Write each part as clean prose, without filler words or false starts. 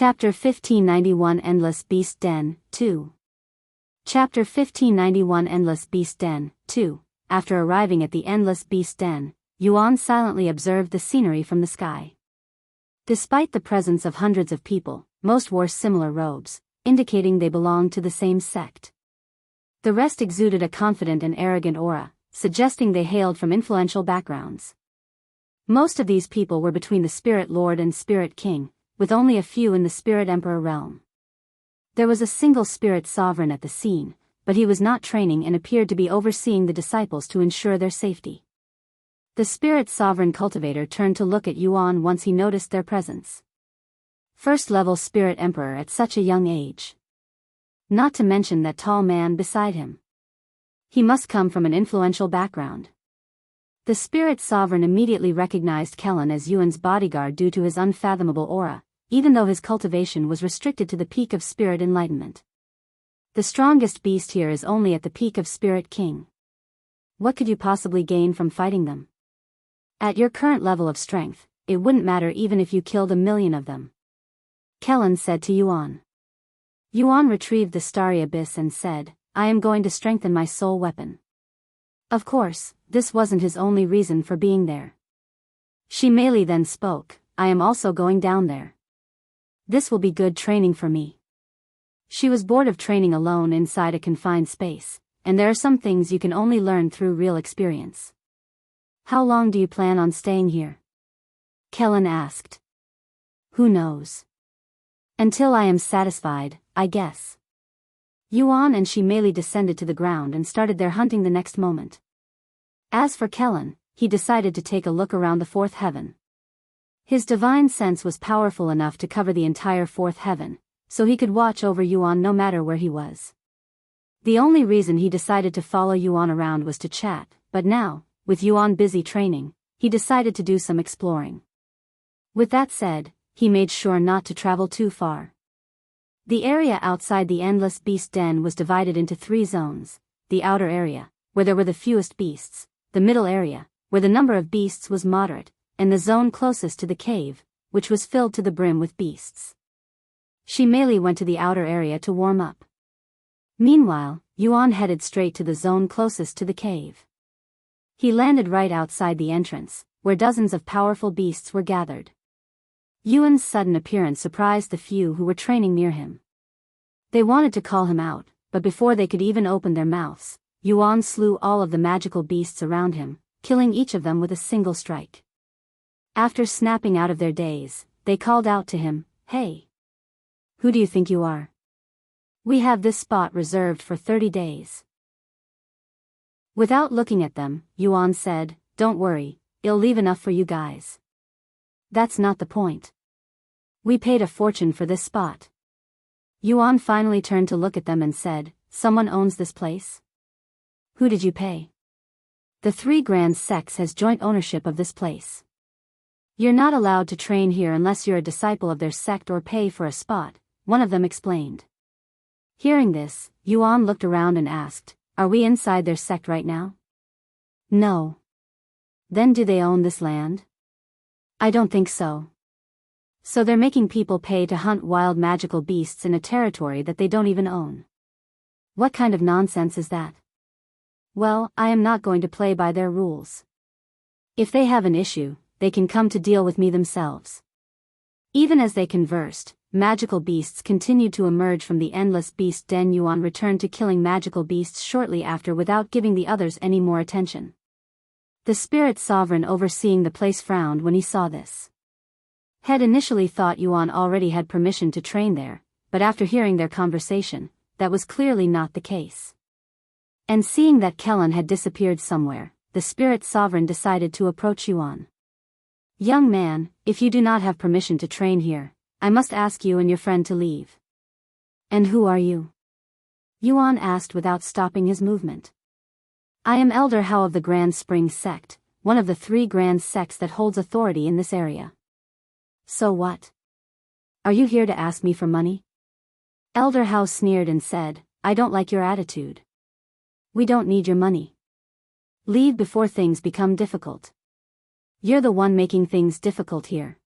Chapter 1591 Endless Beast Den, 2. Chapter 1591 Endless Beast Den, 2. After arriving at the Endless Beast Den, Yuan silently observed the scenery from the sky. Despite the presence of hundreds of people, most wore similar robes, indicating they belonged to the same sect. The rest exuded a confident and arrogant aura, suggesting they hailed from influential backgrounds. Most of these people were between the Spirit Lord and Spirit King, with only a few in the Spirit Emperor realm. There was a single Spirit Sovereign at the scene, but he was not training and appeared to be overseeing the disciples to ensure their safety. The Spirit Sovereign cultivator turned to look at Yuan once he noticed their presence. First-level Spirit Emperor at such a young age. Not to mention that tall man beside him. He must come from an influential background. The Spirit Sovereign immediately recognized Kelan as Yuan's bodyguard due to his unfathomable aura, even though his cultivation was restricted to the peak of Spirit Enlightenment. The strongest beast here is only at the peak of Spirit King. What could you possibly gain from fighting them? At your current level of strength, it wouldn't matter even if you killed 1,000,000 of them. Kelan said to Yuan. Yuan retrieved the starry abyss and said, I am going to strengthen my soul weapon. Of course, this wasn't his only reason for being there. Meixiu then spoke, I am also going down there. This will be good training for me. She was bored of training alone inside a confined space, and there are some things you can only learn through real experience. How long do you plan on staying here? Kelan asked. Who knows? Until I am satisfied, I guess. Yuan and Meixiu descended to the ground and started their hunting the next moment. As for Kelan, he decided to take a look around the fourth heaven. His divine sense was powerful enough to cover the entire fourth heaven, so he could watch over Yuan no matter where he was. The only reason he decided to follow Yuan around was to chat, but now, with Yuan busy training, he decided to do some exploring. With that said, he made sure not to travel too far. The area outside the Endless Beast Den was divided into 3 zones: the outer area, where there were the fewest beasts, the middle area, where the number of beasts was moderate, and the zone closest to the cave, which was filled to the brim with beasts. Meixiu went to the outer area to warm up. Meanwhile, Yuan headed straight to the zone closest to the cave. He landed right outside the entrance, where dozens of powerful beasts were gathered. Yuan's sudden appearance surprised the few who were training near him. They wanted to call him out, but before they could even open their mouths, Yuan slew all of the magical beasts around him, killing each of them with a single strike. After snapping out of their daze, they called out to him, Hey! Who do you think you are? We have this spot reserved for 30 days. Without looking at them, Yuan said, Don't worry, it'll leave enough for you guys. That's not the point. We paid a fortune for this spot. Yuan finally turned to look at them and said, Someone owns this place? Who did you pay? The 3 grand sects has joint ownership of this place. You're not allowed to train here unless you're a disciple of their sect or pay for a spot, one of them explained. Hearing this, Yuan looked around and asked, Are we inside their sect right now? No. Then do they own this land? I don't think so. So they're making people pay to hunt wild magical beasts in a territory that they don't even own. What kind of nonsense is that? Well, I am not going to play by their rules. If they have an issue, they can come to deal with me themselves. Even as they conversed, magical beasts continued to emerge from the Endless Beast Den. Yuan returned to killing magical beasts shortly after without giving the others any more attention. The Spirit Sovereign overseeing the place frowned when he saw this. Had initially thought Yuan already had permission to train there, but after hearing their conversation, that was clearly not the case. And seeing that Kelan had disappeared somewhere, the Spirit Sovereign decided to approach Yuan. Young man, if you do not have permission to train here, I must ask you and your friend to leave. And who are you? Yuan asked without stopping his movement. I am Elder Hao of the Grand Spring Sect, one of the 3 grand sects that holds authority in this area. So what? Are you here to ask me for money? Elder Hao sneered and said, I don't like your attitude. We don't need your money. Leave before things become difficult. You're the one making things difficult here.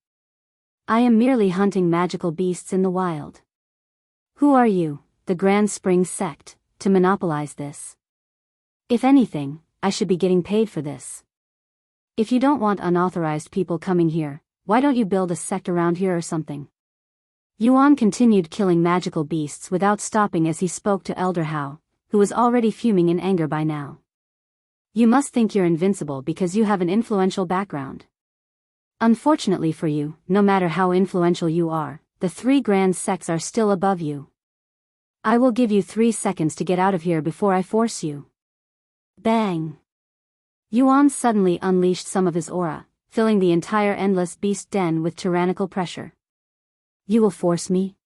I am merely hunting magical beasts in the wild. Who are you, the Grand Spring Sect, to monopolize this? If anything, I should be getting paid for this. If you don't want unauthorized people coming here, why don't you build a sect around here or something? Yuan continued killing magical beasts without stopping as he spoke to Elder Hao, who was already fuming in anger by now. You must think you're invincible because you have an influential background. Unfortunately for you, no matter how influential you are, the 3 grand sects are still above you. I will give you 3 seconds to get out of here before I force you. Bang! Yuan suddenly unleashed some of his aura, filling the entire endless beast den with tyrannical pressure. You will force me?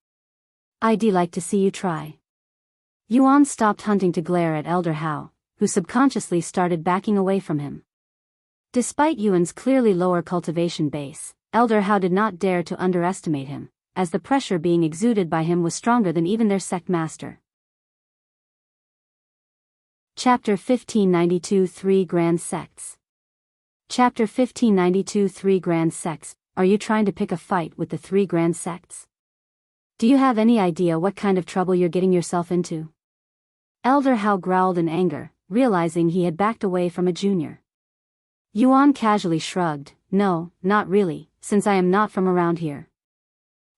I'd like to see you try. Yuan stopped hunting to glare at Elder Hao, who subconsciously started backing away from him. Despite Yuan's clearly lower cultivation base, Elder Hao did not dare to underestimate him, as the pressure being exuded by him was stronger than even their sect master. Chapter 1592 3 Grand Sects. Chapter 1592 3 Grand Sects. Are you trying to pick a fight with the 3 Grand Sects? Do you have any idea what kind of trouble you're getting yourself into? Elder Hao growled in anger, realizing he had backed away from a junior. Yuan casually shrugged, no, not really, since I am not from around here.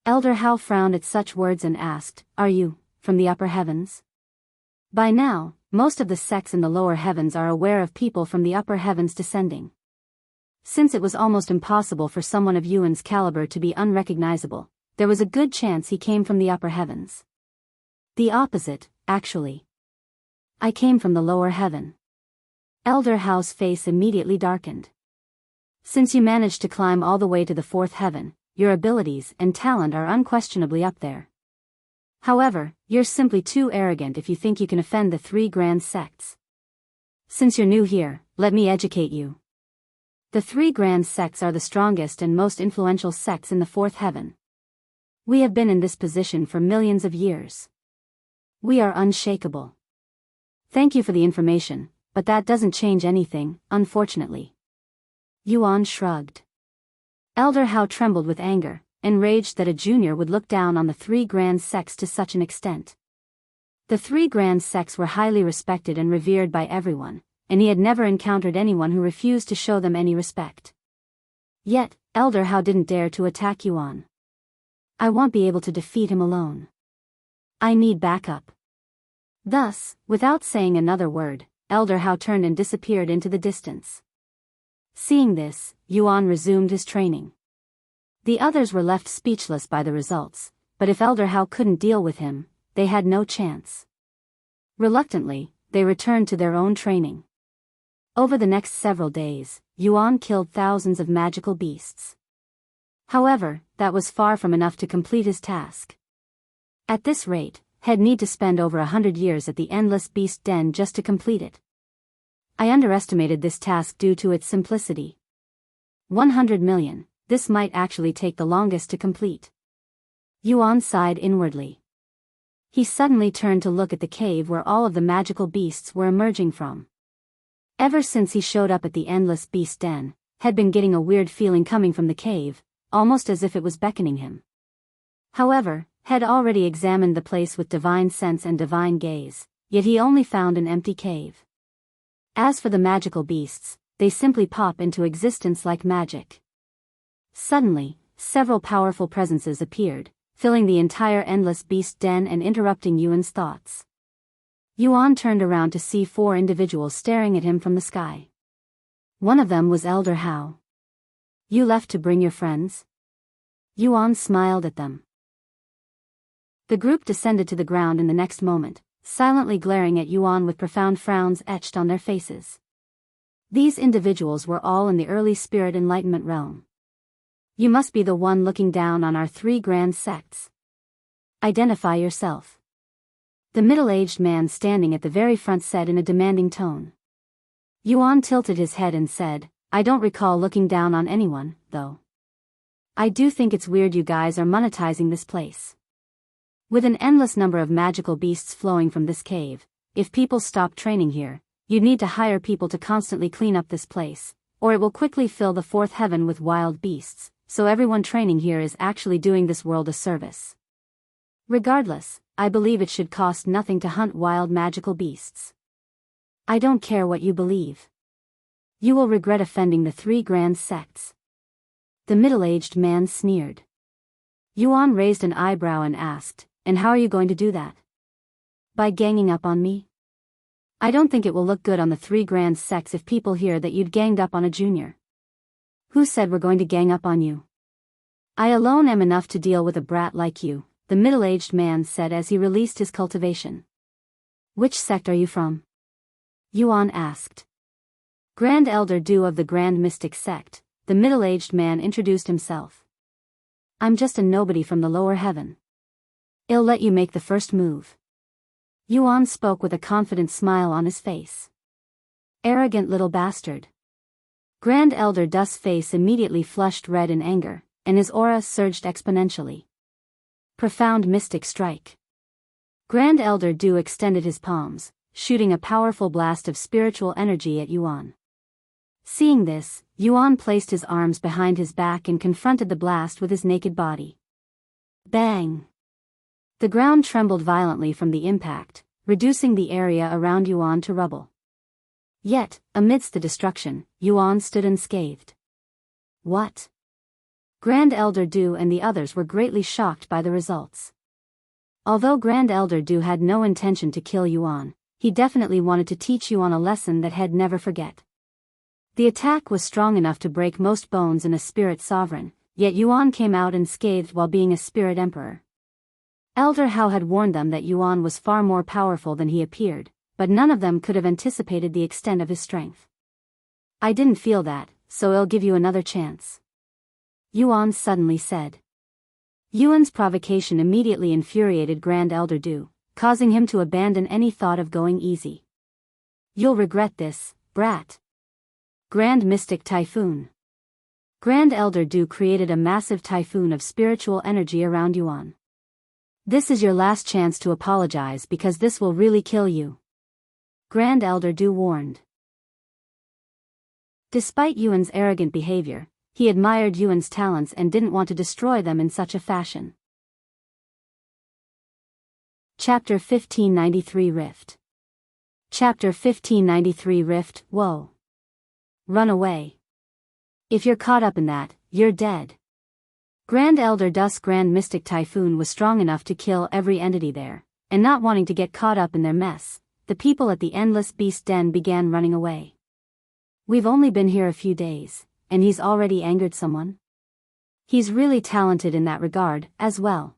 Elder Hao frowned at such words and asked, are you, from the upper heavens? By now, most of the sects in the lower heavens are aware of people from the upper heavens descending. Since it was almost impossible for someone of Yuan's caliber to be unrecognizable, there was a good chance he came from the upper heavens. The opposite, actually. I came from the lower heaven. Elder Hao's face immediately darkened. Since you managed to climb all the way to the 4th heaven, your abilities and talent are unquestionably up there. However, you're simply too arrogant if you think you can offend the 3 grand sects. Since you're new here, let me educate you. The 3 grand sects are the strongest and most influential sects in the 4th heaven. We have been in this position for millions of years. We are unshakable. Thank you for the information, but that doesn't change anything, unfortunately. Yuan shrugged. Elder Hao trembled with anger, enraged that a junior would look down on the 3 grand sects to such an extent. The 3 grand sects were highly respected and revered by everyone, and he had never encountered anyone who refused to show them any respect. Yet, Elder Hao didn't dare to attack Yuan. I won't be able to defeat him alone. I need backup. Thus, without saying another word, Elder Hao turned and disappeared into the distance. Seeing this, Yuan resumed his training. The others were left speechless by the results, but if Elder Hao couldn't deal with him, they had no chance. Reluctantly, they returned to their own training. Over the next several days, Yuan killed thousands of magical beasts. However, that was far from enough to complete his task. At this rate, he'd need to spend over 100 years at the Endless Beast Den just to complete it. I underestimated this task due to its simplicity. 100 million, this might actually take the longest to complete. Yuan sighed inwardly. He suddenly turned to look at the cave where all of the magical beasts were emerging from. Ever since he showed up at the Endless Beast Den, had been getting a weird feeling coming from the cave, almost as if it was beckoning him. However, had already examined the place with divine sense and divine gaze, yet he only found an empty cave. As for the magical beasts, they simply pop into existence like magic. Suddenly, several powerful presences appeared, filling the entire Endless Beast Den and interrupting Yuan's thoughts. Yuan turned around to see 4 individuals staring at him from the sky. One of them was Elder Hao. You left to bring your friends? Yuan smiled at them. The group descended to the ground in the next moment, silently glaring at Yuan with profound frowns etched on their faces. These individuals were all in the early spirit enlightenment realm. You must be the one looking down on our 3 grand sects. Identify yourself. The middle-aged man standing at the very front said in a demanding tone. Yuan tilted his head and said, I don't recall looking down on anyone, though. I do think it's weird you guys are monetizing this place. With an endless number of magical beasts flowing from this cave, if people stop training here, you'd need to hire people to constantly clean up this place, or it will quickly fill the 4th heaven with wild beasts, so everyone training here is actually doing this world a service. Regardless, I believe it should cost nothing to hunt wild magical beasts. I don't care what you believe. You will regret offending the 3 grand sects. The middle-aged man sneered. Yuan raised an eyebrow and asked, and how are you going to do that? By ganging up on me? I don't think it will look good on the 3 grand sects if people hear that you'd ganged up on a junior. Who said we're going to gang up on you? I alone am enough to deal with a brat like you, the middle-aged man said as he released his cultivation. Which sect are you from? Yuan asked. Grand Elder Du of the Grand Mystic Sect, the middle-aged man introduced himself. I'm just a nobody from the lower heaven. I'll let you make the first move. Yuan spoke with a confident smile on his face. Arrogant little bastard. Grand Elder Du's face immediately flushed red in anger, and his aura surged exponentially. Profound mystic strike. Grand Elder Du extended his palms, shooting a powerful blast of spiritual energy at Yuan. Seeing this, Yuan placed his arms behind his back and confronted the blast with his naked body. Bang! The ground trembled violently from the impact, reducing the area around Yuan to rubble. Yet, amidst the destruction, Yuan stood unscathed. What? Grand Elder Du and the others were greatly shocked by the results. Although Grand Elder Du had no intention to kill Yuan, he definitely wanted to teach Yuan a lesson that he'd never forget. The attack was strong enough to break most bones in a spirit sovereign, yet Yuan came out unscathed while being a spirit emperor. Elder Hao had warned them that Yuan was far more powerful than he appeared, but none of them could have anticipated the extent of his strength. I didn't feel that, so I'll give you another chance. Yuan suddenly said. Yuan's provocation immediately infuriated Grand Elder Du, causing him to abandon any thought of going easy. You'll regret this, brat. Grand Mystic Typhoon. Grand Elder Du created a massive typhoon of spiritual energy around Yuan. This is your last chance to apologize because this will really kill you. Grand Elder Du warned. Despite Yuan's arrogant behavior, he admired Yuan's talents and didn't want to destroy them in such a fashion. Chapter 1593 Rift. Chapter 1593 Rift. Whoa. Run away. If you're caught up in that, you're dead. Grand Elder Du's Grand Mystic Typhoon was strong enough to kill every entity there, and not wanting to get caught up in their mess, the people at the Endless Beast Den began running away. We've only been here a few days, and he's already angered someone? He's really talented in that regard, as well.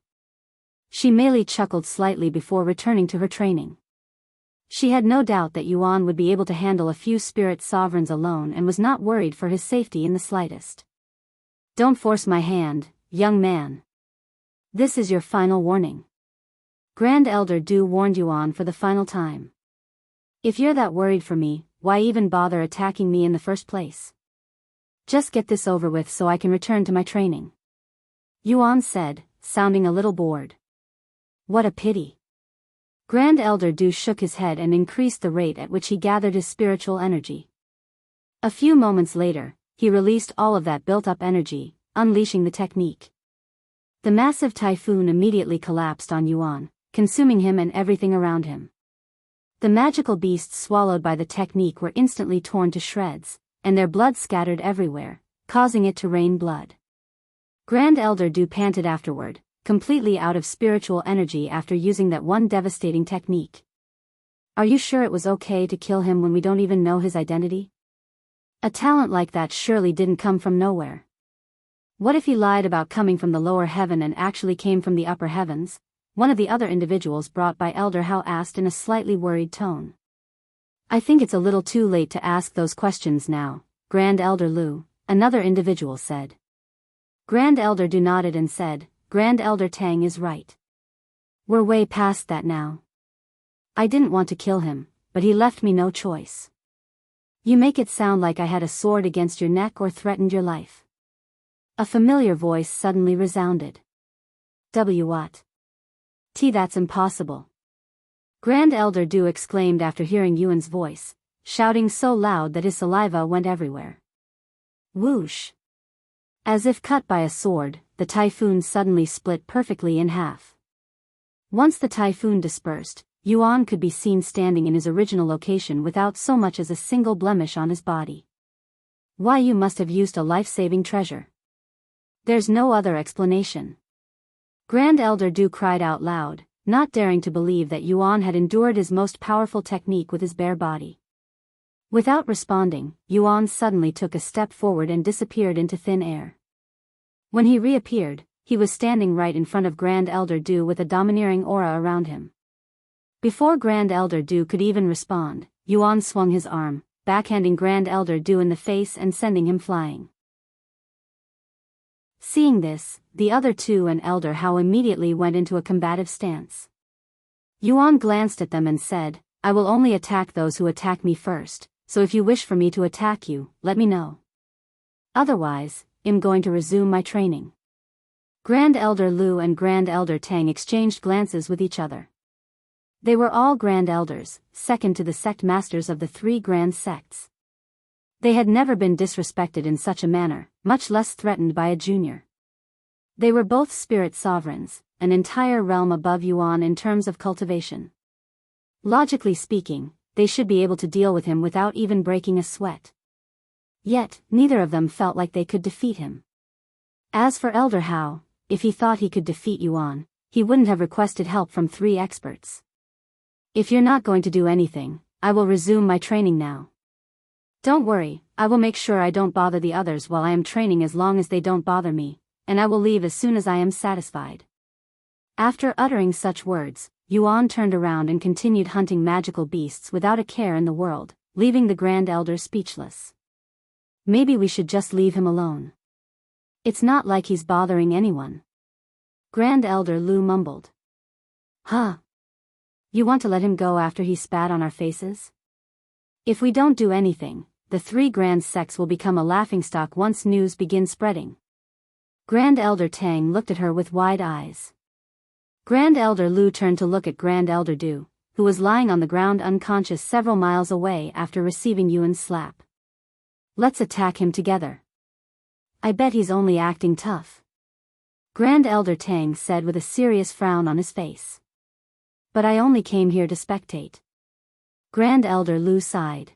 She merely chuckled slightly before returning to her training. She had no doubt that Yuan would be able to handle a few spirit sovereigns alone and was not worried for his safety in the slightest. Don't force my hand, young man. This is your final warning. Grand Elder Du warned Yuan for the final time. If you're that worried for me, why even bother attacking me in the first place? Just get this over with so I can return to my training. Yuan said, sounding a little bored. What a pity. Grand Elder Du shook his head and increased the rate at which he gathered his spiritual energy. A few moments later, he released all of that built-up energy, unleashing the technique. The massive typhoon immediately collapsed on Yuan, consuming him and everything around him. The magical beasts swallowed by the technique were instantly torn to shreds, and their blood scattered everywhere, causing it to rain blood. Grand Elder Du panted afterward, completely out of spiritual energy after using that one devastating technique. Are you sure it was okay to kill him when we don't even know his identity? A talent like that surely didn't come from nowhere. What if he lied about coming from the lower heaven and actually came from the upper heavens? One of the other individuals brought by Elder Hao asked in a slightly worried tone. I think it's a little too late to ask those questions now, Grand Elder Lu, another individual said. Grand Elder Du nodded and said, Grand Elder Tang is right. We're way past that now. I didn't want to kill him, but he left me no choice. You make it sound like I had a sword against your neck or threatened your life. A familiar voice suddenly resounded. What? That's impossible. Grand Elder Du exclaimed after hearing Yuan's voice, shouting so loud that his saliva went everywhere. Whoosh! As if cut by a sword, the typhoon suddenly split perfectly in half. Once the typhoon dispersed, Yuan could be seen standing in his original location without so much as a single blemish on his body. Why, you must have used a life-saving treasure. There's no other explanation. Grand Elder Du cried out loud, not daring to believe that Yuan had endured his most powerful technique with his bare body. Without responding, Yuan suddenly took a step forward and disappeared into thin air. When he reappeared, he was standing right in front of Grand Elder Du with a domineering aura around him. Before Grand Elder Du could even respond, Yuan swung his arm, backhanding Grand Elder Du in the face and sending him flying. Seeing this, the other two and Elder Hao immediately went into a combative stance. Yuan glanced at them and said, "I will only attack those who attack me first, so if you wish for me to attack you, let me know. Otherwise, I'm going to resume my training." Grand Elder Lu and Grand Elder Tang exchanged glances with each other. They were all Grand Elders, second to the sect masters of the 3 grand sects. They had never been disrespected in such a manner, much less threatened by a junior. They were both spirit sovereigns, an entire realm above Yuan in terms of cultivation. Logically speaking, they should be able to deal with him without even breaking a sweat. Yet, neither of them felt like they could defeat him. As for Elder Hao, if he thought he could defeat Yuan, he wouldn't have requested help from 3 experts. "If you're not going to do anything, I will resume my training now. Don't worry, I will make sure I don't bother the others while I am training as long as they don't bother me, and I will leave as soon as I am satisfied." After uttering such words, Yuan turned around and continued hunting magical beasts without a care in the world, leaving the Grand Elder speechless. "Maybe we should just leave him alone. It's not like he's bothering anyone." Grand Elder Lu mumbled. "Huh? You want to let him go after he spat on our faces? If we don't do anything, the 3 grand sects will become a laughingstock once news begins spreading." Grand Elder Tang looked at her with wide eyes. Grand Elder Lu turned to look at Grand Elder Du, who was lying on the ground unconscious several miles away after receiving Yuan's slap. "Let's attack him together. I bet he's only acting tough," Grand Elder Tang said with a serious frown on his face. "But I only came here to spectate." Grand Elder Lu sighed.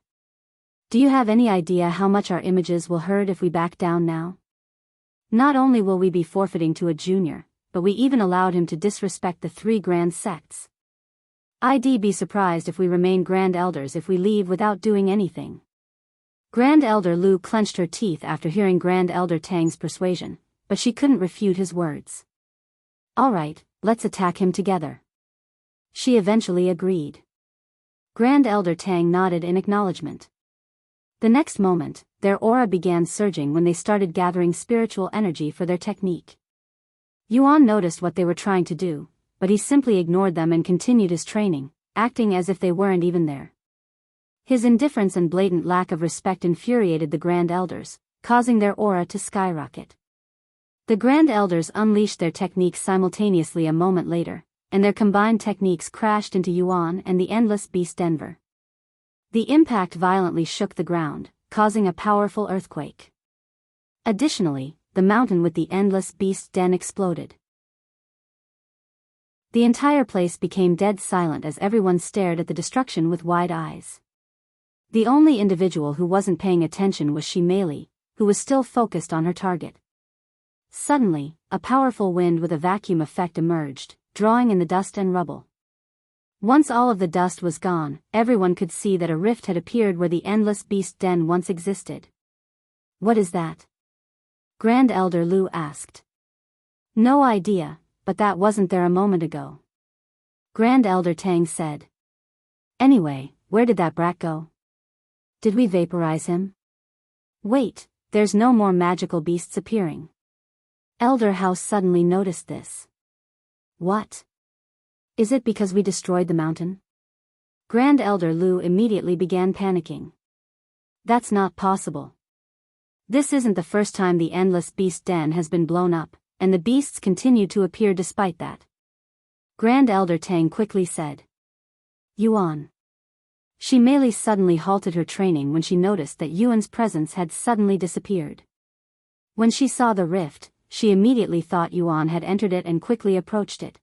"Do you have any idea how much our images will hurt if we back down now? Not only will we be forfeiting to a junior, but we even allowed him to disrespect the 3 grand sects. I'd be surprised if we remain Grand Elders if we leave without doing anything." Grand Elder Lu clenched her teeth after hearing Grand Elder Tang's persuasion, but she couldn't refute his words. "All right, let's attack him together." She eventually agreed. Grand Elder Tang nodded in acknowledgement. The next moment, their aura began surging when they started gathering spiritual energy for their technique. Yuan noticed what they were trying to do, but he simply ignored them and continued his training, acting as if they weren't even there. His indifference and blatant lack of respect infuriated the Grand Elders, causing their aura to skyrocket. The Grand Elders unleashed their techniques simultaneously a moment later, and their combined techniques crashed into Yuan and the Endless Beast Denver. The impact violently shook the ground, causing a powerful earthquake. Additionally, the mountain with the Endless Beast Den exploded. The entire place became dead silent as everyone stared at the destruction with wide eyes. The only individual who wasn't paying attention was Meixiu, who was still focused on her target. Suddenly, a powerful wind with a vacuum effect emerged, drawing in the dust and rubble. Once all of the dust was gone, everyone could see that a rift had appeared where the Endless Beast Den once existed. "What is that?" Grand Elder Lu asked. "No idea, but that wasn't there a moment ago," Grand Elder Tang said. "Anyway, where did that brat go? Did we vaporize him? Wait, there's no more magical beasts appearing." Elder Hao suddenly noticed this. "What? Is it because we destroyed the mountain?" Grand Elder Lu immediately began panicking. "That's not possible. This isn't the first time the Endless Beast Den has been blown up, and the beasts continue to appear despite that." Grand Elder Tang quickly said. "Yuan." Meixiu suddenly halted her training when she noticed that Yuan's presence had suddenly disappeared. When she saw the rift, she immediately thought Yuan had entered it and quickly approached it.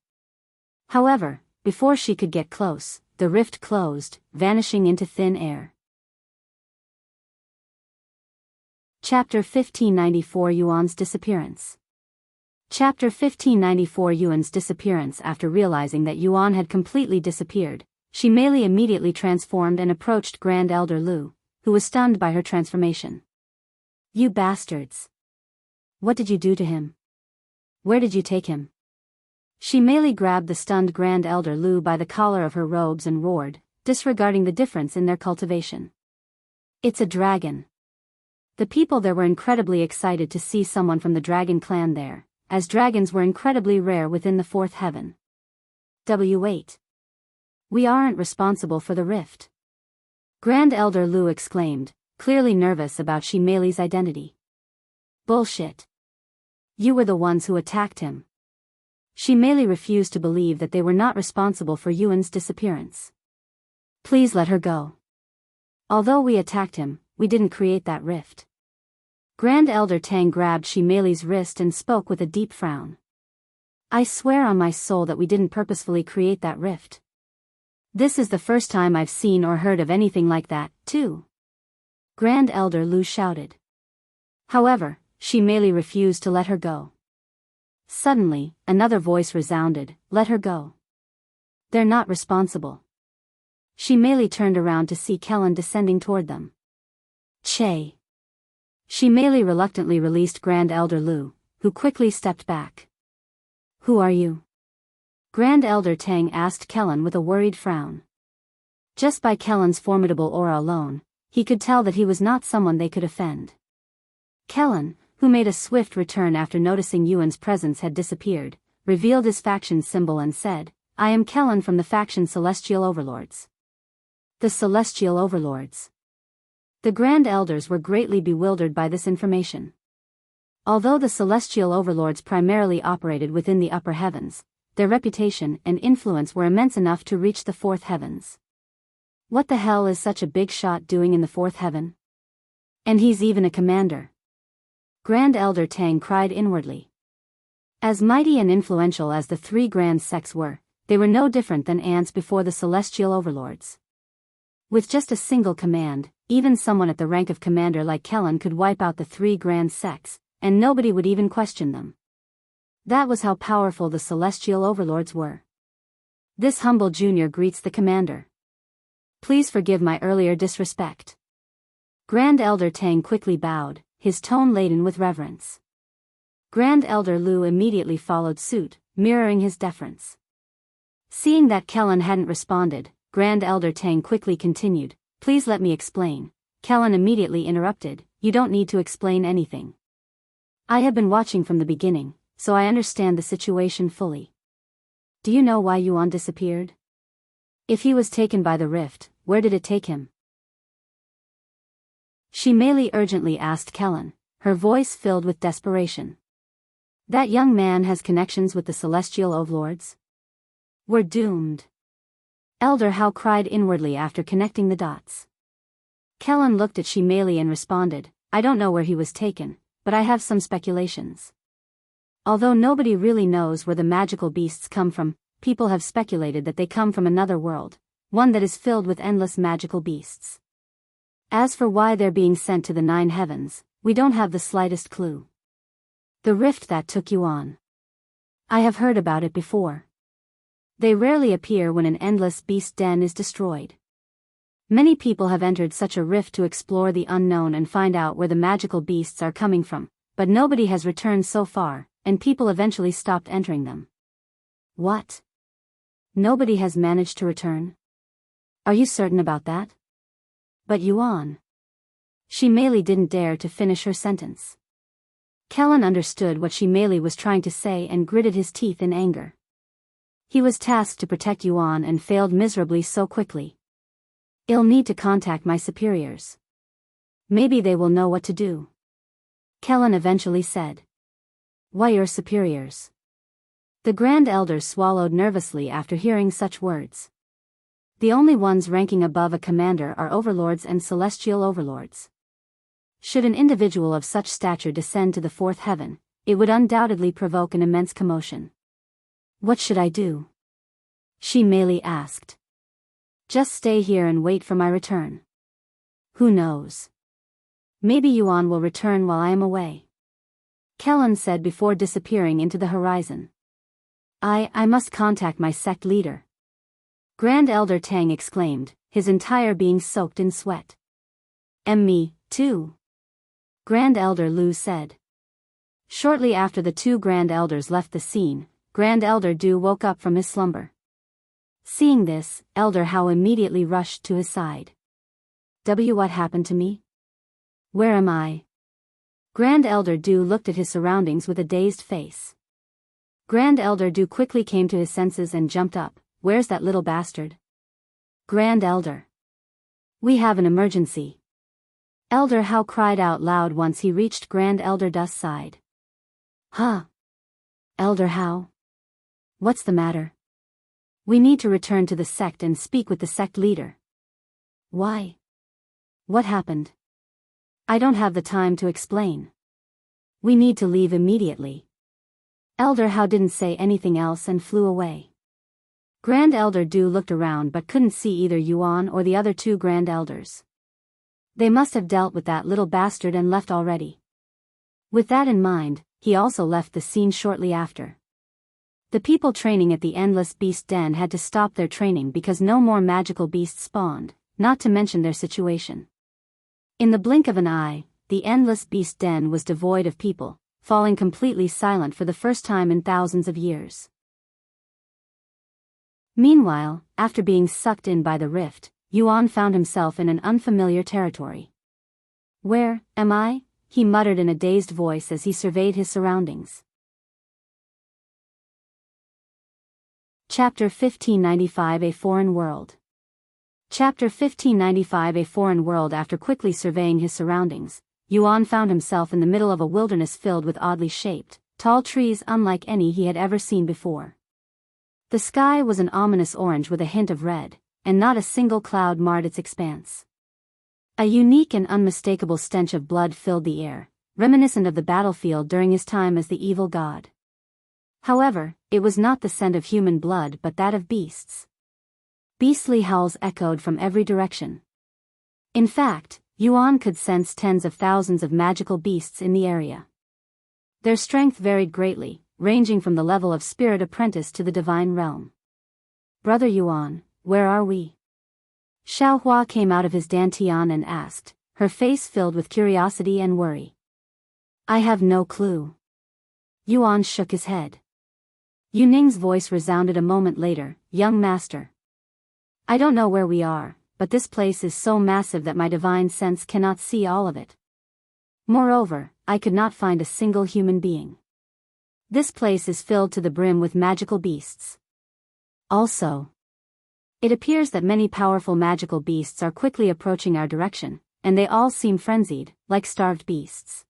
However, before she could get close, the rift closed, vanishing into thin air. Chapter 1594 Yuan's Disappearance. Chapter 1594 Yuan's disappearance. After realizing that Yuan had completely disappeared, she Meixiu immediately transformed and approached Grand Elder Lu, who was stunned by her transformation. You bastards! What did you do to him? Where did you take him? She Meixiu grabbed the stunned Grand Elder Lu by the collar of her robes and roared, disregarding the difference in their cultivation. It's a dragon. The people there were incredibly excited to see someone from the dragon clan there, as dragons were incredibly rare within the fourth heaven. W8. We aren't responsible for the rift. Grand Elder Lu exclaimed, clearly nervous about Shi Meixiu's identity. Bullshit. You were the ones who attacked him. Shi Meixiu refused to believe that they were not responsible for Yuan's disappearance. Please let her go. Although we attacked him, we didn't create that rift. Grand Elder Tang grabbed Shi Meixiu's wrist and spoke with a deep frown. I swear on my soul that we didn't purposefully create that rift. This is the first time I've seen or heard of anything like that, too. Grand Elder Lu shouted. However, Shi Meixiu refused to let her go. Suddenly, another voice resounded, let her go. They're not responsible. Shi Meixiu turned around to see Kelan descending toward them. Che. Shi Meixiu reluctantly released Grand Elder Lu, who quickly stepped back. Who are you? Grand Elder Tang asked Kelan with a worried frown. Just by Kelan's formidable aura alone, he could tell that he was not someone they could offend. Kelan, who made a swift return after noticing Yuan's presence had disappeared, revealed his faction symbol and said, I am Kelan from the faction Celestial Overlords. The Celestial Overlords. The Grand Elders were greatly bewildered by this information. Although the Celestial Overlords primarily operated within the upper heavens, their reputation and influence were immense enough to reach the fourth heavens. What the hell is such a big shot doing in the fourth heaven? And he's even a commander. Grand Elder Tang cried inwardly. As mighty and influential as the three grand sects were, they were no different than ants before the Celestial Overlords. With just a single command, even someone at the rank of commander like Kelan could wipe out the three grand sects, and nobody would even question them. That was how powerful the Celestial Overlords were. This humble junior greets the commander. Please forgive my earlier disrespect. Grand Elder Tang quickly bowed, his tone laden with reverence. Grand Elder Lu immediately followed suit, mirroring his deference. Seeing that Kelan hadn't responded, Grand Elder Tang quickly continued, please let me explain. Kelan immediately interrupted, you don't need to explain anything. I have been watching from the beginning, so I understand the situation fully. Do you know why Yuan disappeared? If he was taken by the rift, where did it take him? Shi Meixiu urgently asked Kelan, her voice filled with desperation. That young man has connections with the Celestial Overlords? We're doomed. Elder Hao cried inwardly after connecting the dots. Kelan looked at Shi Meixiu and responded, I don't know where he was taken, but I have some speculations. Although nobody really knows where the magical beasts come from, people have speculated that they come from another world, one that is filled with endless magical beasts. As for why they're being sent to the 9 heavens, we don't have the slightest clue. The rift that took Yuan. I have heard about it before. They rarely appear when an endless beast den is destroyed. Many people have entered such a rift to explore the unknown and find out where the magical beasts are coming from, but nobody has returned so far, and people eventually stopped entering them. What? Nobody has managed to return? Are you certain about that? But Yuan. Shi Meixiu didn't dare to finish her sentence. Kelan understood what Shi Meixiu was trying to say and gritted his teeth in anger. He was tasked to protect Yuan and failed miserably so quickly. I'll need to contact my superiors. Maybe they will know what to do. Kelan eventually said. Why your superiors? The Grand Elders swallowed nervously after hearing such words. The only ones ranking above a commander are overlords and celestial overlords. Should an individual of such stature descend to the fourth heaven, it would undoubtedly provoke an immense commotion. What should I do? She merely asked. Just stay here and wait for my return. Who knows? Maybe Yuan will return while I am away. Kelan said before disappearing into the horizon. I must contact my sect leader. Grand Elder Tang exclaimed, his entire being soaked in sweat. Me, too. Grand Elder Lu said. Shortly after the two Grand Elders left the scene, Grand Elder Du woke up from his slumber. Seeing this, Elder Hao immediately rushed to his side. What happened to me? Where am I? Grand Elder Du looked at his surroundings with a dazed face. Grand Elder Du quickly came to his senses and jumped up. Where's that little bastard? Grand Elder. We have an emergency. Elder Hao cried out loud once he reached Grand Elder Du's side. Huh? Elder Hao? What's the matter? We need to return to the sect and speak with the sect leader. Why? What happened? I don't have the time to explain. We need to leave immediately. Elder Hao didn't say anything else and flew away. Grand Elder Du looked around but couldn't see either Yuan or the other two Grand Elders. They must have dealt with that little bastard and left already. With that in mind, he also left the scene shortly after. The people training at the Endless Beast Den had to stop their training because no more magical beasts spawned, not to mention their situation. In the blink of an eye, the Endless Beast Den was devoid of people, falling completely silent for the first time in thousands of years. Meanwhile, after being sucked in by the rift, Yuan found himself in an unfamiliar territory. Where am I? He muttered in a dazed voice as he surveyed his surroundings. Chapter 1595 A Foreign World. Chapter 1595 A Foreign World. After quickly surveying his surroundings, Yuan found himself in the middle of a wilderness filled with oddly shaped, tall trees unlike any he had ever seen before. The sky was an ominous orange with a hint of red, and not a single cloud marred its expanse. A unique and unmistakable stench of blood filled the air, reminiscent of the battlefield during his time as the evil god. However, it was not the scent of human blood but that of beasts. Beastly howls echoed from every direction. In fact, Yuan could sense tens of thousands of magical beasts in the area. Their strength varied greatly, ranging from the level of spirit apprentice to the divine realm. Brother Yuan, where are we? Xiaohua came out of his dantian and asked, her face filled with curiosity and worry. I have no clue. Yuan shook his head. Yuning's voice resounded a moment later, young master. I don't know where we are, but this place is so massive that my divine sense cannot see all of it. Moreover, I could not find a single human being. This place is filled to the brim with magical beasts. Also, it appears that many powerful magical beasts are quickly approaching our direction, and they all seem frenzied, like starved beasts.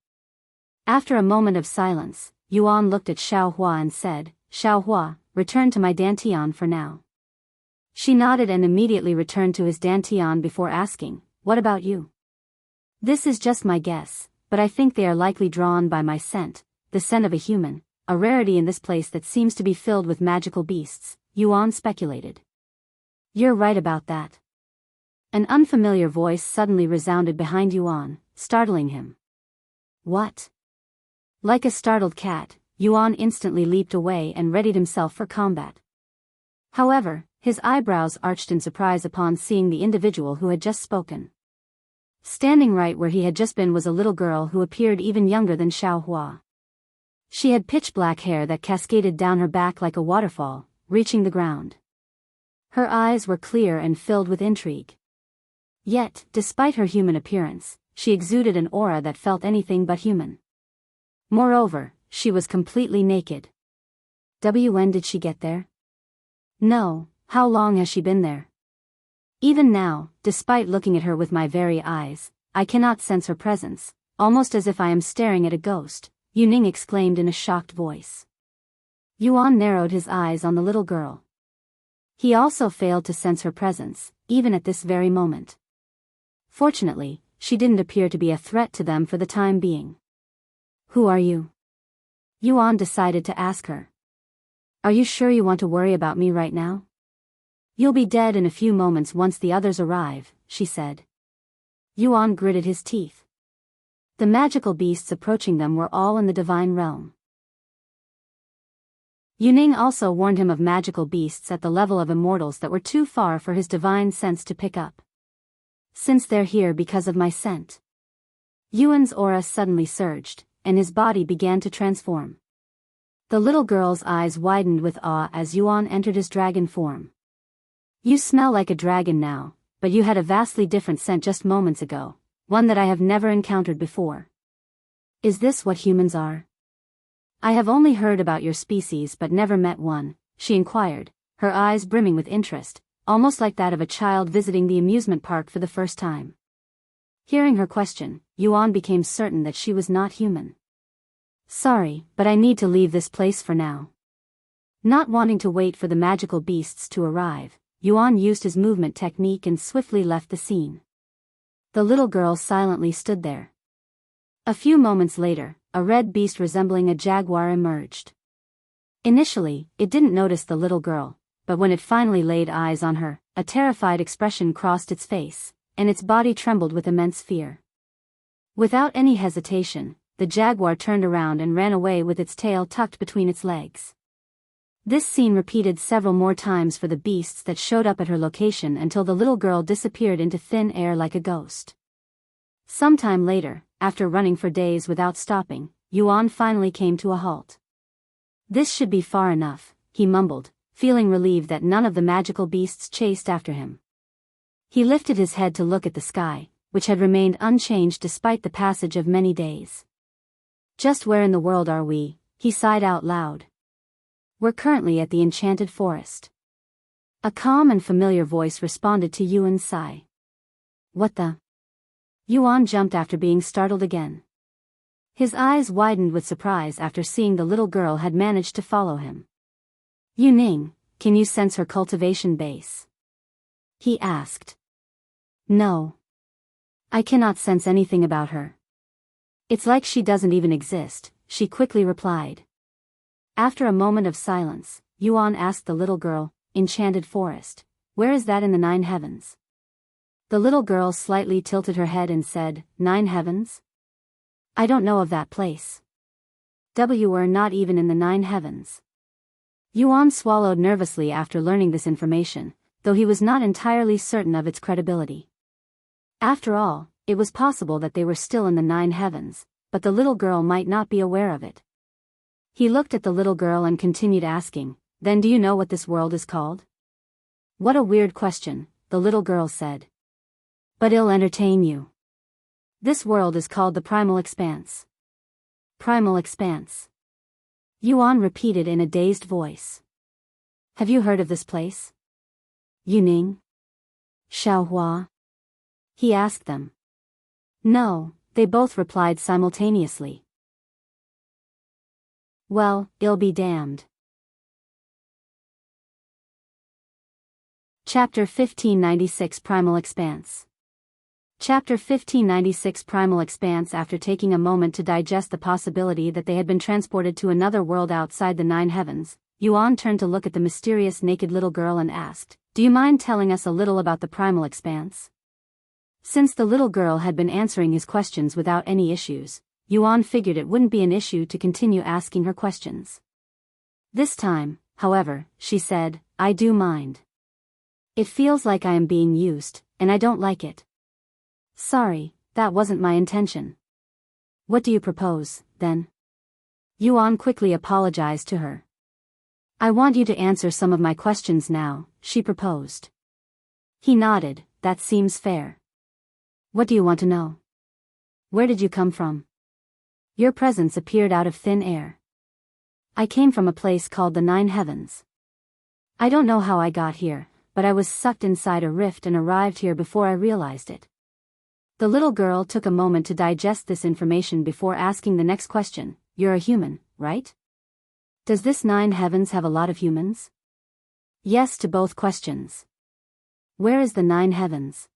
After a moment of silence, Yuan looked at Xiaohua and said, Xiaohua, return to my dantian for now. She nodded and immediately returned to his dantian before asking, what about you? This is just my guess, but I think they are likely drawn by my scent, the scent of a human, a rarity in this place that seems to be filled with magical beasts, Yuan speculated. You're right about that. An unfamiliar voice suddenly resounded behind Yuan, startling him. What? Like a startled cat, Yuan instantly leaped away and readied himself for combat. However, his eyebrows arched in surprise upon seeing the individual who had just spoken. Standing right where he had just been was a little girl who appeared even younger than Xiaohua. She had pitch-black hair that cascaded down her back like a waterfall, reaching the ground. Her eyes were clear and filled with intrigue. Yet, despite her human appearance, she exuded an aura that felt anything but human. Moreover, she was completely naked. When did she get there? No, how long has she been there? Even now, despite looking at her with my very eyes, I cannot sense her presence, almost as if I am staring at a ghost, Yuning exclaimed in a shocked voice. Yuan narrowed his eyes on the little girl. He also failed to sense her presence, even at this very moment. Fortunately, she didn't appear to be a threat to them for the time being. Who are you? Yuan decided to ask her. Are you sure you want to worry about me right now? You'll be dead in a few moments once the others arrive, she said. Yuan gritted his teeth. The magical beasts approaching them were all in the divine realm. Yuning also warned him of magical beasts at the level of immortals that were too far for his divine sense to pick up. Since they're here because of my scent. Yuan's aura suddenly surged, and his body began to transform. The little girl's eyes widened with awe as Yuan entered his dragon form. You smell like a dragon now, but you had a vastly different scent just moments ago, one that I have never encountered before. Is this what humans are? I have only heard about your species but never met one, she inquired, her eyes brimming with interest, almost like that of a child visiting the amusement park for the first time. Hearing her question, Yuan became certain that she was not human. Sorry, but I need to leave this place for now. Not wanting to wait for the magical beasts to arrive, Yuan used his movement technique and swiftly left the scene. The little girl silently stood there. A few moments later, a red beast resembling a jaguar emerged. Initially, it didn't notice the little girl, but when it finally laid eyes on her, a terrified expression crossed its face, and its body trembled with immense fear. Without any hesitation, the jaguar turned around and ran away with its tail tucked between its legs. This scene repeated several more times for the beasts that showed up at her location until the little girl disappeared into thin air like a ghost. Sometime later, after running for days without stopping, Yuan finally came to a halt. This should be far enough, he mumbled, feeling relieved that none of the magical beasts chased after him. He lifted his head to look at the sky, which had remained unchanged despite the passage of many days. Just where in the world are we? He sighed out loud. We're currently at the enchanted forest. A calm and familiar voice responded to Yuan's sigh. What the? Yuan jumped after being startled again. His eyes widened with surprise after seeing the little girl had managed to follow him. Yuning, can you sense her cultivation base? He asked. No. I cannot sense anything about her. It's like she doesn't even exist, she quickly replied. After a moment of silence, Yuan asked the little girl, Enchanted Forest, where is that in the 9 heavens? The little girl slightly tilted her head and said, 9 heavens? I don't know of that place. We're not even in the 9 heavens. Yuan swallowed nervously after learning this information, though he was not entirely certain of its credibility. After all, it was possible that they were still in the 9 heavens, but the little girl might not be aware of it. He looked at the little girl and continued asking, Then do you know what this world is called? What a weird question, the little girl said. But it'll entertain you. This world is called the Primal Expanse. Primal Expanse. Yuan repeated in a dazed voice. Have you heard of this place? Yuning? Xiaohua? He asked them. No, they both replied simultaneously. Well, it'll be damned. Chapter 1596 Primal Expanse. Chapter 1596 Primal Expanse. After taking a moment to digest the possibility that they had been transported to another world outside the 9 heavens, Yuan turned to look at the mysterious naked little girl and asked, Do you mind telling us a little about the Primal Expanse? Since the little girl had been answering his questions without any issues, Yuan figured it wouldn't be an issue to continue asking her questions. This time, however, she said, I do mind. It feels like I am being used, and I don't like it. Sorry, that wasn't my intention. What do you propose, then? Yuan quickly apologized to her. I want you to answer some of my questions now, she proposed. He nodded, that seems fair. What do you want to know? Where did you come from? Your presence appeared out of thin air. I came from a place called the 9 heavens. I don't know how I got here, but I was sucked inside a rift and arrived here before I realized it. The little girl took a moment to digest this information before asking the next question. You're a human, right? Does this 9 heavens have a lot of humans? Yes to both questions. Where is the 9 heavens?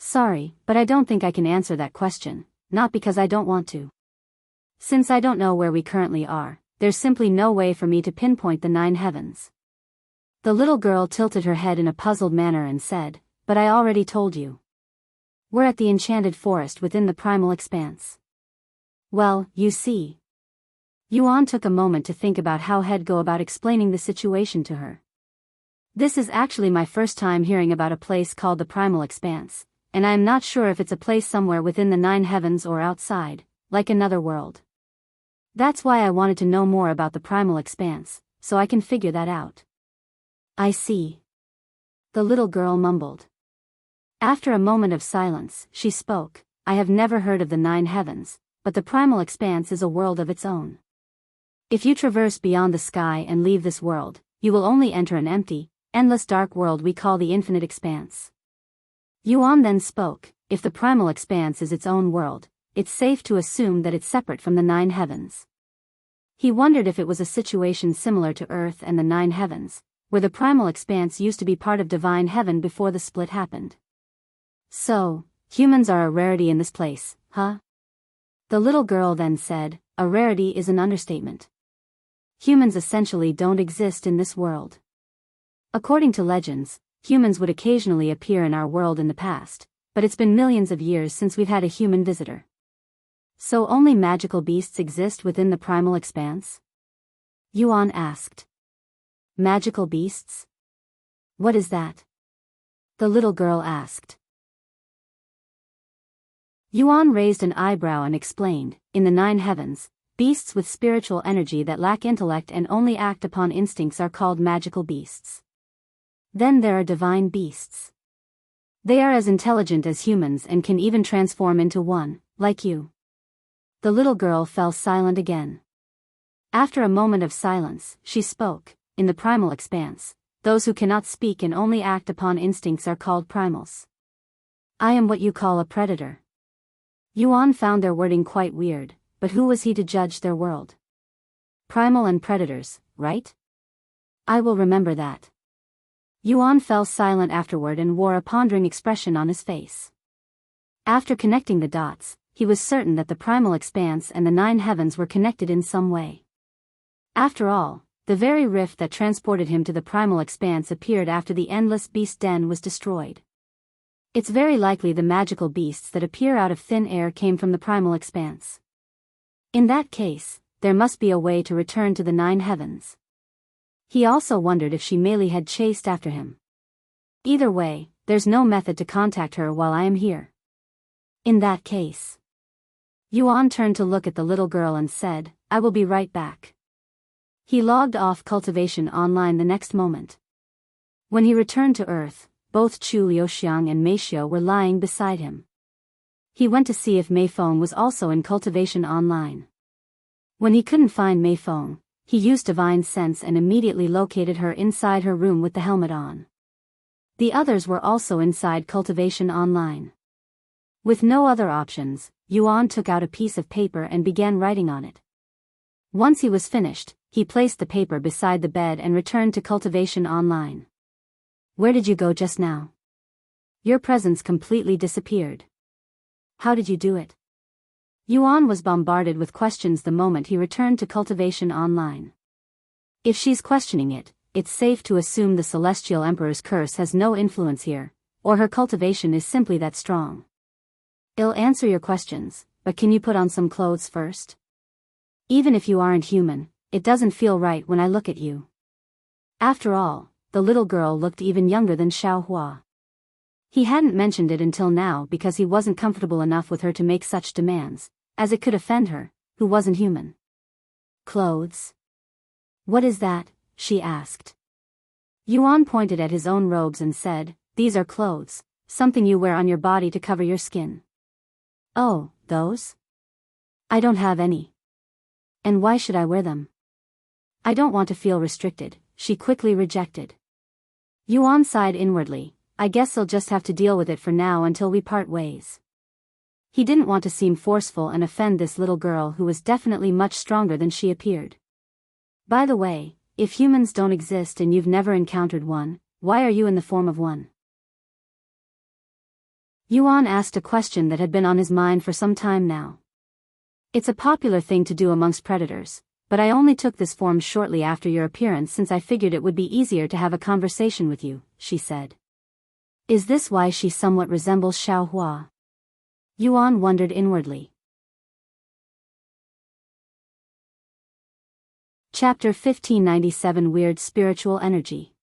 Sorry, but I don't think I can answer that question, not because I don't want to. Since I don't know where we currently are, there's simply no way for me to pinpoint the 9 heavens. The little girl tilted her head in a puzzled manner and said, but I already told you. We're at the enchanted forest within the primal expanse. Well, you see. Yuan took a moment to think about how he'd go about explaining the situation to her. This is actually my first time hearing about a place called the Primal Expanse, and I am not sure if it's a place somewhere within the 9 heavens or outside, like another world. That's why I wanted to know more about the Primal Expanse, so I can figure that out. I see. The little girl mumbled. After a moment of silence, she spoke. I have never heard of the 9 heavens, but the Primal Expanse is a world of its own. If you traverse beyond the sky and leave this world, you will only enter an empty, endless dark world we call the Infinite Expanse. Yuan then spoke. If the Primal Expanse is its own world, it's safe to assume that it's separate from the 9 heavens. He wondered if it was a situation similar to Earth and the 9 heavens, where the Primal Expanse used to be part of divine heaven before the split happened. So, humans are a rarity in this place, huh? The little girl then said, a rarity is an understatement. Humans essentially don't exist in this world. According to legends, humans would occasionally appear in our world in the past, but it's been millions of years since we've had a human visitor. So only magical beasts exist within the Primal Expanse? Yuan asked. Magical beasts? What is that? The little girl asked. Yuan raised an eyebrow and explained, in the 9 heavens, beasts with spiritual energy that lack intellect and only act upon instincts are called magical beasts. Then there are divine beasts. They are as intelligent as humans and can even transform into one, like you. The little girl fell silent again. After a moment of silence, she spoke. In the Primal Expanse, those who cannot speak and only act upon instincts are called primals. I am what you call a predator. Yuan found their wording quite weird, but who was he to judge their world? Primal and predators, right? I will remember that. Yuan fell silent afterward and wore a pondering expression on his face. After connecting the dots, he was certain that the Primal Expanse and the 9 heavens were connected in some way. After all, the very rift that transported him to the Primal Expanse appeared after the endless beast den was destroyed. It's very likely the magical beasts that appear out of thin air came from the Primal Expanse. In that case, there must be a way to return to the 9 heavens. He also wondered if she merely had chased after him. Either way, there's no method to contact her while I am here. In that case. Yuan turned to look at the little girl and said, I will be right back. He logged off Cultivation Online the next moment. When he returned to Earth, both Yuxiang and Meixiu were lying beside him. He went to see if Feng was also in Cultivation Online. When he couldn't find Feng, he used Divine Sense and immediately located her inside her room with the helmet on. The others were also inside Cultivation Online. With no other options, Yuan took out a piece of paper and began writing on it. Once he was finished, he placed the paper beside the bed and returned to Cultivation Online. Where did you go just now? Your presence completely disappeared. How did you do it? Yuan was bombarded with questions the moment he returned to Cultivation Online. If she's questioning it, it's safe to assume the Celestial Emperor's curse has no influence here, or her cultivation is simply that strong. I'll answer your questions, but can you put on some clothes first? Even if you aren't human, it doesn't feel right when I look at you. After all, the little girl looked even younger than Xiaohua. He hadn't mentioned it until now because he wasn't comfortable enough with her to make such demands, as it could offend her, who wasn't human. Clothes? What is that? She asked. Yuan pointed at his own robes and said, these are clothes, something you wear on your body to cover your skin. Oh, those? I don't have any. And why should I wear them? I don't want to feel restricted, she quickly rejected. Yuan sighed inwardly. I guess I'll just have to deal with it for now until we part ways. He didn't want to seem forceful and offend this little girl who was definitely much stronger than she appeared. By the way, if humans don't exist and you've never encountered one, why are you in the form of one? Yuan asked a question that had been on his mind for some time now. It's a popular thing to do amongst predators, but I only took this form shortly after your appearance since I figured it would be easier to have a conversation with you, she said. Is this why she somewhat resembles Xiaohua? Yuan wondered inwardly. Chapter 1597 Weird Spiritual Energy.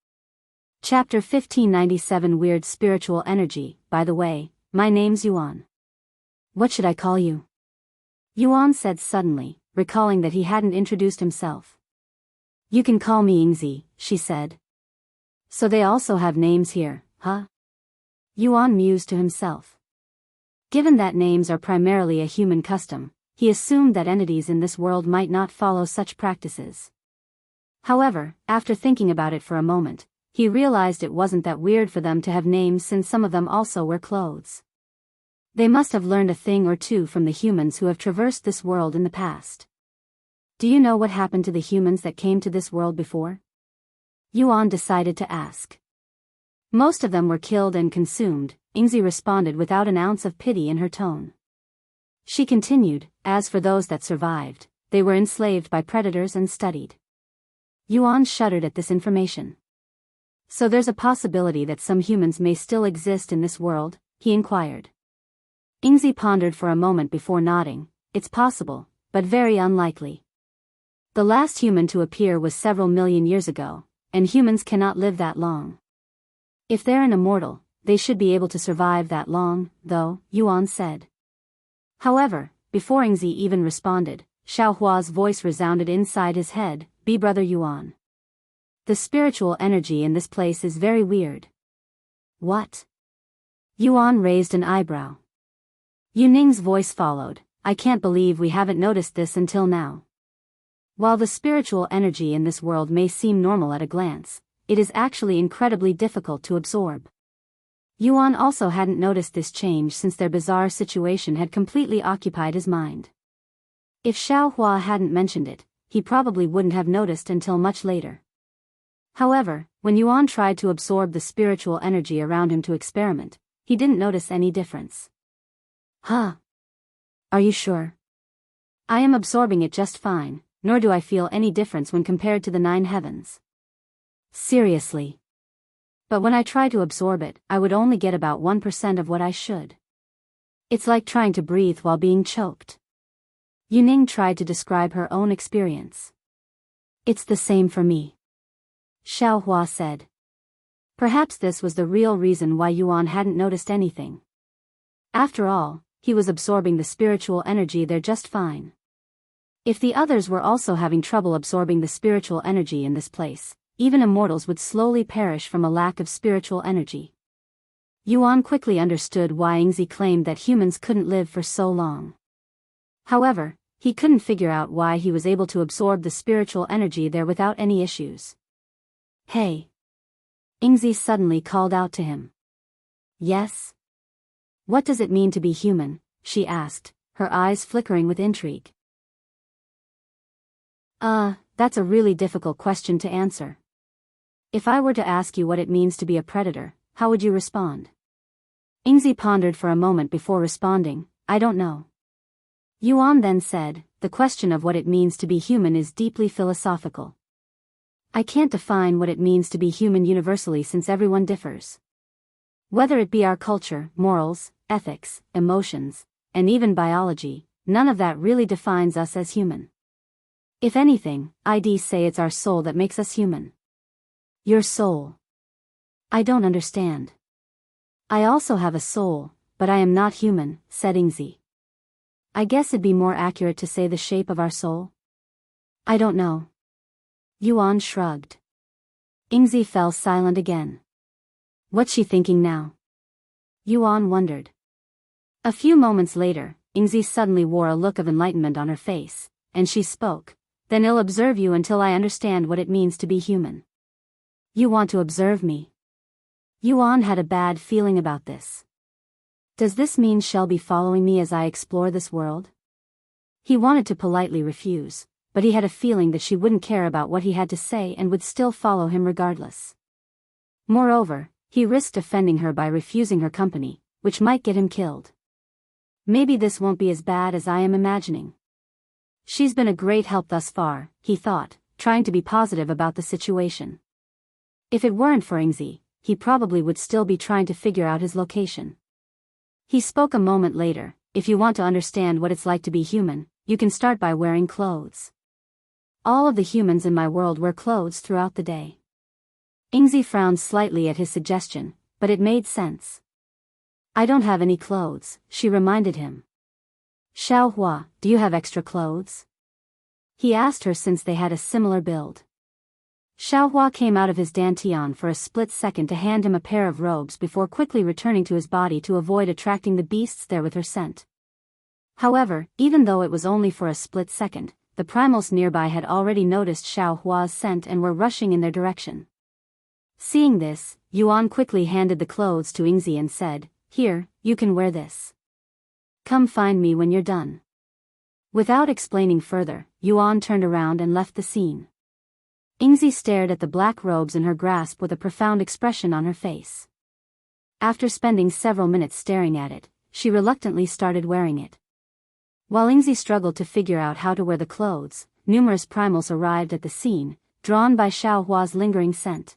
Chapter 1597 Weird Spiritual Energy. By the way, my name's Yuan. What should I call you? Yuan said suddenly, recalling that he hadn't introduced himself. You can call me Yingzi, she said. So they also have names here, huh? Yuan mused to himself. Given that names are primarily a human custom, he assumed that entities in this world might not follow such practices. However, after thinking about it for a moment, he realized it wasn't that weird for them to have names since some of them also wear clothes. They must have learned a thing or two from the humans who have traversed this world in the past. Do you know what happened to the humans that came to this world before? Yuan decided to ask. Most of them were killed and consumed, Yingzi responded without an ounce of pity in her tone. She continued, as for those that survived, they were enslaved by predators and studied. Yuan shuddered at this information. So there's a possibility that some humans may still exist in this world, he inquired. Yingzi pondered for a moment before nodding. It's possible, but very unlikely. The last human to appear was several million years ago, and humans cannot live that long. If they're an immortal, they should be able to survive that long, though, Yuan said. However, before Yingzi even responded, Xiaohua's voice resounded inside his head, "Be brother Yuan. The spiritual energy in this place is very weird." What? Yuan raised an eyebrow. Yuning's voice followed, "I can't believe we haven't noticed this until now. While the spiritual energy in this world may seem normal at a glance, it is actually incredibly difficult to absorb." Yuan also hadn't noticed this change since their bizarre situation had completely occupied his mind. If Xiaohua hadn't mentioned it, he probably wouldn't have noticed until much later. However, when Yuan tried to absorb the spiritual energy around him to experiment, he didn't notice any difference. Huh? Are you sure? I am absorbing it just fine, nor do I feel any difference when compared to the 9 heavens. Seriously. But when I try to absorb it, I would only get about 1% of what I should. It's like trying to breathe while being choked. Yuning tried to describe her own experience. It's the same for me, Xiaohua said. Perhaps this was the real reason why Yuan hadn't noticed anything. After all, he was absorbing the spiritual energy there just fine. If the others were also having trouble absorbing the spiritual energy in this place, even immortals would slowly perish from a lack of spiritual energy. Yuan quickly understood why Yingzi claimed that humans couldn't live for so long. However, he couldn't figure out why he was able to absorb the spiritual energy there without any issues. Hey! Yingzi suddenly called out to him. Yes? What does it mean to be human? She asked, her eyes flickering with intrigue. That's a really difficult question to answer. If I were to ask you what it means to be a predator, how would you respond? Yingzi pondered for a moment before responding, I don't know. Yuan then said, the question of what it means to be human is deeply philosophical. I can't define what it means to be human universally since everyone differs. Whether it be our culture, morals, ethics, emotions, and even biology, none of that really defines us as human. If anything, I'd say it's our soul that makes us human. Your soul. I don't understand. I also have a soul, but I am not human, said Yingzi. I guess it'd be more accurate to say the shape of our soul? I don't know. Yuan shrugged. Yingzi fell silent again. What's she thinking now? Yuan wondered. A few moments later, Yingzi suddenly wore a look of enlightenment on her face, and she spoke. Then I'll observe you until I understand what it means to be human. You want to observe me? Yuan had a bad feeling about this. Does this mean she'll be following me as I explore this world? He wanted to politely refuse, but he had a feeling that she wouldn't care about what he had to say and would still follow him regardless. Moreover, he risked offending her by refusing her company, which might get him killed. Maybe this won't be as bad as I am imagining. She's been a great help thus far, he thought, trying to be positive about the situation. If it weren't for Ingzi, he probably would still be trying to figure out his location. He spoke a moment later. If you want to understand what it's like to be human, you can start by wearing clothes. All of the humans in my world wear clothes throughout the day. Ingzi frowned slightly at his suggestion, but it made sense. I don't have any clothes, she reminded him. Xiaohua, do you have extra clothes? He asked her since they had a similar build. Xiaohua came out of his dantian for a split second to hand him a pair of robes before quickly returning to his body to avoid attracting the beasts there with her scent. However, even though it was only for a split second, the primals nearby had already noticed Xiaohua's scent and were rushing in their direction. Seeing this, Yuan quickly handed the clothes to Ingzi and said, "Here, you can wear this. Come find me when you're done." Without explaining further, Yuan turned around and left the scene. Ingzi stared at the black robes in her grasp with a profound expression on her face. After spending several minutes staring at it, she reluctantly started wearing it. While Ingzi struggled to figure out how to wear the clothes, numerous primals arrived at the scene, drawn by Xiaohua's lingering scent.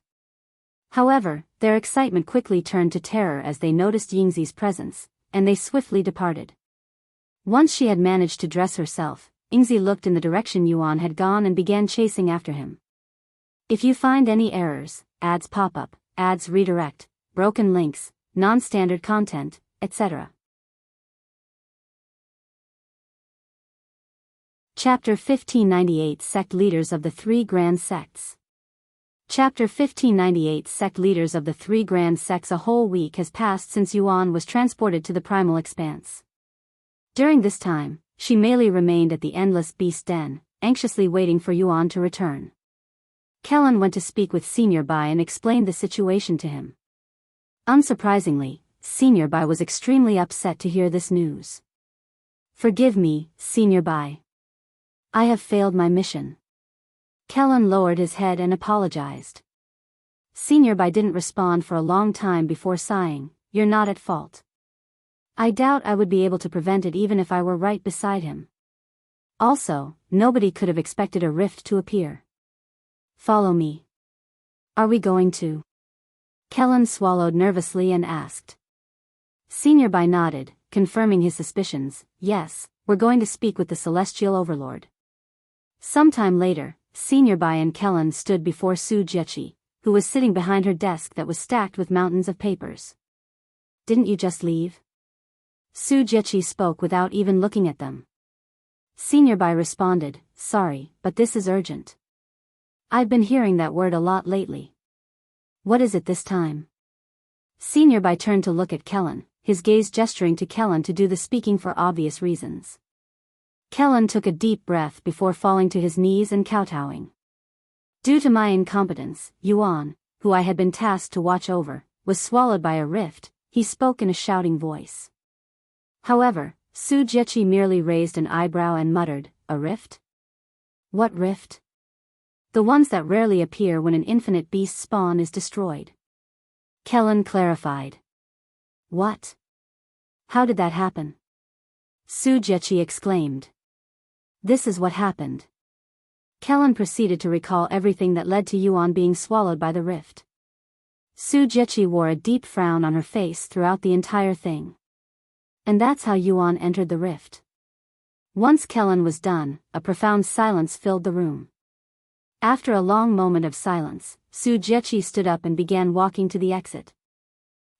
However, their excitement quickly turned to terror as they noticed Yingzi's presence, and they swiftly departed. Once she had managed to dress herself, Ingzi looked in the direction Yuan had gone and began chasing after him. If you find any errors, ads pop up, ads redirect, broken links, non-standard content, etc. Chapter 1598 Sect Leaders of the Three Grand Sects. Chapter 1598 Sect Leaders of the Three Grand Sects. A whole week has passed since Yuan was transported to the Primal Expanse. During this time, she merely remained at the Endless Beast Den, anxiously waiting for Yuan to return. Kelan went to speak with Senior Bai and explained the situation to him. Unsurprisingly, Senior Bai was extremely upset to hear this news. "Forgive me, Senior Bai. I have failed my mission." Kelan lowered his head and apologized. Senior Bai didn't respond for a long time before sighing, "You're not at fault. I doubt I would be able to prevent it even if I were right beside him. Also, nobody could have expected a rift to appear. Follow me." "Are we going to?" Kelan swallowed nervously and asked. Senior Bai nodded, confirming his suspicions. "Yes, we're going to speak with the Celestial Overlord." Sometime later, Senior Bai and Kelan stood before Su Jiechi, who was sitting behind her desk that was stacked with mountains of papers. "Didn't you just leave?" Su Jiechi spoke without even looking at them. Senior Bai responded, "Sorry, but this is urgent. I've been hearing that word a lot lately." "What is it this time?" Senior Bai turned to look at Kelan, his gaze gesturing to Kelan to do the speaking for obvious reasons. Kelan took a deep breath before falling to his knees and kowtowing. "Due to my incompetence, Yuan, who I had been tasked to watch over, was swallowed by a rift," he spoke in a shouting voice. However, Su Jiechi merely raised an eyebrow and muttered, "A rift? What rift?" "The ones that rarely appear when an infinite beast spawn is destroyed." Kelan clarified. "What? How did that happen?" Su Jiechi exclaimed. "This is what happened." Kelan proceeded to recall everything that led to Yuan being swallowed by the rift. Su Jiechi wore a deep frown on her face throughout the entire thing. "And that's how Yuan entered the rift." Once Kelan was done, a profound silence filled the room. After a long moment of silence, Su Jiechi stood up and began walking to the exit.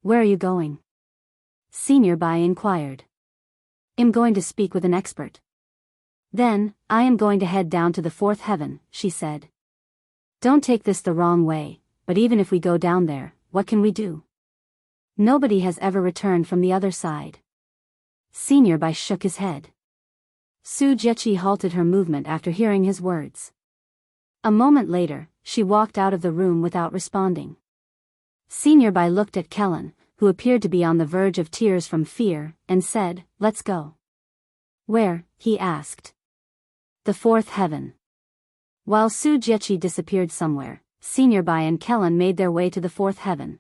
"Where are you going?" Senior Bai inquired. "I'm going to speak with an expert." "Then, I am going to head down to the fourth heaven," she said. "Don't take this the wrong way, but even if we go down there, what can we do? Nobody has ever returned from the other side." Senior Bai shook his head. Su Jiechi halted her movement after hearing his words. A moment later, she walked out of the room without responding. Senior Bai looked at Kelan, who appeared to be on the verge of tears from fear, and said, "Let's go." "Where?" he asked. "The fourth heaven." While Su Jiechi disappeared somewhere, Senior Bai and Kelan made their way to the fourth heaven.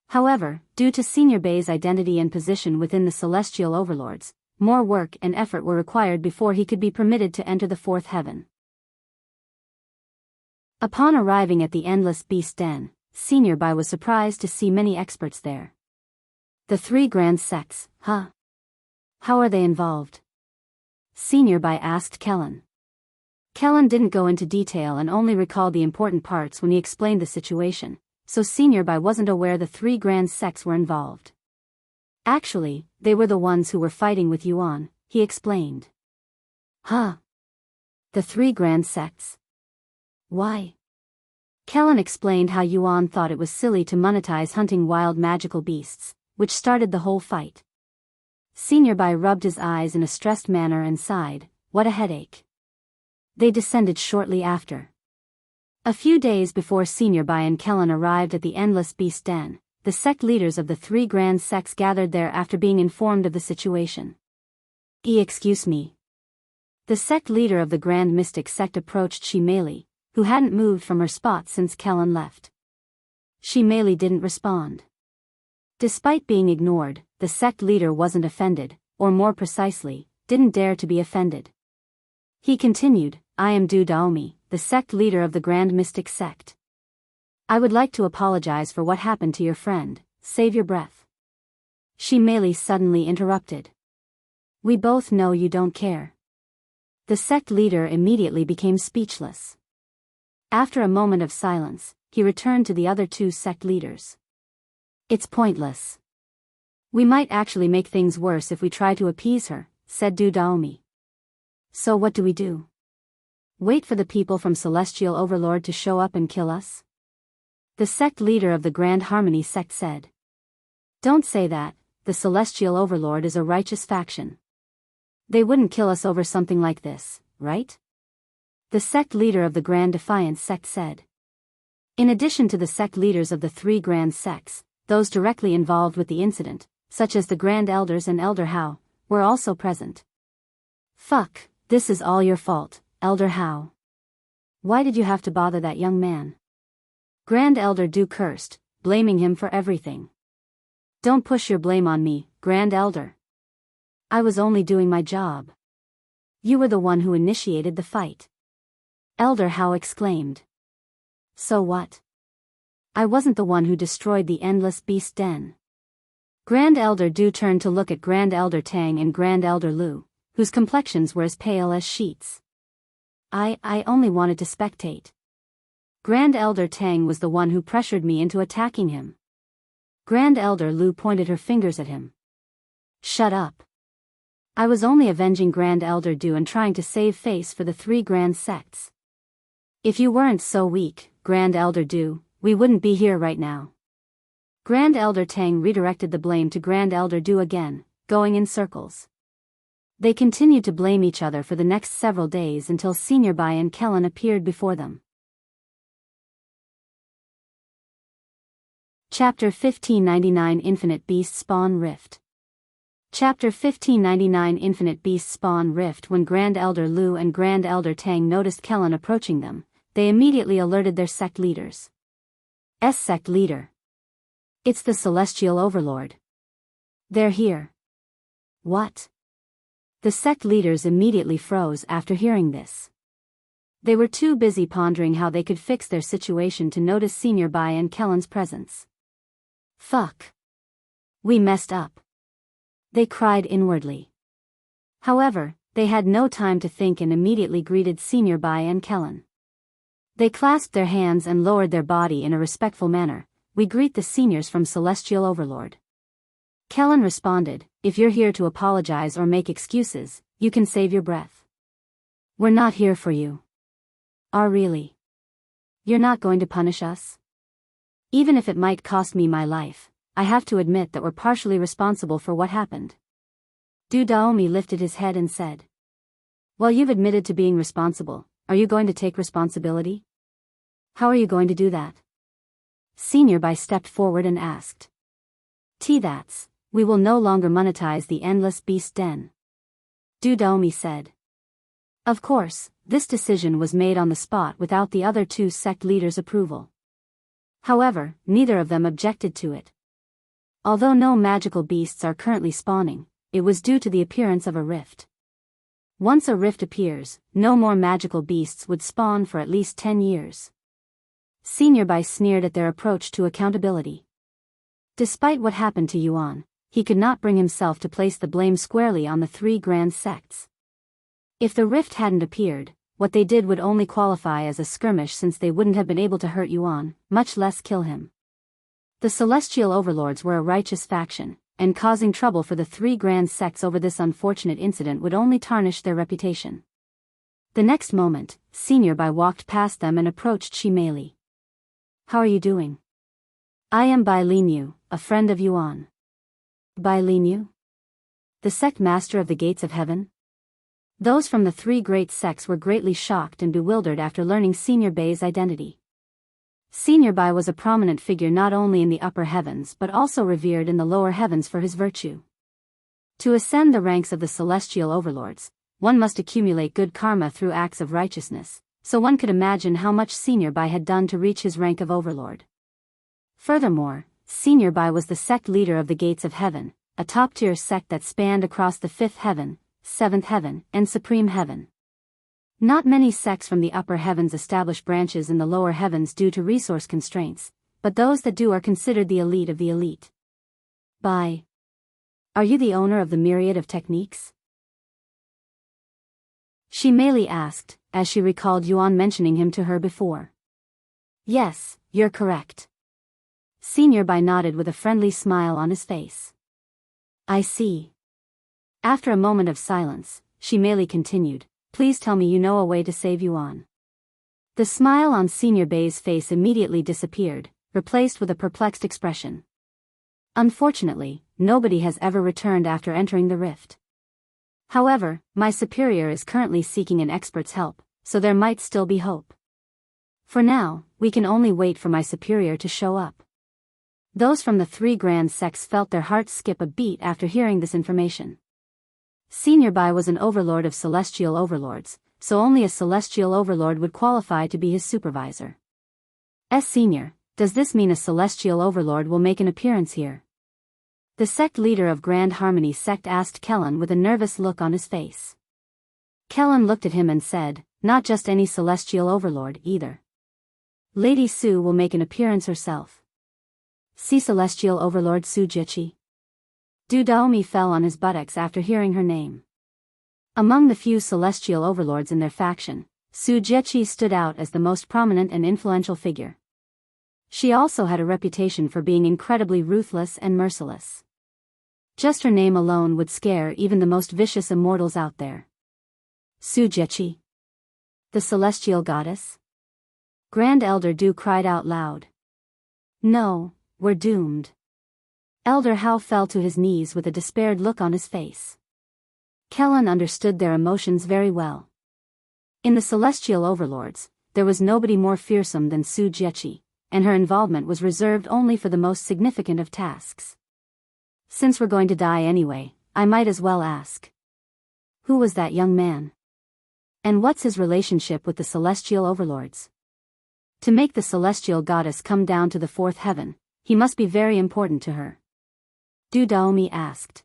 However, due to Senior Bai's identity and position within the celestial overlords, more work and effort were required before he could be permitted to enter the fourth heaven. Upon arriving at the Endless Beast Den, Senior Bai was surprised to see many experts there. The three grand sects, huh? How are they involved? Senior Bai asked Kelan. Kelan didn't go into detail and only recalled the important parts when he explained the situation, so Senior Bai wasn't aware the three grand sects were involved. Actually, they were the ones who were fighting with Yuan, he explained. Huh? The three grand sects? Why? Kelan explained how Yuan thought it was silly to monetize hunting wild magical beasts, which started the whole fight. Senior Bai rubbed his eyes in a stressed manner and sighed, what a headache. They descended shortly after. A few days before Senior Bai and Kelan arrived at the Endless Beast Den, the sect leaders of the three grand sects gathered there after being informed of the situation. Excuse me. The sect leader of the Grand Mystic sect approached Shimeli, who hadn't moved from her spot since Kelan left. Shimeli didn't respond. Despite being ignored, the sect leader wasn't offended, or more precisely, didn't dare to be offended. He continued, I am Du Daomi, the sect leader of the Grand Mystic sect. I would like to apologize for what happened to your friend, save your breath. Shimeli suddenly interrupted. We both know you don't care. The sect leader immediately became speechless. After a moment of silence, he returned to the other two sect leaders. It's pointless. We might actually make things worse if we try to appease her, said Du Daomi. So what do we do? Wait for the people from Celestial Overlord to show up and kill us? The sect leader of the Grand Harmony sect said. Don't say that, the Celestial Overlord is a righteous faction. They wouldn't kill us over something like this, right? The sect leader of the Grand Defiance sect said. In addition to the sect leaders of the three grand sects, those directly involved with the incident, such as the Grand Elders and Elder Hao, were also present. Fuck, this is all your fault, Elder Hao. Why did you have to bother that young man? Grand Elder Du cursed, blaming him for everything. Don't push your blame on me, Grand Elder. I was only doing my job. You were the one who initiated the fight. Elder Hao exclaimed. So what? I wasn't the one who destroyed the Endless Beast Den. Grand Elder Du turned to look at Grand Elder Tang and Grand Elder Lu, whose complexions were as pale as sheets. I only wanted to spectate. Grand Elder Tang was the one who pressured me into attacking him. Grand Elder Lu pointed her fingers at him. Shut up. I was only avenging Grand Elder Du and trying to save face for the three grand sects. If you weren't so weak, Grand Elder Du, we wouldn't be here right now. Grand Elder Tang redirected the blame to Grand Elder Du again, going in circles. They continued to blame each other for the next several days until Senior Bai and Kelan appeared before them. Chapter 1599 Infinite Beast Spawn Rift. Chapter 1599 Infinite Beast Spawn Rift. When Grand Elder Lu and Grand Elder Tang noticed Kelan approaching them, they immediately alerted their sect leaders. Sect leader. It's the Celestial Overlord. They're here. What? The sect leaders immediately froze after hearing this. They were too busy pondering how they could fix their situation to notice Senior Bai and Kelan's presence. Fuck. We messed up. They cried inwardly. However, they had no time to think and immediately greeted Senior Bai and Kelan. They clasped their hands and lowered their body in a respectful manner. We greet the seniors from Celestial Overlord. Kelan responded, if you're here to apologize or make excuses, you can save your breath. We're not here for you. Really? You're not going to punish us? Even if it might cost me my life, I have to admit that we're partially responsible for what happened. Du Daomi lifted his head and said. Well, you've admitted to being responsible, are you going to take responsibility? How are you going to do that? Senior Bai stepped forward and asked. That's, we will no longer monetize the Endless Beast Den. Du Daomi said. Of course, this decision was made on the spot without the other two sect leaders' approval. However, neither of them objected to it. Although no magical beasts are currently spawning, it was due to the appearance of a rift. Once a rift appears, no more magical beasts would spawn for at least 10 years. Senior Bai sneered at their approach to accountability. Despite what happened to Yuan, he could not bring himself to place the blame squarely on the 3 grand sects. If the rift hadn't appeared, what they did would only qualify as a skirmish, since they wouldn't have been able to hurt Yuan, much less kill him. The Celestial Overlords were a righteous faction, and causing trouble for the 3 grand sects over this unfortunate incident would only tarnish their reputation. The next moment, Senior Bai walked past them and approached Shimei. "How are you doing?" "I am Bai Linyu, a friend of Yuan." "Bai Linyu? The sect master of the Gates of Heaven?" Those from the 3 great sects were greatly shocked and bewildered after learning Senior Bai's identity. Senior Bai was a prominent figure not only in the upper heavens but also revered in the lower heavens for his virtue. To ascend the ranks of the Celestial Overlords, one must accumulate good karma through acts of righteousness, so one could imagine how much Senior Bai had done to reach his rank of Overlord. Furthermore, Senior Bai was the sect leader of the Gates of Heaven, a top-tier sect that spanned across the 5th heaven, 7th heaven, and Supreme Heaven. Not many sects from the upper heavens establish branches in the lower heavens due to resource constraints, but those that do are considered the elite of the elite. "Bai, are you the owner of the myriad of techniques?" Shimei asked, as she recalled Yuan mentioning him to her before. "Yes, you're correct." Senior Bai nodded with a friendly smile on his face. "I see." After a moment of silence, Shimei continued, "Please tell me you know a way to save Yuan." The smile on Senior Bai's face immediately disappeared, replaced with a perplexed expression. "Unfortunately, nobody has ever returned after entering the rift. However, my superior is currently seeking an expert's help, so there might still be hope. For now, we can only wait for my superior to show up." Those from the 3 grand sects felt their hearts skip a beat after hearing this information. Senior Bai was an overlord of Celestial Overlords, so only a Celestial Overlord would qualify to be his supervisor. Senior, does this mean a Celestial Overlord will make an appearance here?" The sect leader of Grand Harmony Sect asked Kelan with a nervous look on his face. Kelan looked at him and said, "Not just any Celestial Overlord either. Lady Su will make an appearance herself." "See Celestial Overlord Su Jiechi?" Du Daomi fell on his buttocks after hearing her name. Among the few Celestial Overlords in their faction, Su Jiechi stood out as the most prominent and influential figure. She also had a reputation for being incredibly ruthless and merciless. Just her name alone would scare even the most vicious immortals out there. "Su Jiechi? The Celestial Goddess?" Grand Elder Du cried out loud. "No, we're doomed." Elder Hao fell to his knees with a despaired look on his face. Kelan understood their emotions very well. In the Celestial Overlords, there was nobody more fearsome than Su Jiechi, and her involvement was reserved only for the most significant of tasks. "Since we're going to die anyway, I might as well ask. Who was that young man? And what's his relationship with the Celestial Overlords? To make the Celestial Goddess come down to the 4th heaven, he must be very important to her." Du Daomi asked.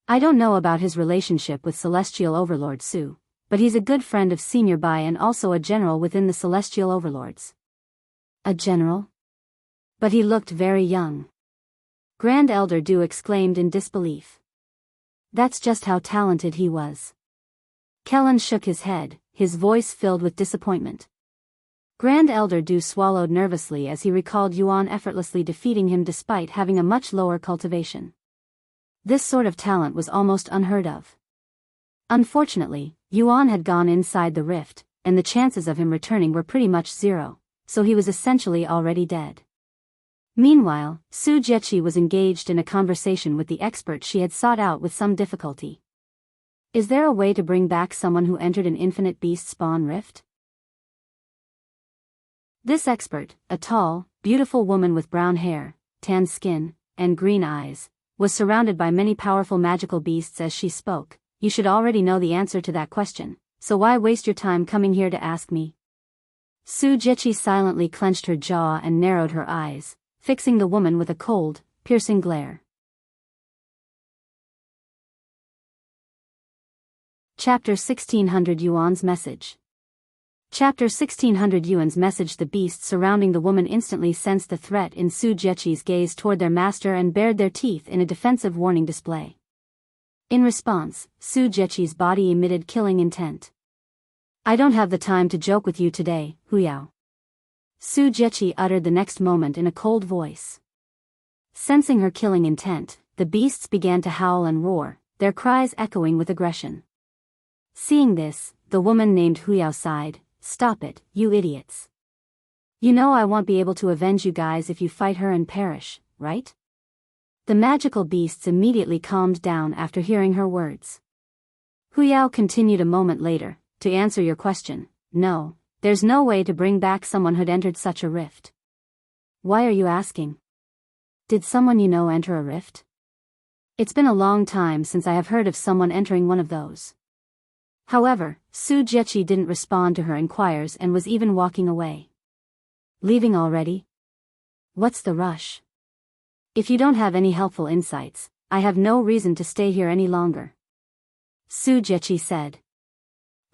"I don't know about his relationship with Celestial Overlord Su, but he's a good friend of Senior Bai and also a general within the Celestial Overlords." "A general? But he looked very young." Grand Elder Du exclaimed in disbelief. "That's just how talented he was." Kelan shook his head, his voice filled with disappointment. Grand Elder Du swallowed nervously as he recalled Yuan effortlessly defeating him despite having a much lower cultivation. This sort of talent was almost unheard of. Unfortunately, Yuan had gone inside the rift, and the chances of him returning were pretty much zero, so he was essentially already dead. Meanwhile, Su Jiechi was engaged in a conversation with the expert she had sought out with some difficulty. "Is there a way to bring back someone who entered an infinite beast spawn rift?" This expert, a tall, beautiful woman with brown hair, tan skin, and green eyes, was surrounded by many powerful magical beasts as she spoke. "You should already know the answer to that question, so why waste your time coming here to ask me?" Su Jiechi silently clenched her jaw and narrowed her eyes, fixing the woman with a cold, piercing glare. Chapter 1600 Yuan's Message. Chapter 1600 Yuan's Message. The beasts surrounding the woman instantly sensed the threat in Su Jieqi's gaze toward their master and bared their teeth in a defensive warning display. In response, Su Jieqi's body emitted killing intent. I don't have the time to joke with you today, Huyao. Su Jieqi uttered the next moment in a cold voice. Sensing her killing intent, the beasts began to howl and roar, their cries echoing with aggression. Seeing this, the woman named Huyao sighed, Stop it, you idiots. You know I won't be able to avenge you guys if you fight her and perish, right? The magical beasts immediately calmed down after hearing her words. Huyao continued a moment later, To answer your question, no, there's no way to bring back someone who'd entered such a rift. Why are you asking? Did someone you know enter a rift? It's been a long time since I have heard of someone entering one of those. However, Su Jieqi didn't respond to her inquiries and was even walking away. Leaving already? What's the rush? If you don't have any helpful insights, I have no reason to stay here any longer. Su Jieqi said.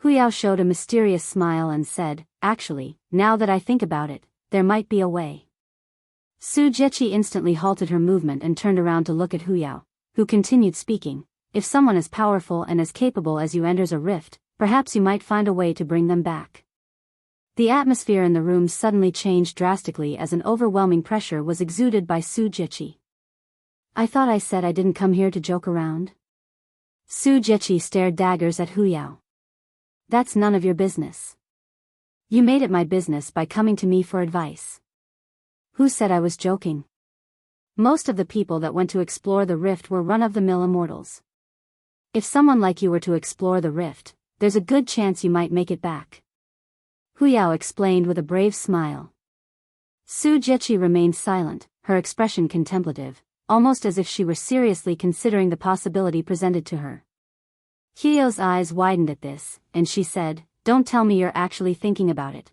Huyao showed a mysterious smile and said, Actually, now that I think about it, there might be a way. Su Jieqi instantly halted her movement and turned around to look at Huyao, who continued speaking. If someone as powerful and as capable as you enters a rift, perhaps you might find a way to bring them back. The atmosphere in the room suddenly changed drastically as an overwhelming pressure was exuded by Su Jieqi. I thought I said I didn't come here to joke around. Su Jieqi stared daggers at Huyao. That's none of your business. You made it my business by coming to me for advice. Who said I was joking? Most of the people that went to explore the rift were run-of-the-mill immortals. If someone like you were to explore the rift, there's a good chance you might make it back. Huyao explained with a brave smile. Su Jieqi remained silent, her expression contemplative, almost as if she were seriously considering the possibility presented to her. Huyao's eyes widened at this, and she said, Don't tell me you're actually thinking about it.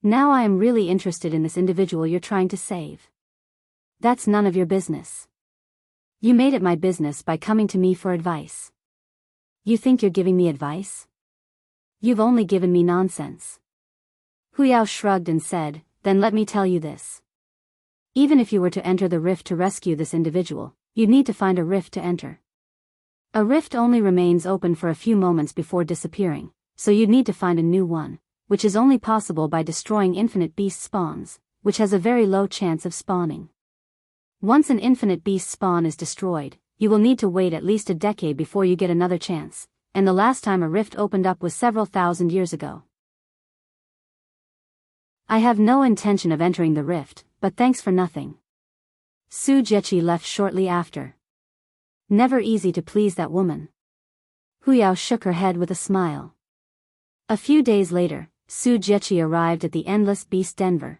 Now I am really interested in this individual you're trying to save. That's none of your business. You made it my business by coming to me for advice. You think you're giving me advice? You've only given me nonsense. Huyao shrugged and said, Then let me tell you this. Even if you were to enter the rift to rescue this individual, you'd need to find a rift to enter. A rift only remains open for a few moments before disappearing, so you'd need to find a new one, which is only possible by destroying infinite beast spawns, which has a very low chance of spawning. Once an infinite beast spawn is destroyed, you will need to wait at least a decade before you get another chance, and the last time a rift opened up was several thousand years ago. I have no intention of entering the rift, but thanks for nothing. Su Jieqi left shortly after. Never easy to please that woman. Huyao shook her head with a smile. A few days later, Su Jieqi arrived at the Endless Beast Denver.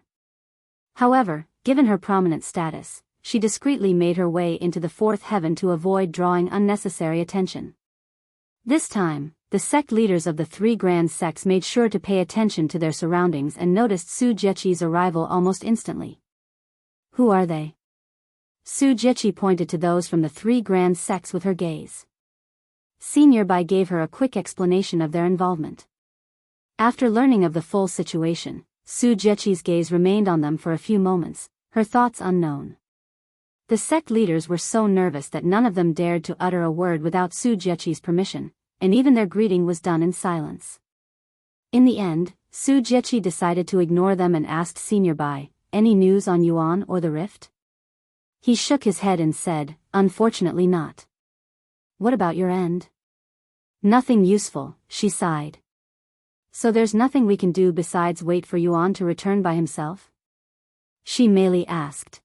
However, given her prominent status, she discreetly made her way into the fourth heaven to avoid drawing unnecessary attention. This time, the sect leaders of the three grand sects made sure to pay attention to their surroundings and noticed Su Jieqi's arrival almost instantly. Who are they? Su Jieqi pointed to those from the three grand sects with her gaze. Senior Bai gave her a quick explanation of their involvement. After learning of the full situation, Su Jieqi's gaze remained on them for a few moments, her thoughts unknown. The sect leaders were so nervous that none of them dared to utter a word without Su Jieqi's permission, and even their greeting was done in silence. In the end, Su Jieqi decided to ignore them and asked Senior Bai, Any news on Yuan or the rift? He shook his head and said, Unfortunately not. What about your end? Nothing useful, she sighed. So there's nothing we can do besides wait for Yuan to return by himself? She merely asked.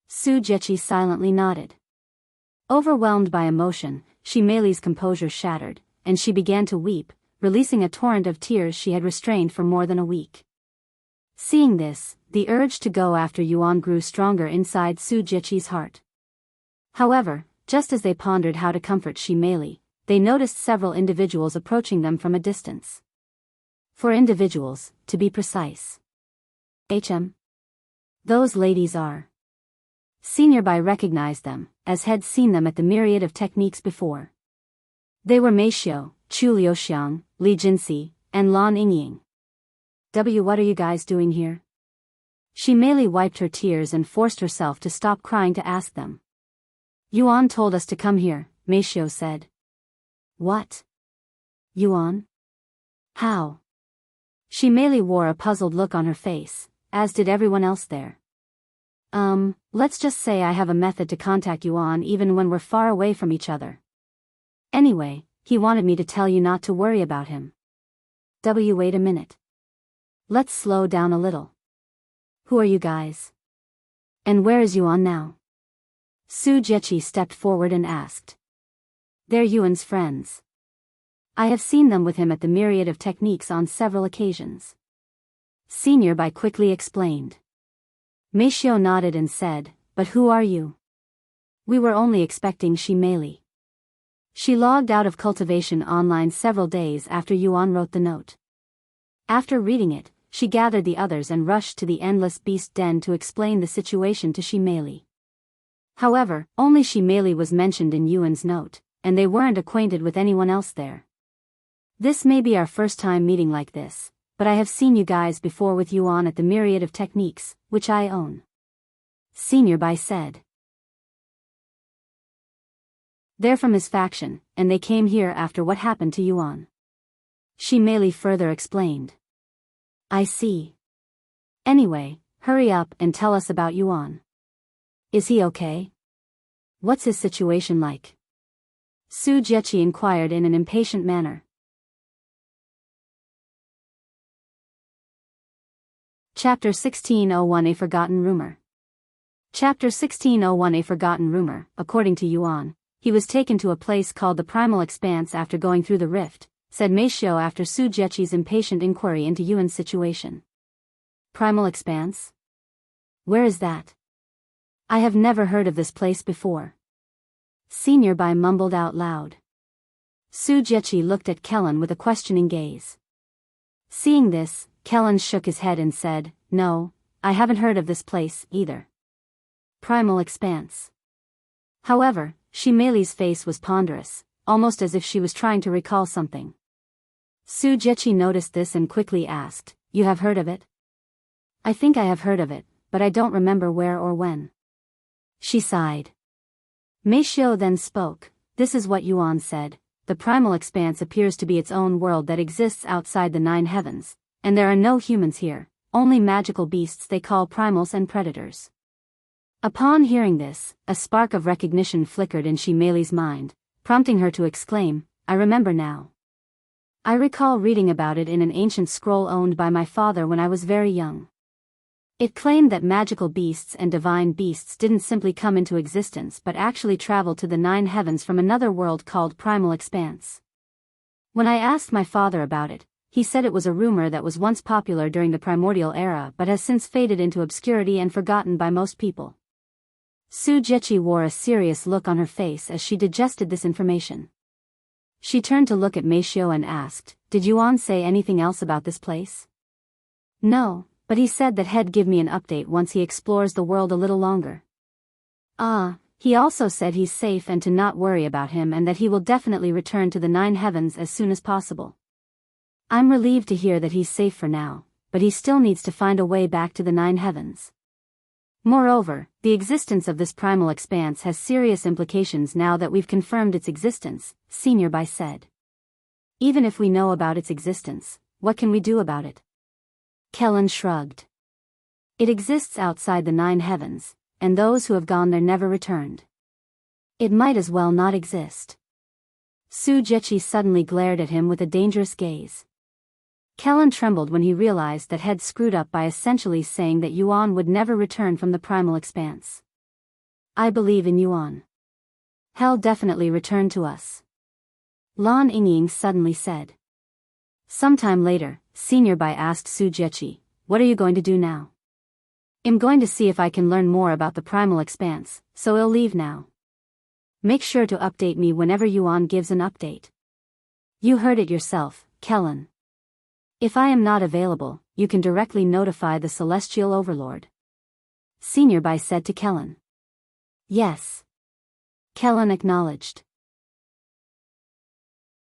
Su Jieqi silently nodded. Overwhelmed by emotion, Meixiu's composure shattered, and she began to weep, releasing a torrent of tears she had restrained for more than a week. Seeing this, the urge to go after Yuan grew stronger inside Su Jieqi's heart. However, just as they pondered how to comfort Meixiu, they noticed several individuals approaching them from a distance. 4 individuals, to be precise. Those ladies are Senior Bai recognized them, as had seen them at the myriad of techniques before. They were Meixiu, Chu Liuxiang, Li Jinxi, and Lan Yingying. What are you guys doing here? She merely wiped her tears and forced herself to stop crying to ask them. Yuan told us to come here, Meixiu said. What? Yuan? How? She merely wore a puzzled look on her face, as did everyone else there. Let's just say I have a method to contact Yuan even when we're far away from each other. Anyway, he wanted me to tell you not to worry about him. Wait a minute. Let's slow down a little. Who are you guys? And where is Yuan now? Su Jieqi stepped forward and asked. They're Yuan's friends. I have seen them with him at the myriad of techniques on several occasions. Senior Bai quickly explained. Meixiu nodded and said, but who are you? We were only expecting Shi Meili. She logged out of cultivation online several days after Yuan wrote the note. After reading it, she gathered the others and rushed to the Endless Beast Den to explain the situation to Shi Meili. However, only Shi Meili was mentioned in Yuan's note, and they weren't acquainted with anyone else there. This may be our first time meeting like this, but I have seen you guys before with Yuan at the myriad of techniques, which I own. Senior Bai said. They're from his faction, and they came here after what happened to Yuan. Shi Meili further explained. I see. Anyway, hurry up and tell us about Yuan. Is he okay? What's his situation like? Su Jieqi inquired in an impatient manner. Chapter 1601 A Forgotten Rumor. Chapter 1601 A Forgotten Rumor. According to Yuan, he was taken to a place called the Primal Expanse after going through the rift, said Meixiu after Su Jieqi's impatient inquiry into Yuan's situation. Primal Expanse? Where is that? I have never heard of this place before. Senior Bai mumbled out loud. Su Jieqi looked at Kelan with a questioning gaze. Seeing this, Kelan shook his head and said, No, I haven't heard of this place, either. Primal Expanse. However, Shi Meili's face was ponderous, almost as if she was trying to recall something. Su Jieqi noticed this and quickly asked, You have heard of it? I think I have heard of it, but I don't remember where or when. She sighed. Meixiu then spoke. This is what Yuan said. The Primal Expanse appears to be its own world that exists outside the 9 heavens, and there are no humans here, only magical beasts they call primals and predators. Upon hearing this, a spark of recognition flickered in Shi Meili's mind, prompting her to exclaim, I remember now. I recall reading about it in an ancient scroll owned by my father when I was very young. It claimed that magical beasts and divine beasts didn't simply come into existence but actually traveled to the 9 heavens from another world called Primal Expanse. When I asked my father about it, he said it was a rumor that was once popular during the primordial era but has since faded into obscurity and forgotten by most people. Su Jieqi wore a serious look on her face as she digested this information. She turned to look at Meixiu and asked, Did Yuan say anything else about this place? No, but he said that he'd give me an update once he explores the world a little longer. He also said he's safe and to not worry about him and that he will definitely return to the 9 heavens as soon as possible. I'm relieved to hear that he's safe for now, but he still needs to find a way back to the 9 heavens. Moreover, the existence of this Primal Expanse has serious implications now that we've confirmed its existence, Senior Bai said. Even if we know about its existence, what can we do about it? Kelan shrugged. It exists outside the 9 heavens, and those who have gone there never returned. It might as well not exist. Su Jieqi suddenly glared at him with a dangerous gaze. Kelan trembled when he realized that he'd screwed up by essentially saying that Yuan would never return from the Primal Expanse. I believe in Yuan. He'll definitely return to us. Lan Yingying suddenly said. Sometime later, Senior Bai asked Su Jieqi, What are you going to do now? I'm going to see if I can learn more about the Primal Expanse, so I'll leave now. Make sure to update me whenever Yuan gives an update. You heard it yourself, Kelan. If I am not available, you can directly notify the Celestial Overlord. Senior Bai said to Kelan. Yes. Kelan acknowledged.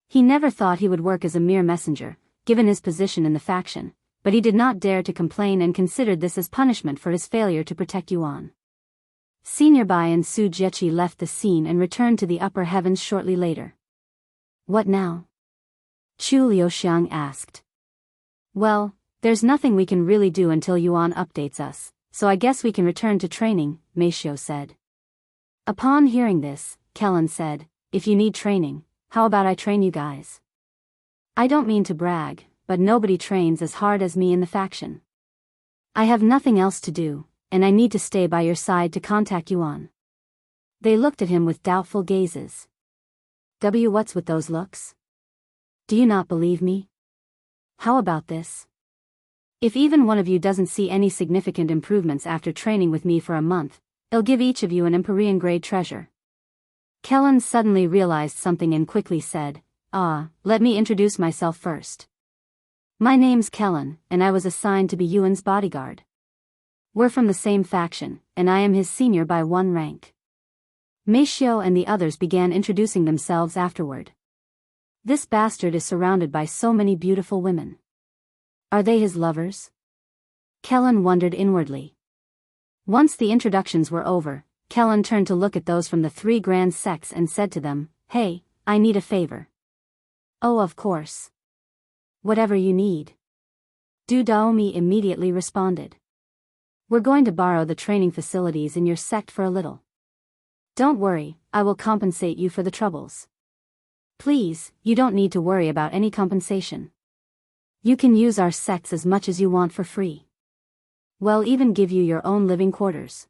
He never thought he would work as a mere messenger, given his position in the faction, but he did not dare to complain and considered this as punishment for his failure to protect Yuan. Senior Bai and Su Jiechi left the scene and returned to the upper heavens shortly later. What now? Chu Liuxiang asked. Well, there's nothing we can really do until Yuan updates us, so I guess we can return to training, Meixiu said. Upon hearing this, Kelan said, if you need training, how about I train you guys? I don't mean to brag, but nobody trains as hard as me in the faction. I have nothing else to do, and I need to stay by your side to contact Yuan. They looked at him with doubtful gazes. What's with those looks? Do you not believe me? How about this? If even one of you doesn't see any significant improvements after training with me for a month, I'll give each of you an Empyrean-grade treasure. Kelan suddenly realized something and quickly said, let me introduce myself first. My name's Kelan, and I was assigned to be Yuan's bodyguard. We're from the same faction, and I am his senior by 1 rank. Meixiu and the others began introducing themselves afterward. This bastard is surrounded by so many beautiful women. Are they his lovers? Kelan wondered inwardly. Once the introductions were over, Kelan turned to look at those from the 3 grand sects and said to them, Hey, I need a favor. Oh, of course. Whatever you need. Du Daomi immediately responded. We're going to borrow the training facilities in your sect for a little. Don't worry, I will compensate you for the troubles. Please, you don't need to worry about any compensation. You can use our sects as much as you want for free. We'll even give you your own living quarters.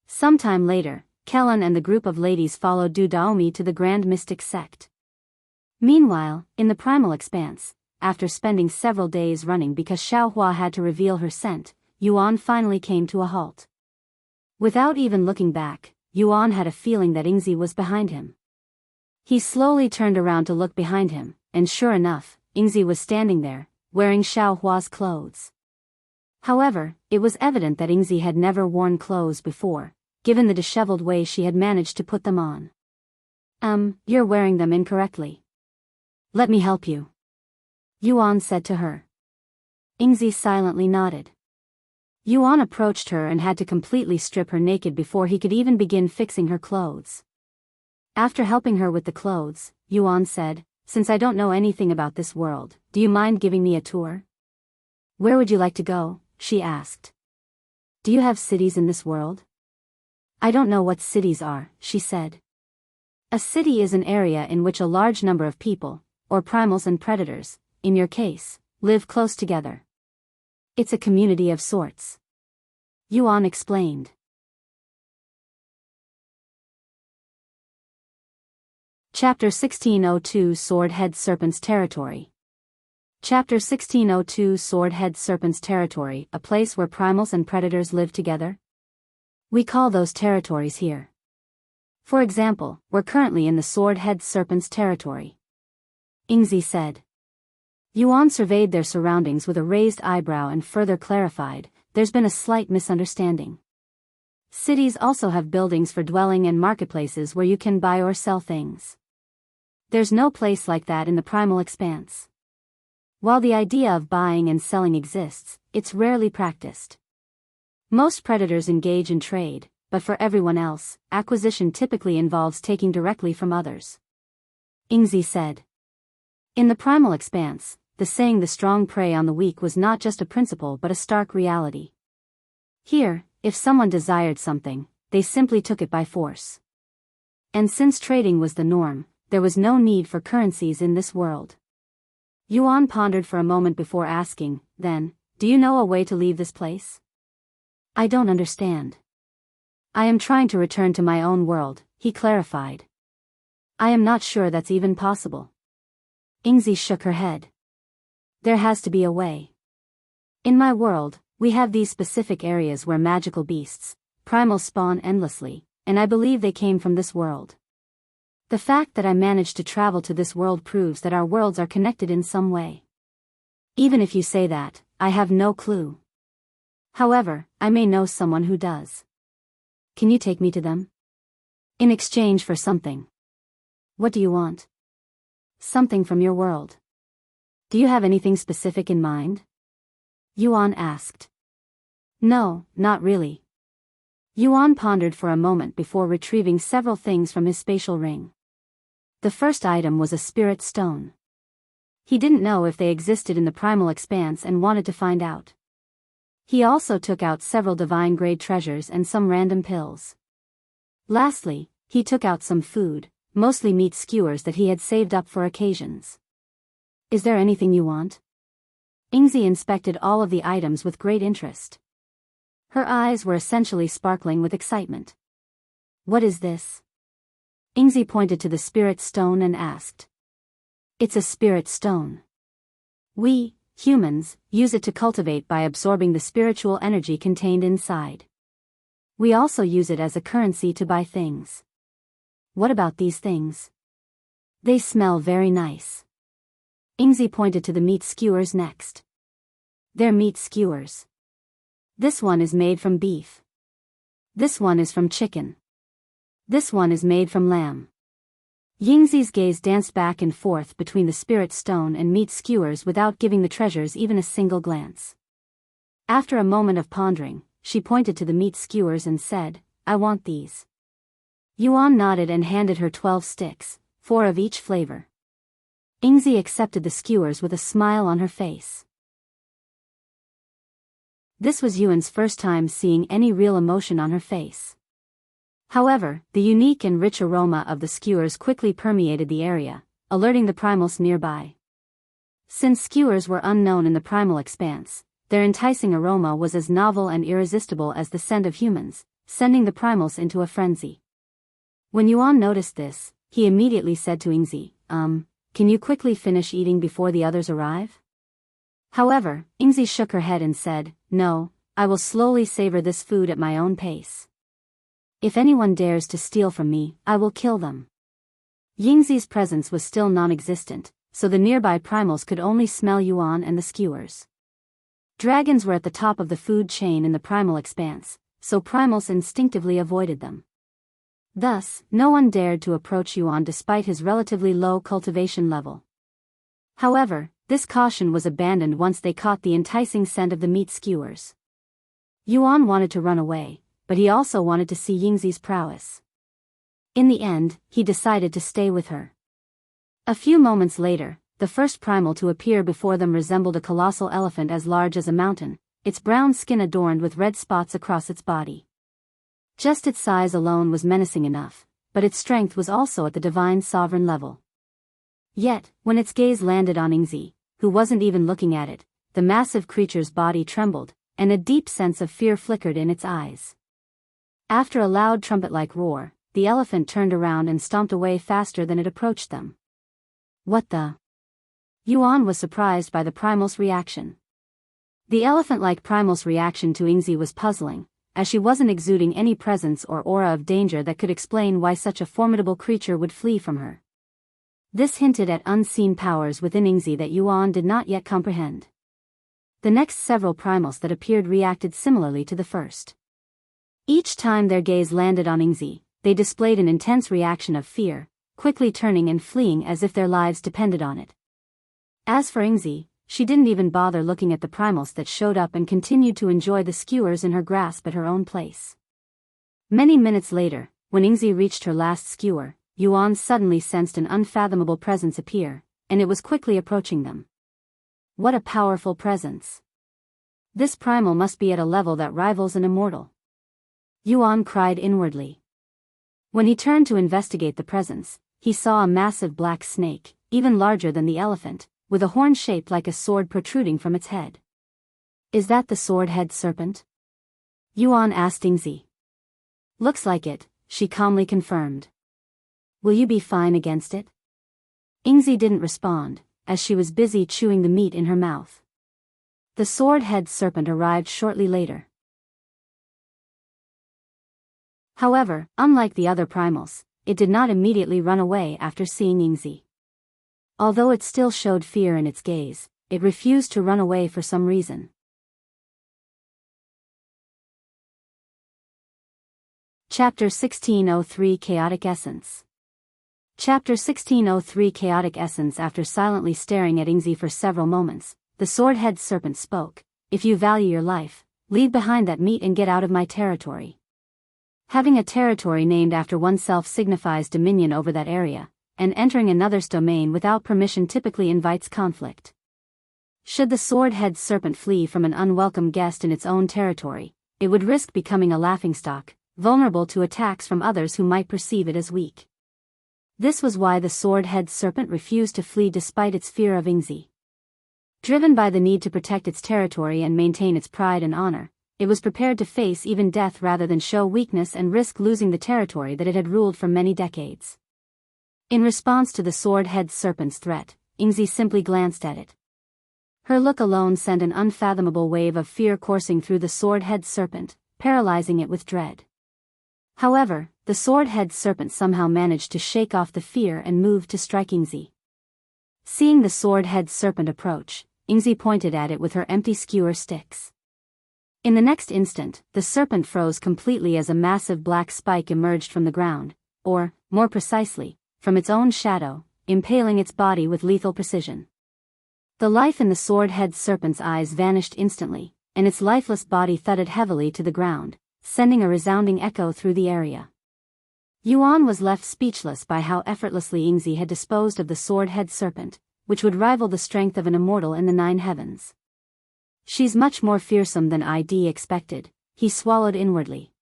Sometime later, Kelan and the group of ladies followed Du Daomi to the Grand Mystic Sect. Meanwhile, in the Primal Expanse, after spending several days running because Xiaohua had to reveal her scent, Yuan finally came to a halt. Without even looking back, Yuan had a feeling that Yingzi was behind him. He slowly turned around to look behind him, and sure enough, Yingzi was standing there, wearing Xiaohua's clothes. However, it was evident that Yingzi had never worn clothes before, given the disheveled way she had managed to put them on. You're wearing them incorrectly. Let me help you. Yuan said to her. Yingzi silently nodded. Yuan approached her and had to completely strip her naked before he could even begin fixing her clothes. After helping her with the clothes, Yuan said, Since I don't know anything about this world, do you mind giving me a tour? Where would you like to go? She asked. Do you have cities in this world? I don't know what cities are, she said. A city is an area in which a large number of people, or primals and predators, in your case, live close together. It's a community of sorts. Yuan explained. Chapter 1602 Sword-Head Serpent's Territory. Chapter 1602 Sword-Head Serpent's Territory, a place where primals and predators live together? We call those territories here. For example, we're currently in the Sword-Head Serpent's Territory. Yingzi said. Yuan surveyed their surroundings with a raised eyebrow and further clarified, there's been a slight misunderstanding. Cities also have buildings for dwelling and marketplaces where you can buy or sell things. There's no place like that in the Primal Expanse. While the idea of buying and selling exists, it's rarely practiced. Most predators engage in trade, but for everyone else, acquisition typically involves taking directly from others. Yingzi said. In the Primal Expanse, the saying the strong prey on the weak was not just a principle but a stark reality. Here, if someone desired something, they simply took it by force. And since trading was the norm, there was no need for currencies in this world. Yuan pondered for a moment before asking, then, do you know a way to leave this place? I don't understand. I am trying to return to my own world, he clarified. I am not sure that's even possible. Yingzi shook her head. There has to be a way. In my world, we have these specific areas where magical beasts, primals spawn endlessly, and I believe they came from this world. The fact that I managed to travel to this world proves that our worlds are connected in some way. Even if you say that, I have no clue. However, I may know someone who does. can you take me to them? In exchange for something. What do you want? Something from your world. Do you have anything specific in mind? Yuan asked. No, not really. Yuan pondered for a moment before retrieving several things from his spatial ring. The first item was a spirit stone. He didn't know if they existed in the Primal Expanse and wanted to find out. He also took out several divine-grade treasures and some random pills. Lastly, he took out some food, mostly meat skewers that he had saved up for occasions. Is there anything you want? Ingzi inspected all of the items with great interest. Her eyes were essentially sparkling with excitement. What is this? Ingzi pointed to the spirit stone and asked. It's a spirit stone. We, humans, use it to cultivate by absorbing the spiritual energy contained inside. We also use it as a currency to buy things. What about these things? They smell very nice. Ingzi pointed to the meat skewers next. They're meat skewers. This one is made from beef. This one is from chicken. This one is made from lamb. Yingzi's gaze danced back and forth between the spirit stone and meat skewers without giving the treasures even a single glance. After a moment of pondering, she pointed to the meat skewers and said, I want these. Yuan nodded and handed her 12 sticks, 4 of each flavor. Ingzi accepted the skewers with a smile on her face. This was Yuan's first time seeing any real emotion on her face. However, the unique and rich aroma of the skewers quickly permeated the area, alerting the primals nearby. Since skewers were unknown in the Primal Expanse, their enticing aroma was as novel and irresistible as the scent of humans, sending the primals into a frenzy. When Yuan noticed this, he immediately said to Ingzi, can you quickly finish eating before the others arrive? However, Ingzi shook her head and said, no, I will slowly savor this food at my own pace. If anyone dares to steal from me, I will kill them. Yingzi's presence was still non-existent, so the nearby primals could only smell Yuan and the skewers. Dragons were at the top of the food chain in the Primal Expanse, so primals instinctively avoided them. Thus, no one dared to approach Yuan despite his relatively low cultivation level. However, this caution was abandoned once they caught the enticing scent of the meat skewers. Yuan wanted to run away, but he also wanted to see Yingzi's prowess. In the end, he decided to stay with her. A few moments later, the first primal to appear before them resembled a colossal elephant as large as a mountain, its brown skin adorned with red spots across its body. Just its size alone was menacing enough, but its strength was also at the divine sovereign level. Yet, when its gaze landed on Ingzi, who wasn't even looking at it, the massive creature's body trembled, and a deep sense of fear flickered in its eyes. After a loud trumpet-like roar, the elephant turned around and stomped away faster than it approached them. What the? Yuan was surprised by the primal's reaction. The elephant-like primal's reaction to Ingzi was puzzling, as she wasn't exuding any presence or aura of danger that could explain why such a formidable creature would flee from her. This hinted at unseen powers within Ingzi that Yuan did not yet comprehend. The next several primals that appeared reacted similarly to the first. Each time their gaze landed on Ingzi, they displayed an intense reaction of fear, quickly turning and fleeing as if their lives depended on it. As for Ingzi, she didn't even bother looking at the primals that showed up and continued to enjoy the skewers in her grasp at her own place. Many minutes later, when Ingzi reached her last skewer, Yuan suddenly sensed an unfathomable presence appear, and it was quickly approaching them. What a powerful presence! This primal must be at a level that rivals an immortal. Yuan cried inwardly. When he turned to investigate the presence, he saw a massive black snake, even larger than the elephant, with a horn shaped like a sword protruding from its head. Is that the sword-head serpent? Yuan asked Ingzi. Looks like it, she calmly confirmed. Will you be fine against it? Ingzi didn't respond, as she was busy chewing the meat in her mouth. The sword-head serpent arrived shortly later. However, unlike the other primals, it did not immediately run away after seeing Ingzi. Although it still showed fear in its gaze, it refused to run away for some reason. Chapter 1603 Chaotic Essence. Chapter 1603 Chaotic Essence. After silently staring at Yingzi for several moments, the sword-head serpent spoke. If you value your life, leave behind that meat and get out of my territory. Having a territory named after oneself signifies dominion over that area, and entering another's domain without permission typically invites conflict. Should the sword-head serpent flee from an unwelcome guest in its own territory, it would risk becoming a laughingstock, vulnerable to attacks from others who might perceive it as weak. This was why the sword-head serpent refused to flee despite its fear of Yingzi. Driven by the need to protect its territory and maintain its pride and honor, it was prepared to face even death rather than show weakness and risk losing the territory that it had ruled for many decades. In response to the sword-head serpent's threat, Yingzi simply glanced at it. Her look alone sent an unfathomable wave of fear coursing through the sword-head serpent, paralyzing it with dread. However, the sword-head serpent somehow managed to shake off the fear and moved to strike Yingzi. Seeing the sword-head serpent approach, Yingzi pointed at it with her empty skewer sticks. In the next instant, the serpent froze completely as a massive black spike emerged from the ground, or, more precisely, from its own shadow, impaling its body with lethal precision. The life in the sword-head serpent's eyes vanished instantly, and its lifeless body thudded heavily to the ground, sending a resounding echo through the area. Yuan was left speechless by how effortlessly Yingzi had disposed of the sword-head serpent, which would rival the strength of an immortal in the 9 heavens. She's much more fearsome than I'd expected, he swallowed inwardly.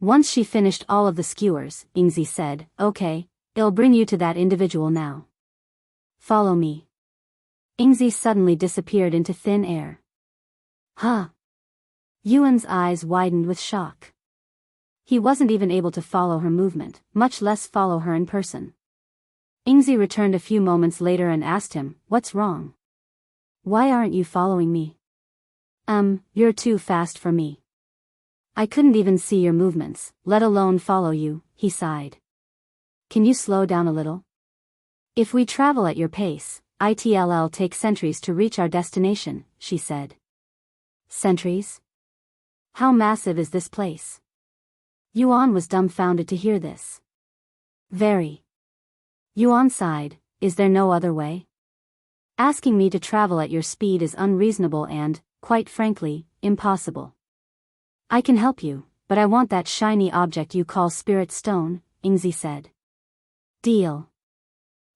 Once she finished all of the skewers, Yingzi said, okay, I'll bring you to that individual now. Follow me. Yingzi suddenly disappeared into thin air. Huh? Yuan's eyes widened with shock. He wasn't even able to follow her movement, much less follow her in person. Yingzi returned a few moments later and asked him, what's wrong? Why aren't you following me? You're too fast for me. I couldn't even see your movements, let alone follow you, he sighed. Can you slow down a little? If we travel at your pace, it'll take centuries to reach our destination, she said. Centuries? How massive is this place? Yuan was dumbfounded to hear this. Very. Yuan sighed, is there no other way? Asking me to travel at your speed is unreasonable and, quite frankly, impossible. I can help you, but I want that shiny object you call Spirit Stone, Yingzi said. Deal.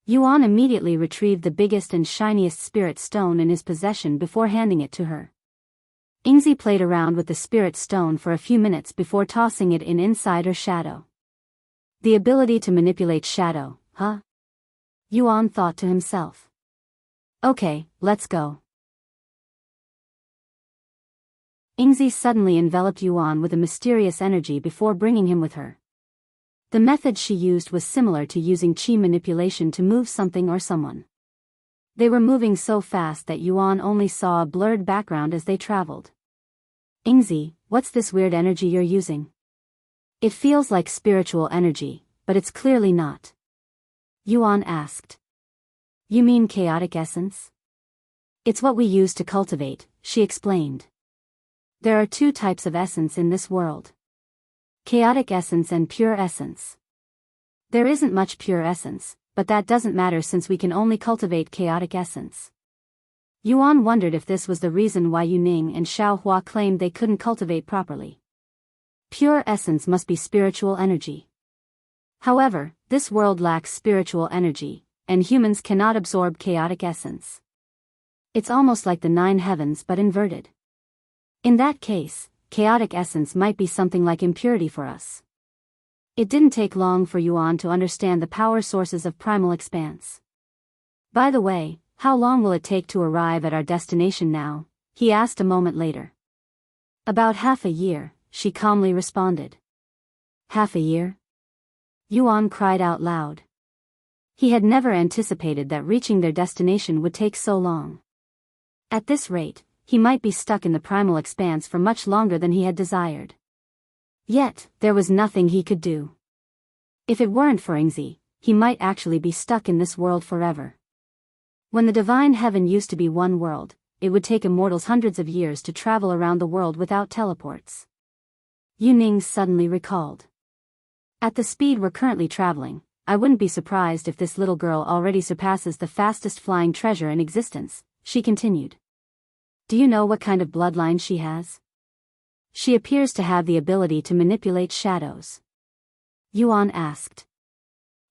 Yuan immediately retrieved the biggest and shiniest Spirit Stone in his possession before handing it to her. Yingzi played around with the Spirit Stone for a few minutes before tossing it inside her shadow. The ability to manipulate shadow, huh? Yuan thought to himself. Okay, let's go. Yingzi suddenly enveloped Yuan with a mysterious energy before bringing him with her. The method she used was similar to using qi manipulation to move something or someone. They were moving so fast that Yuan only saw a blurred background as they traveled. Yingzi, what's this weird energy you're using? It feels like spiritual energy, but it's clearly not. Yuan asked. You mean chaotic essence? It's what we use to cultivate, she explained. There are 2 types of essence in this world. Chaotic essence and pure essence. There isn't much pure essence, but that doesn't matter since we can only cultivate chaotic essence. Yuan wondered if this was the reason why Yuning and Xiaohua claimed they couldn't cultivate properly. Pure essence must be spiritual energy. However, this world lacks spiritual energy, and humans cannot absorb chaotic essence. It's almost like the 9 heavens but inverted. In that case, chaotic essence might be something like impurity for us. It didn't take long for Yuan to understand the power sources of Primal Expanse. By the way, how long will it take to arrive at our destination now? He asked a moment later. About half a year, she calmly responded. Half a year? Yuan cried out loud. He had never anticipated that reaching their destination would take so long. At this rate, he might be stuck in the Primal Expanse for much longer than he had desired. Yet, there was nothing he could do. If it weren't for Yingzi, he might actually be stuck in this world forever. When the divine heaven used to be one world, it would take immortals hundreds of years to travel around the world without teleports. Yuning suddenly recalled. At the speed we're currently traveling, I wouldn't be surprised if this little girl already surpasses the fastest flying treasure in existence, she continued. Do you know what kind of bloodline she has? She appears to have the ability to manipulate shadows. Yuan asked.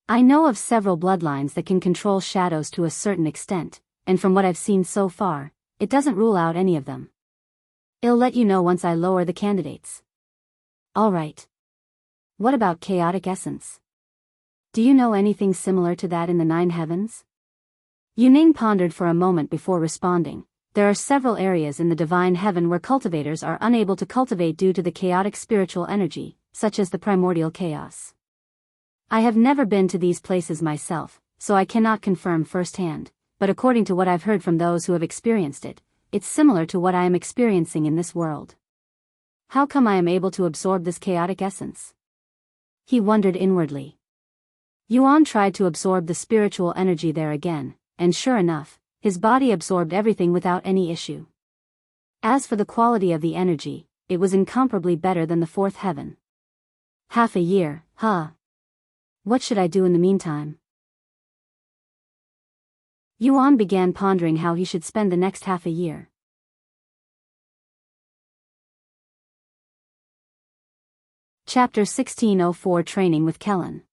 I know of several bloodlines that can control shadows to a certain extent, and from what I've seen so far, it doesn't rule out any of them. I'll let you know once I lower the candidates. Alright. What about chaotic essence? Do you know anything similar to that in the Nine Heavens? Yuning pondered for a moment before responding. There are several areas in the divine heaven where cultivators are unable to cultivate due to the chaotic spiritual energy, such as the primordial chaos. I have never been to these places myself, so I cannot confirm firsthand, but according to what I've heard from those who have experienced it, it's similar to what I am experiencing in this world. How come I am able to absorb this chaotic essence? He wondered inwardly. Yuan tried to absorb the spiritual energy there again, and sure enough, his body absorbed everything without any issue. As for the quality of the energy, it was incomparably better than the fourth heaven. Half a year, huh? What should I do in the meantime? Yuan began pondering how he should spend the next half a year. Chapter 1604 Training with Kelan.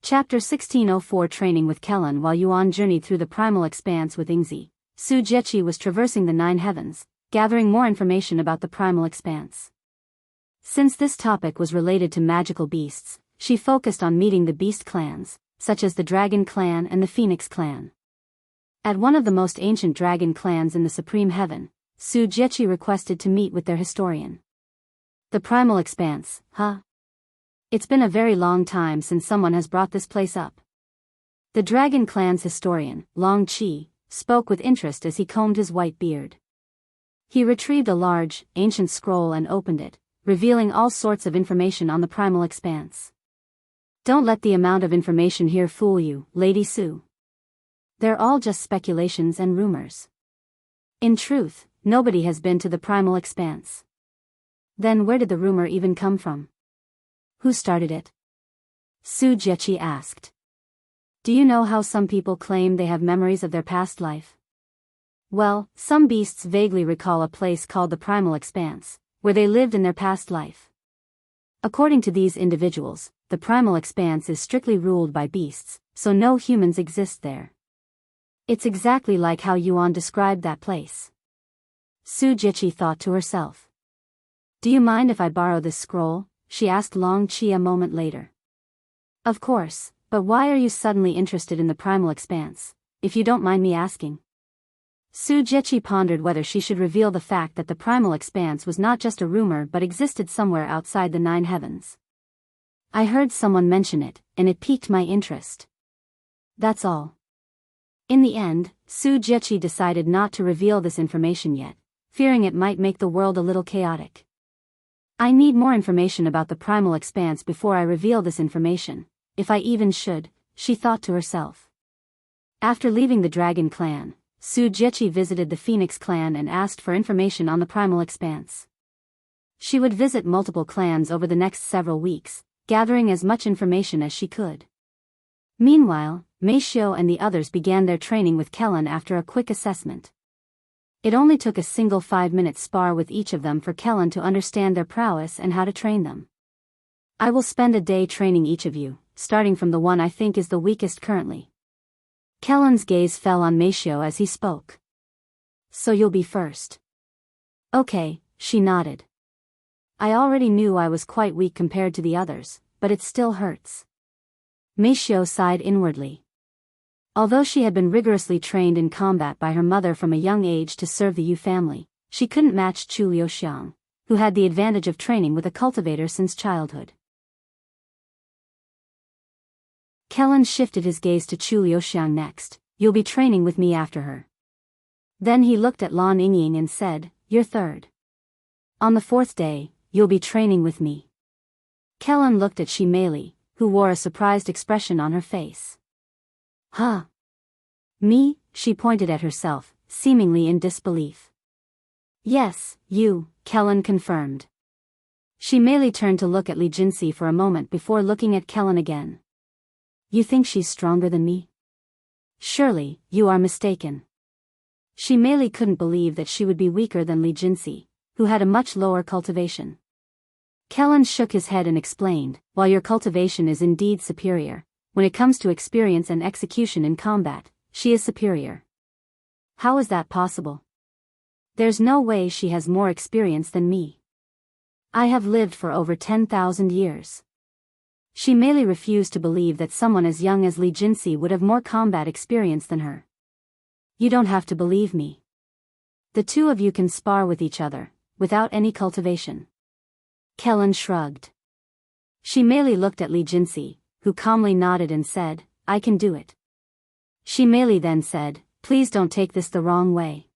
Chapter 1604 Training with Kelan. While Yuan journeyed through the Primal Expanse with Yingzi, Su Jiechi was traversing the Nine Heavens, gathering more information about the Primal Expanse. Since this topic was related to magical beasts, she focused on meeting the beast clans, such as the Dragon Clan and the Phoenix Clan. At one of the most ancient dragon clans in the Supreme Heaven, Su Jiechi requested to meet with their historian. The Primal Expanse, huh? It's been a very long time since someone has brought this place up. The Dragon Clan's historian, Long Qi, spoke with interest as he combed his white beard. He retrieved a large, ancient scroll and opened it, revealing all sorts of information on the Primal Expanse. Don't let the amount of information here fool you, Lady Su. They're all just speculations and rumors. In truth, nobody has been to the Primal Expanse. Then where did the rumor even come from? Who started it? Su Jiechi asked. Do you know how some people claim they have memories of their past life? Well, some beasts vaguely recall a place called the Primal Expanse, where they lived in their past life. According to these individuals, the Primal Expanse is strictly ruled by beasts, so no humans exist there. It's exactly like how Yuan described that place. Su Jiechi thought to herself. Do you mind if I borrow this scroll? She asked Long Qi a moment later. Of course, but why are you suddenly interested in the Primal Expanse, if you don't mind me asking? Su Jiechi pondered whether she should reveal the fact that the Primal Expanse was not just a rumor but existed somewhere outside the Nine Heavens. I heard someone mention it, and it piqued my interest. That's all. In the end, Su Jiechi decided not to reveal this information yet, fearing it might make the world a little chaotic. I need more information about the Primal Expanse before I reveal this information, if I even should, she thought to herself. After leaving the Dragon Clan, Su Jiechi visited the Phoenix Clan and asked for information on the Primal Expanse. She would visit multiple clans over the next several weeks, gathering as much information as she could. Meanwhile, Meixiu and the others began their training with Kelan after a quick assessment. It only took a single 5-minute spar with each of them for Kelan to understand their prowess and how to train them. I will spend a day training each of you, starting from the one I think is the weakest currently. Kelan's gaze fell on Meixiu as he spoke. So you'll be first. Okay, she nodded. I already knew I was quite weak compared to the others, but it still hurts. Meixiu sighed inwardly. Although she had been rigorously trained in combat by her mother from a young age to serve the Yu family, she couldn't match Yuxiang, who had the advantage of training with a cultivator since childhood. Kelan shifted his gaze to Yuxiang next. You'll be training with me after her. Then he looked at Lan Yingying and said, You're third. On the fourth day, you'll be training with me. Kelan looked at Meixiu, who wore a surprised expression on her face. Huh? Me? She pointed at herself, seemingly in disbelief. Yes, you, Kelan confirmed. She merely turned to look at Li Jinsi for a moment before looking at Kelan again. You think she's stronger than me? Surely, you are mistaken. She merely couldn't believe that she would be weaker than Li Jinsi, who had a much lower cultivation. Kelan shook his head and explained, while your cultivation is indeed superior, when it comes to experience and execution in combat, she is superior. How is that possible? There's no way she has more experience than me. I have lived for over 10,000 years. She merely refused to believe that someone as young as Li Jinsi would have more combat experience than her. You don't have to believe me. The two of you can spar with each other, without any cultivation. Kelan shrugged. She merely looked at Li Jinsi, who calmly nodded and said, I can do it. She merely then said, please don't take this the wrong way.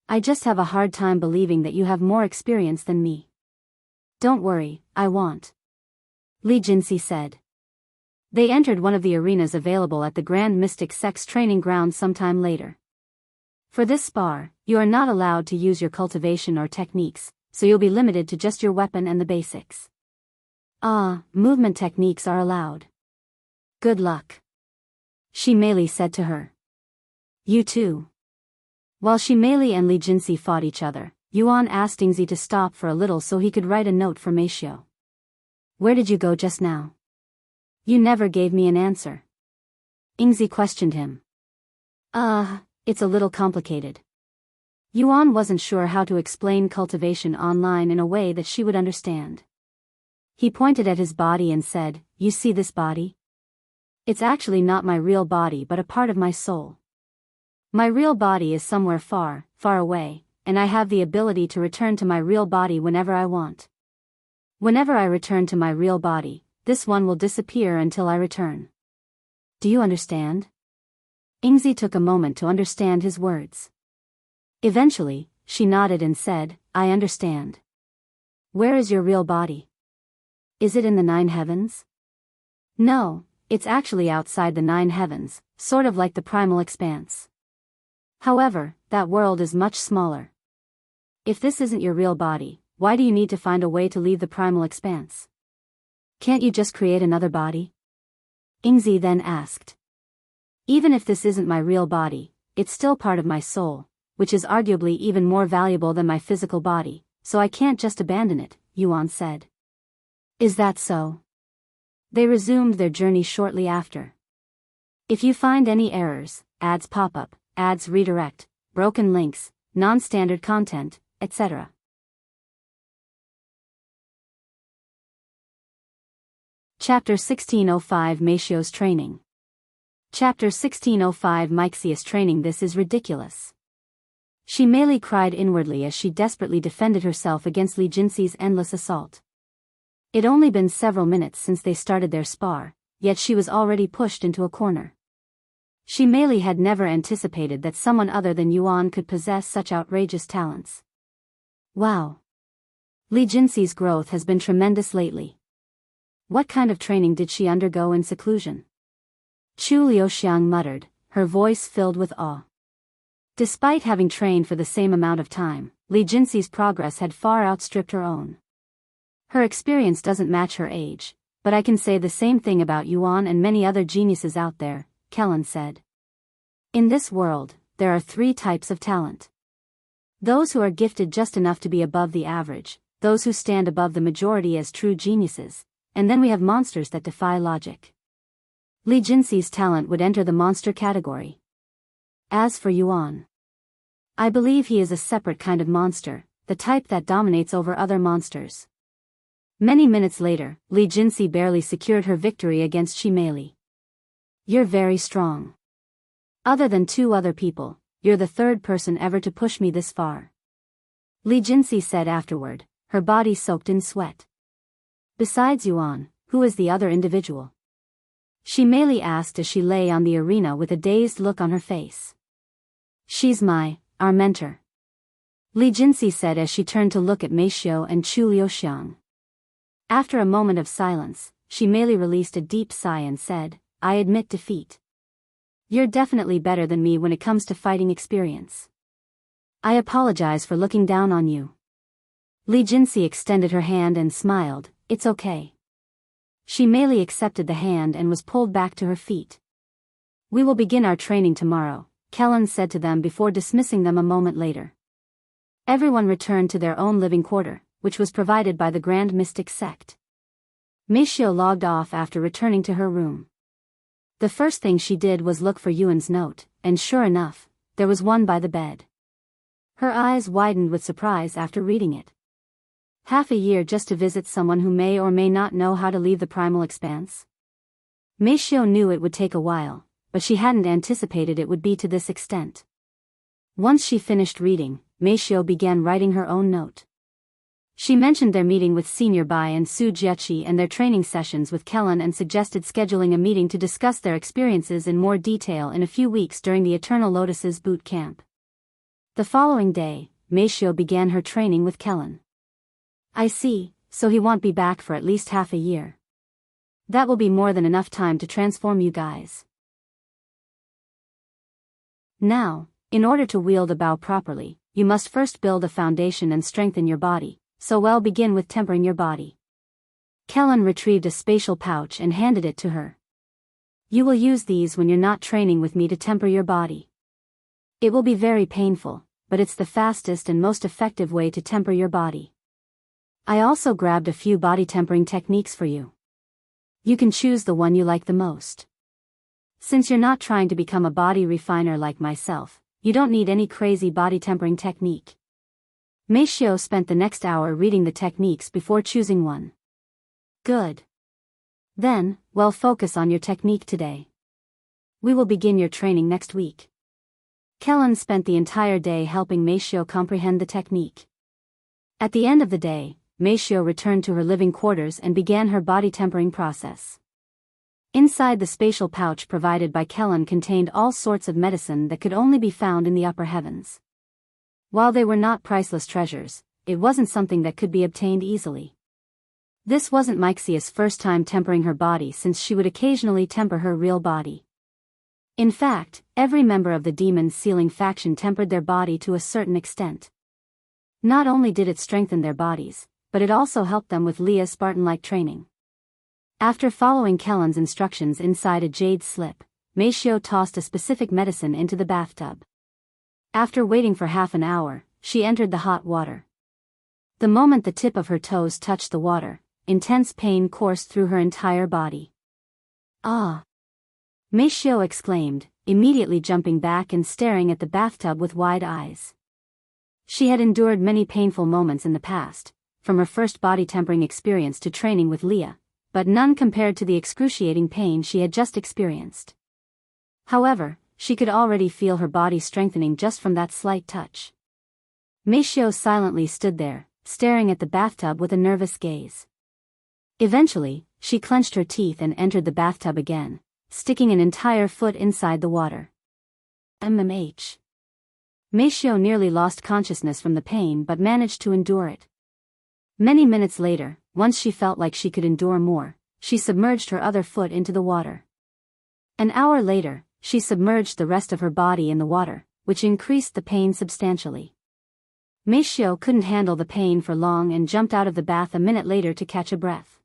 I just have a hard time believing that you have more experience than me. Don't worry, I won't. Li Jinsi said. They entered one of the arenas available at the Grand Mystic Sects training ground sometime later. For this spar, you are not allowed to use your cultivation or techniques, so you'll be limited to just your weapon and the basics. Movement techniques are allowed. Good luck. Shi Meili said to her. You too. While Shi Meili and Li Jinsi fought each other, Yuan asked Ingzi to stop for a little so he could write a note for Meixiu. Where did you go just now? You never gave me an answer. Ingzi questioned him. It's a little complicated. Yuan wasn't sure how to explain cultivation online in a way that she would understand. He pointed at his body and said, you see this body? It's actually not my real body but a part of my soul. My real body is somewhere far, far away, and I have the ability to return to my real body whenever I want. Whenever I return to my real body, this one will disappear until I return. Do you understand? Ingzi took a moment to understand his words. Eventually, she nodded and said, I understand. Where is your real body? Is it in the 9 heavens? No, it's actually outside the 9 heavens, sort of like the Primal Expanse. However, that world is much smaller. If this isn't your real body, why do you need to find a way to leave the Primal Expanse? Can't you just create another body? Ingzi then asked. Even if this isn't my real body, it's still part of my soul, which is arguably even more valuable than my physical body, so I can't just abandon it, Yuan said. Is that so? They resumed their journey shortly after. If you find any errors, ads pop up, ads redirect, broken links, non-standard content, etc. Chapter 1605 Meixiu's Training. Chapter 1605 Meixiu's Training. This is ridiculous. Shi Meili cried inwardly as she desperately defended herself against Li Jinsi's endless assault. It'd only been several minutes since they started their spar, yet she was already pushed into a corner. Shi Meili had never anticipated that someone other than Yuan could possess such outrageous talents. Wow. Li Jinsi's growth has been tremendous lately. What kind of training did she undergo in seclusion? Yuxiang muttered, her voice filled with awe. Despite having trained for the same amount of time, Li Jinsi's progress had far outstripped her own. Her experience doesn't match her age, but I can say the same thing about Yuan and many other geniuses out there, Kelan said. In this world, there are 3 types of talent. Those who are gifted just enough to be above the average, those who stand above the majority as true geniuses, and then we have monsters that defy logic. Li Jinsi's talent would enter the monster category. As for Yuan, I believe he is a separate kind of monster, the type that dominates over other monsters. Many minutes later, Li Jinsi barely secured her victory against Shi Meili. You're very strong. Other than 2 other people, you're the 3rd person ever to push me this far. Li Jinsi said afterward, her body soaked in sweat. Besides Yuan, who is the other individual? Shi Meili asked as she lay on the arena with a dazed look on her face. She's our mentor. Li Jinsi said as she turned to look at Meixiu and Yuxiang. After a moment of silence, Shi Meili released a deep sigh and said, I admit defeat. You're definitely better than me when it comes to fighting experience. I apologize for looking down on you. Li Jinxi extended her hand and smiled, "It's okay." She merely accepted the hand and was pulled back to her feet. "We will begin our training tomorrow," Kelan said to them before dismissing them a moment later. Everyone returned to their own living quarter, which was provided by the Grand Mystic Sect. Meixiu logged off after returning to her room. The first thing she did was look for Yuan's note, and sure enough, there was one by the bed. Her eyes widened with surprise after reading it. Half a year just to visit someone who may or may not know how to leave the primal expanse? Meixiu knew it would take a while, but she hadn't anticipated it would be to this extent. Once she finished reading, Meixiu began writing her own note. She mentioned their meeting with Senior Bai and Su Jiechi and their training sessions with Kelan and suggested scheduling a meeting to discuss their experiences in more detail in a few weeks during the Eternal Lotus's boot camp. The following day, Meixiu began her training with Kelan. "I see, so he won't be back for at least half a year. That will be more than enough time to transform you guys. Now, in order to wield a bow properly, you must first build a foundation and strengthen your body. So begin with tempering your body." Kelan retrieved a spatial pouch and handed it to her. "You will use these when you're not training with me to temper your body. It will be very painful, but it's the fastest and most effective way to temper your body. I also grabbed a few body tempering techniques for you. You can choose the one you like the most. Since you're not trying to become a body refiner like myself, you don't need any crazy body tempering technique." Meixiu spent the next hour reading the techniques before choosing one. "Good. Then, focus on your technique today. We will begin your training next week." Kelan spent the entire day helping Meixiu comprehend the technique. At the end of the day, Meixiu returned to her living quarters and began her body tempering process. Inside the spatial pouch provided by Kelan contained all sorts of medicine that could only be found in the upper heavens. While they were not priceless treasures, it wasn't something that could be obtained easily. This wasn't Meixiu's first time tempering her body, since she would occasionally temper her real body. In fact, every member of the Demon's Sealing faction tempered their body to a certain extent. Not only did it strengthen their bodies, but it also helped them with Leah's Spartan-like training. After following Kelan's instructions inside a jade slip, Meixiu tossed a specific medicine into the bathtub. After waiting for half an hour, she entered the hot water. The moment the tip of her toes touched the water, intense pain coursed through her entire body. "Ah!" Meixiu exclaimed, immediately jumping back and staring at the bathtub with wide eyes. She had endured many painful moments in the past, from her first body tempering experience to training with Leah, but none compared to the excruciating pain she had just experienced. However, she could already feel her body strengthening just from that slight touch. Meixiu silently stood there, staring at the bathtub with a nervous gaze. Eventually, she clenched her teeth and entered the bathtub again, sticking an entire foot inside the water. MMH. Meixiu nearly lost consciousness from the pain but managed to endure it. Many minutes later, once she felt like she could endure more, she submerged her other foot into the water. An hour later, she submerged the rest of her body in the water, which increased the pain substantially. Meixiu couldn't handle the pain for long and jumped out of the bath a minute later to catch a breath.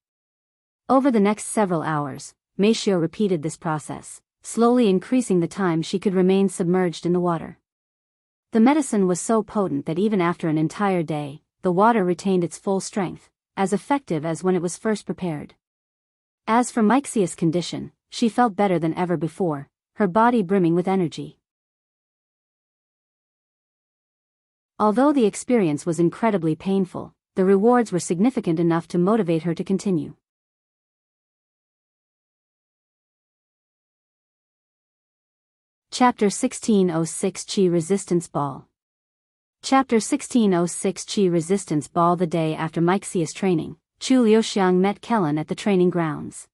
Over the next several hours, Meixiu repeated this process, slowly increasing the time she could remain submerged in the water. The medicine was so potent that even after an entire day, the water retained its full strength, as effective as when it was first prepared. As for Meixiu's condition, she felt better than ever before, her body brimming with energy. Although the experience was incredibly painful, the rewards were significant enough to motivate her to continue. Chapter 1606 Qi Resistance Ball. Chapter 1606 Qi Resistance Ball. The day after Meixiu's training, Yuxiang met Kelan at the training grounds.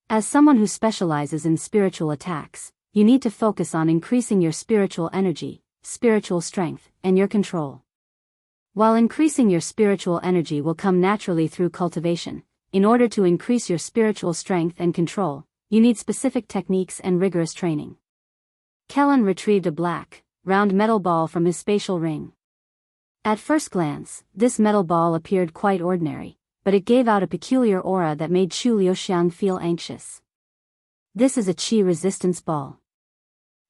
As someone who specializes in spiritual attacks, you need to focus on increasing your spiritual energy, spiritual strength, and your control. While increasing your spiritual energy will come naturally through cultivation, in order to increase your spiritual strength and control, you need specific techniques and rigorous training. Kelan retrieved a black, round metal ball from his spatial ring. At first glance, this metal ball appeared quite ordinary, but it gave out a peculiar aura that made Yuxiang feel anxious. This is a chi resistance ball.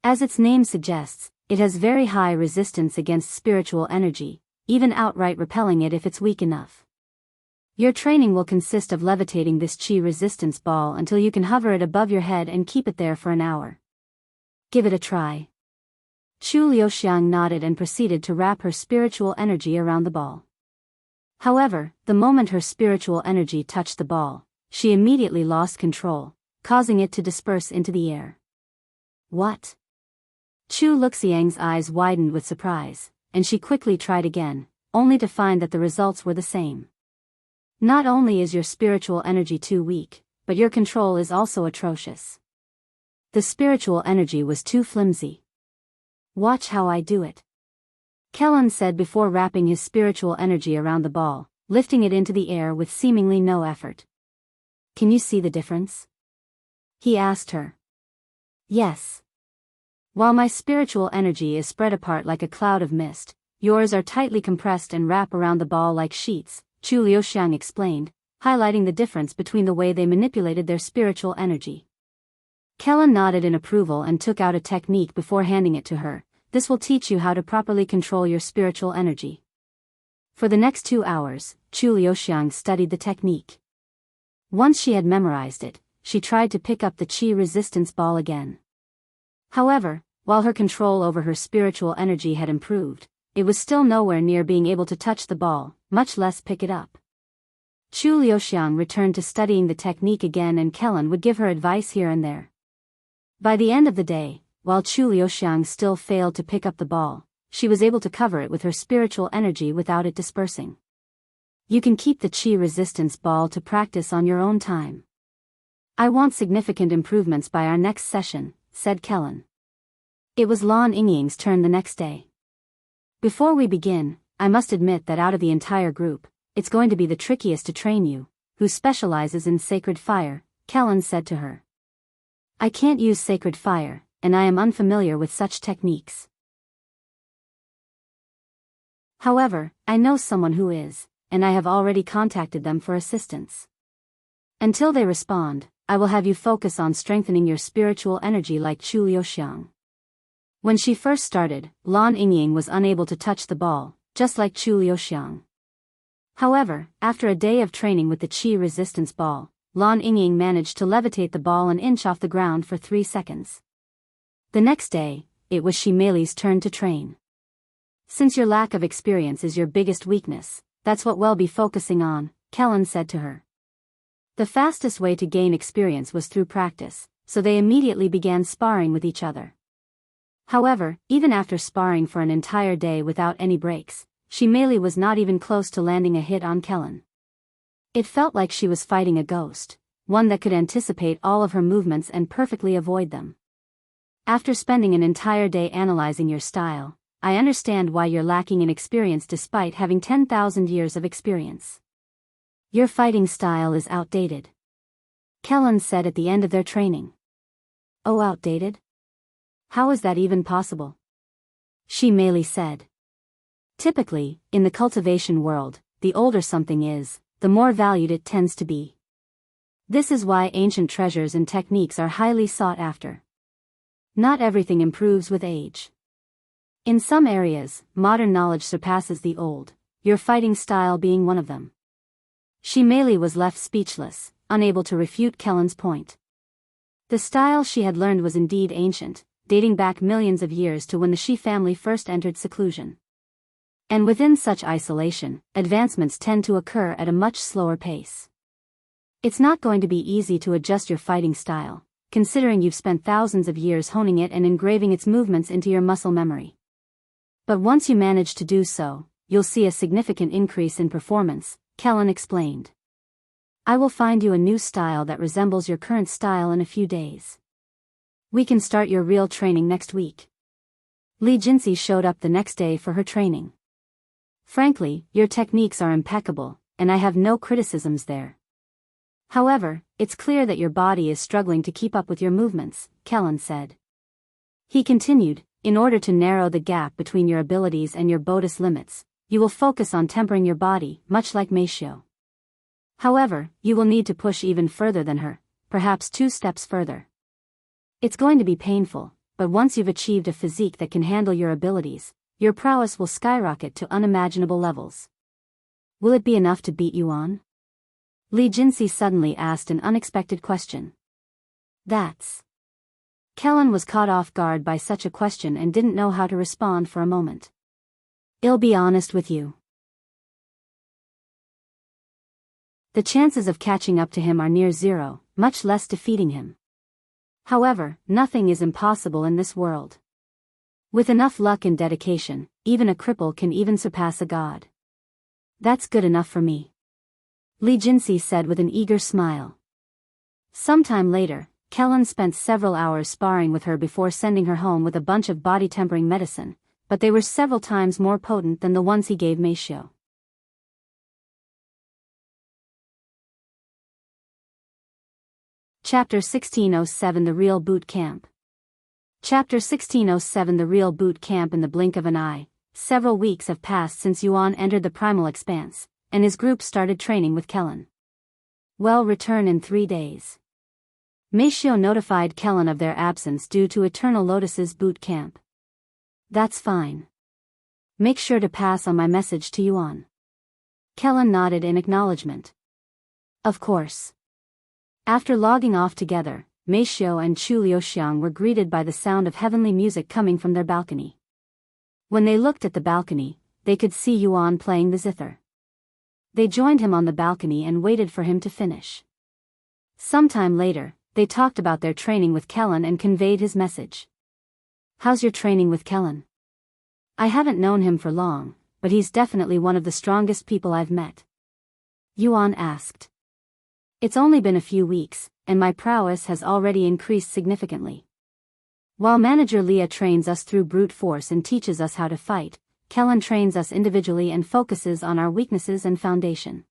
As its name suggests, it has very high resistance against spiritual energy, even outright repelling it if it's weak enough. Your training will consist of levitating this chi resistance ball until you can hover it above your head and keep it there for an hour. Give it a try. Yuxiang nodded and proceeded to wrap her spiritual energy around the ball. However, the moment her spiritual energy touched the ball, she immediately lost control, causing it to disperse into the air. What? Luxiang's eyes widened with surprise, and she quickly tried again, only to find that the results were the same. Not only is your spiritual energy too weak, but your control is also atrocious. The spiritual energy was too flimsy. Watch how I do it. Kelan said before wrapping his spiritual energy around the ball, lifting it into the air with seemingly no effort. Can you see the difference? He asked her. Yes. While my spiritual energy is spread apart like a cloud of mist, yours are tightly compressed and wrap around the ball like sheets, Yuxiang explained, highlighting the difference between the way they manipulated their spiritual energy. Kelan nodded in approval and took out a technique before handing it to her. This will teach you how to properly control your spiritual energy. For the next 2 hours, Yuxiang studied the technique. Once she had memorized it, she tried to pick up the chi resistance ball again. However, while her control over her spiritual energy had improved, it was still nowhere near being able to touch the ball, much less pick it up. Yuxiang returned to studying the technique again, and Kelan would give her advice here and there. By the end of the day, while Yuxiang still failed to pick up the ball, she was able to cover it with her spiritual energy without it dispersing. You can keep the chi resistance ball to practice on your own time. I want significant improvements by our next session, said Kelan. It was Lan Yingying's turn the next day. Before we begin, I must admit that out of the entire group, it's going to be the trickiest to train you, who specializes in sacred fire, Kelan said to her. I can't use sacred fire, and I am unfamiliar with such techniques. However, I know someone who is, and I have already contacted them for assistance. Until they respond, I will have you focus on strengthening your spiritual energy like Yuxiang. When she first started, Lan Yingying was unable to touch the ball, just like Yuxiang. However, after a day of training with the chi resistance ball, Lan Yingying managed to levitate the ball an inch off the ground for 3 seconds. The next day, it was Meili's turn to train. Since your lack of experience is your biggest weakness, that's what we'll be focusing on, Kelan said to her. The fastest way to gain experience was through practice, so they immediately began sparring with each other. However, even after sparring for an entire day without any breaks, Meili was not even close to landing a hit on Kelan. It felt like she was fighting a ghost, one that could anticipate all of her movements and perfectly avoid them. After spending an entire day analyzing your style, I understand why you're lacking in experience despite having 10,000 years of experience. Your fighting style is outdated. Kelan said at the end of their training. Oh, outdated? How is that even possible? Meili said. Typically, in the cultivation world, the older something is, the more valued it tends to be. This is why ancient treasures and techniques are highly sought after. Not everything improves with age. In some areas, modern knowledge surpasses the old, your fighting style being one of them. Meili was left speechless, unable to refute Kelan's point. The style she had learned was indeed ancient, dating back millions of years to when the Shi family first entered seclusion. And within such isolation, advancements tend to occur at a much slower pace. It's not going to be easy to adjust your fighting style, considering you've spent thousands of years honing it and engraving its movements into your muscle memory. But once you manage to do so, you'll see a significant increase in performance, Kelan explained. I will find you a new style that resembles your current style in a few days. We can start your real training next week. Li Jinxi showed up the next day for her training. Frankly, your techniques are impeccable, and I have no criticisms there. However, it's clear that your body is struggling to keep up with your movements, Kelan said. He continued, in order to narrow the gap between your abilities and your bodhis limits, you will focus on tempering your body, much like Meixiu. However, you will need to push even further than her, perhaps 2 steps further. It's going to be painful, but once you've achieved a physique that can handle your abilities, your prowess will skyrocket to unimaginable levels. Will it be enough to beat Yuan? Li Jinsi suddenly asked an unexpected question. That's... Kelan was caught off guard by such a question and didn't know how to respond for a moment. I'll be honest with you. The chances of catching up to him are near zero, much less defeating him. However, nothing is impossible in this world. With enough luck and dedication, even a cripple can even surpass a god. That's good enough for me. Li Jinsi said with an eager smile. Sometime later, Kelan spent several hours sparring with her before sending her home with a bunch of body-tempering medicine, but they were several times more potent than the ones he gave Meixiu. Chapter 1607 The Real Boot Camp. Chapter 1607 The Real Boot Camp. In the blink of an eye, several weeks have passed since Yuan entered the Primal Expanse, and his group started training with Kelan. Well, return in 3 days. Meixiu notified Kelan of their absence due to Eternal Lotus's boot camp. That's fine. Make sure to pass on my message to Yuan. Kelan nodded in acknowledgement. Of course. After logging off together, Meixiu and Yuxiang were greeted by the sound of heavenly music coming from their balcony. When they looked at the balcony, they could see Yuan playing the zither. They joined him on the balcony and waited for him to finish. Sometime later, they talked about their training with Kelan and conveyed his message. How's your training with Kelan? I haven't known him for long, but he's definitely one of the strongest people I've met. Yuan asked. It's only been a few weeks, and my prowess has already increased significantly. While Manager Leah trains us through brute force and teaches us how to fight, Kelan trains us individually and focuses on our weaknesses and foundation.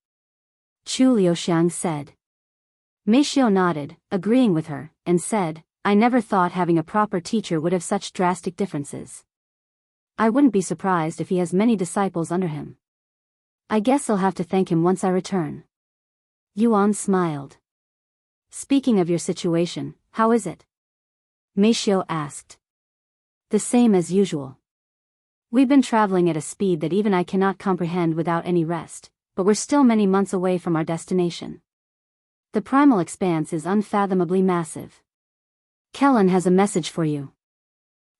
Yuxiang said. Meixiu nodded, agreeing with her, and said, I never thought having a proper teacher would have such drastic differences. I wouldn't be surprised if he has many disciples under him. I guess I'll have to thank him once I return. Yuan smiled. Speaking of your situation, how is it? Meixiu asked. The same as usual. We've been traveling at a speed that even I cannot comprehend without any rest, but we're still many months away from our destination. The Primal Expanse is unfathomably massive. Kelan has a message for you.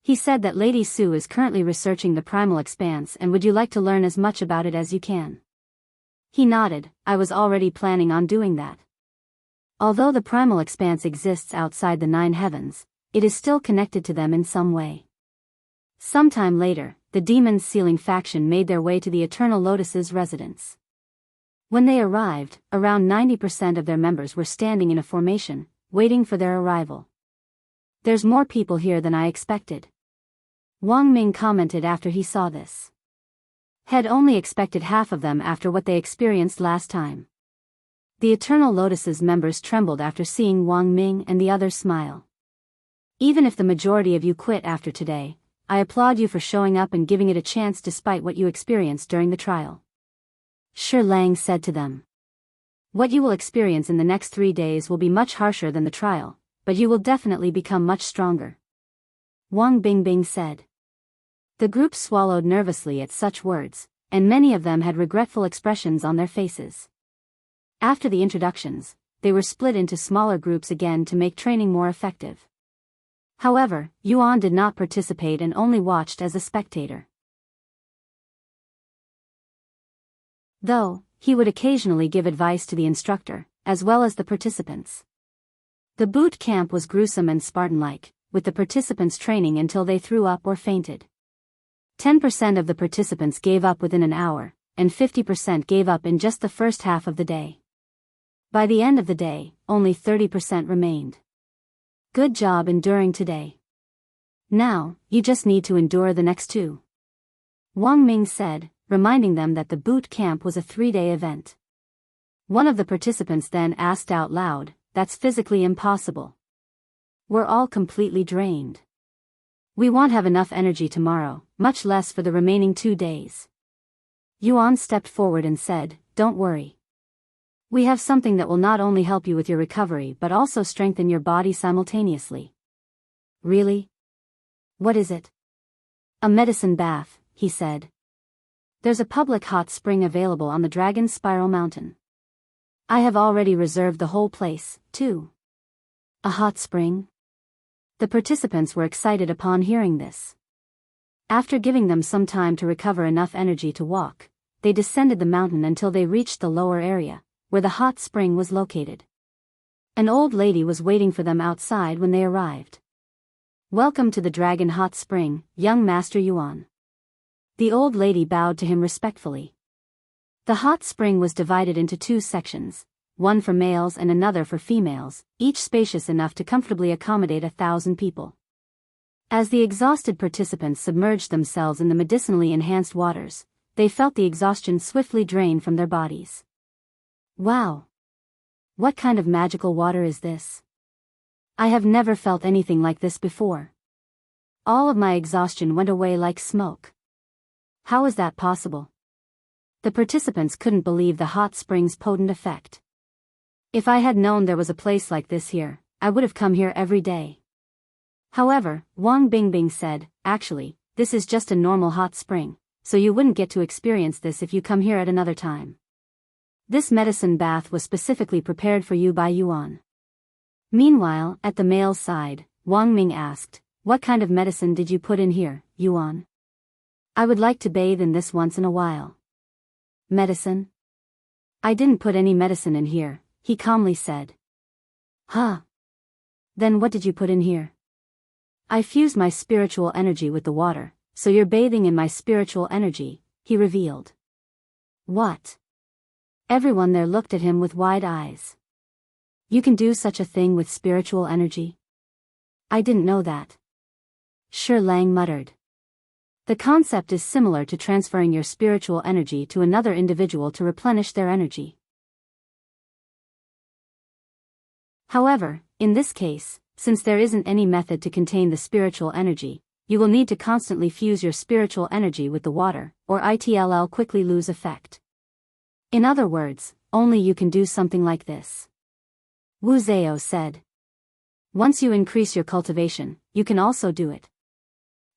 He said that Lady Su is currently researching the Primal Expanse and would you like to learn as much about it as you can? He nodded. I was already planning on doing that. Although the Primal Expanse exists outside the 9 heavens, it is still connected to them in some way. Sometime later, the Demon's Sealing faction made their way to the Eternal Lotus's residence. When they arrived, around 90% of their members were standing in a formation, waiting for their arrival. There's more people here than I expected. Wang Ming commented after he saw this. Had only expected half of them after what they experienced last time. The Eternal Lotus's members trembled after seeing Wang Ming and the others smile. Even if the majority of you quit after today, I applaud you for showing up and giving it a chance despite what you experienced during the trial. Shi Lang said to them. What you will experience in the next 3 days will be much harsher than the trial, but you will definitely become much stronger. Wang Bingbing said. The group swallowed nervously at such words, and many of them had regretful expressions on their faces. After the introductions, they were split into smaller groups again to make training more effective. However, Yuan did not participate and only watched as a spectator. Though, he would occasionally give advice to the instructor, as well as the participants. The boot camp was gruesome and Spartan-like, with the participants training until they threw up or fainted. 10% of the participants gave up within an hour, and 50% gave up in just the first half of the day. By the end of the day, only 30% remained. Good job enduring today. Now, you just need to endure the next 2. Wang Ming said, reminding them that the boot camp was a 3-day event. One of the participants then asked out loud, that's physically impossible. We're all completely drained. We won't have enough energy tomorrow, much less for the remaining 2 days. Yuan stepped forward and said, "Don't worry. We have something that will not only help you with your recovery but also strengthen your body simultaneously." "Really? What is it?" "A medicine bath," he said. "There's a public hot spring available on the Dragon Spiral Mountain. I have already reserved the whole place, too." "A hot spring?" The participants were excited upon hearing this. After giving them some time to recover enough energy to walk, they descended the mountain until they reached the lower area, where the hot spring was located. An old lady was waiting for them outside when they arrived. "Welcome to the Dragon Hot Spring, young Master Yuan." The old lady bowed to him respectfully. The hot spring was divided into two sections, one for males and another for females, each spacious enough to comfortably accommodate 1,000 people. As the exhausted participants submerged themselves in the medicinally enhanced waters, they felt the exhaustion swiftly drain from their bodies. "Wow! What kind of magical water is this? I have never felt anything like this before. All of my exhaustion went away like smoke. How is that possible?" The participants couldn't believe the hot spring's potent effect. "If I had known there was a place like this here, I would have come here every day." However, Wang Bingbing said, "Actually, this is just a normal hot spring, so you wouldn't get to experience this if you come here at another time. This medicine bath was specifically prepared for you by Yuan." Meanwhile, at the male's side, Wang Ming asked, "What kind of medicine did you put in here, Yuan? I would like to bathe in this once in a while." "Medicine? I didn't put any medicine in here," he calmly said. "Huh? Then what did you put in here?" "I fused my spiritual energy with the water, so you're bathing in my spiritual energy," he revealed. "What?" Everyone there looked at him with wide eyes. "You can do such a thing with spiritual energy? I didn't know that." Shi Lang muttered. "The concept is similar to transferring your spiritual energy to another individual to replenish their energy. However, in this case, since there isn't any method to contain the spiritual energy, you will need to constantly fuse your spiritual energy with the water, or it'll quickly lose effect. In other words, only you can do something like this," Wu Zhao said. "Once you increase your cultivation, you can also do it.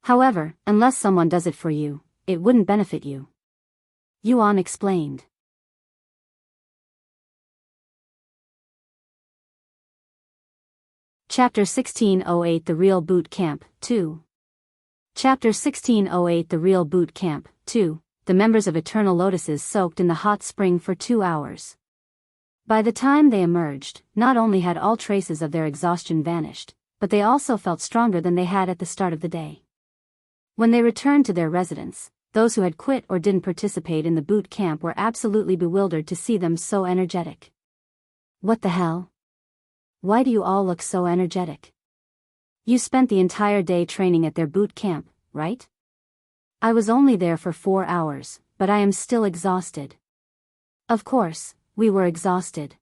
However, unless someone does it for you, it wouldn't benefit you," Yuan explained. Chapter 1608 The Real Boot Camp, 2. Chapter 1608 The Real Boot Camp, 2. The members of Eternal Lotuses soaked in the hot spring for 2 hours. By the time they emerged, not only had all traces of their exhaustion vanished, but they also felt stronger than they had at the start of the day. When they returned to their residence, those who had quit or didn't participate in the boot camp were absolutely bewildered to see them so energetic. "What the hell? Why do you all look so energetic? You spent the entire day training at their boot camp, right?" "I was only there for 4 hours, but I am still exhausted." Of course, we were exhausted.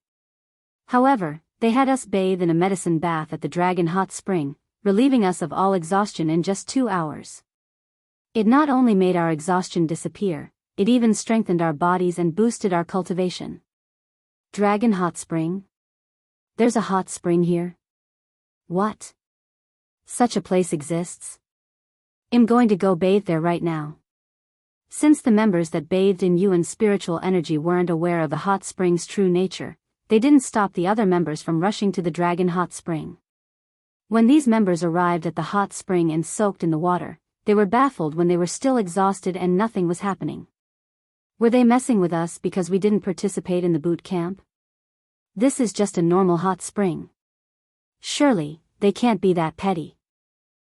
However, they had us bathe in a medicine bath at the Dragon Hot Spring, relieving us of all exhaustion in just 2 hours. It not only made our exhaustion disappear, it even strengthened our bodies and boosted our cultivation. Dragon Hot Spring? There's a hot spring here? What? Such a place exists? I'm going to go bathe there right now. Since the members that bathed in Yuan's spiritual energy weren't aware of the hot spring's true nature, they didn't stop the other members from rushing to the Dragon Hot Spring. When these members arrived at the hot spring and soaked in the water, they were baffled when they were still exhausted and nothing was happening. Were they messing with us because we didn't participate in the boot camp? This is just a normal hot spring. Surely, they can't be that petty.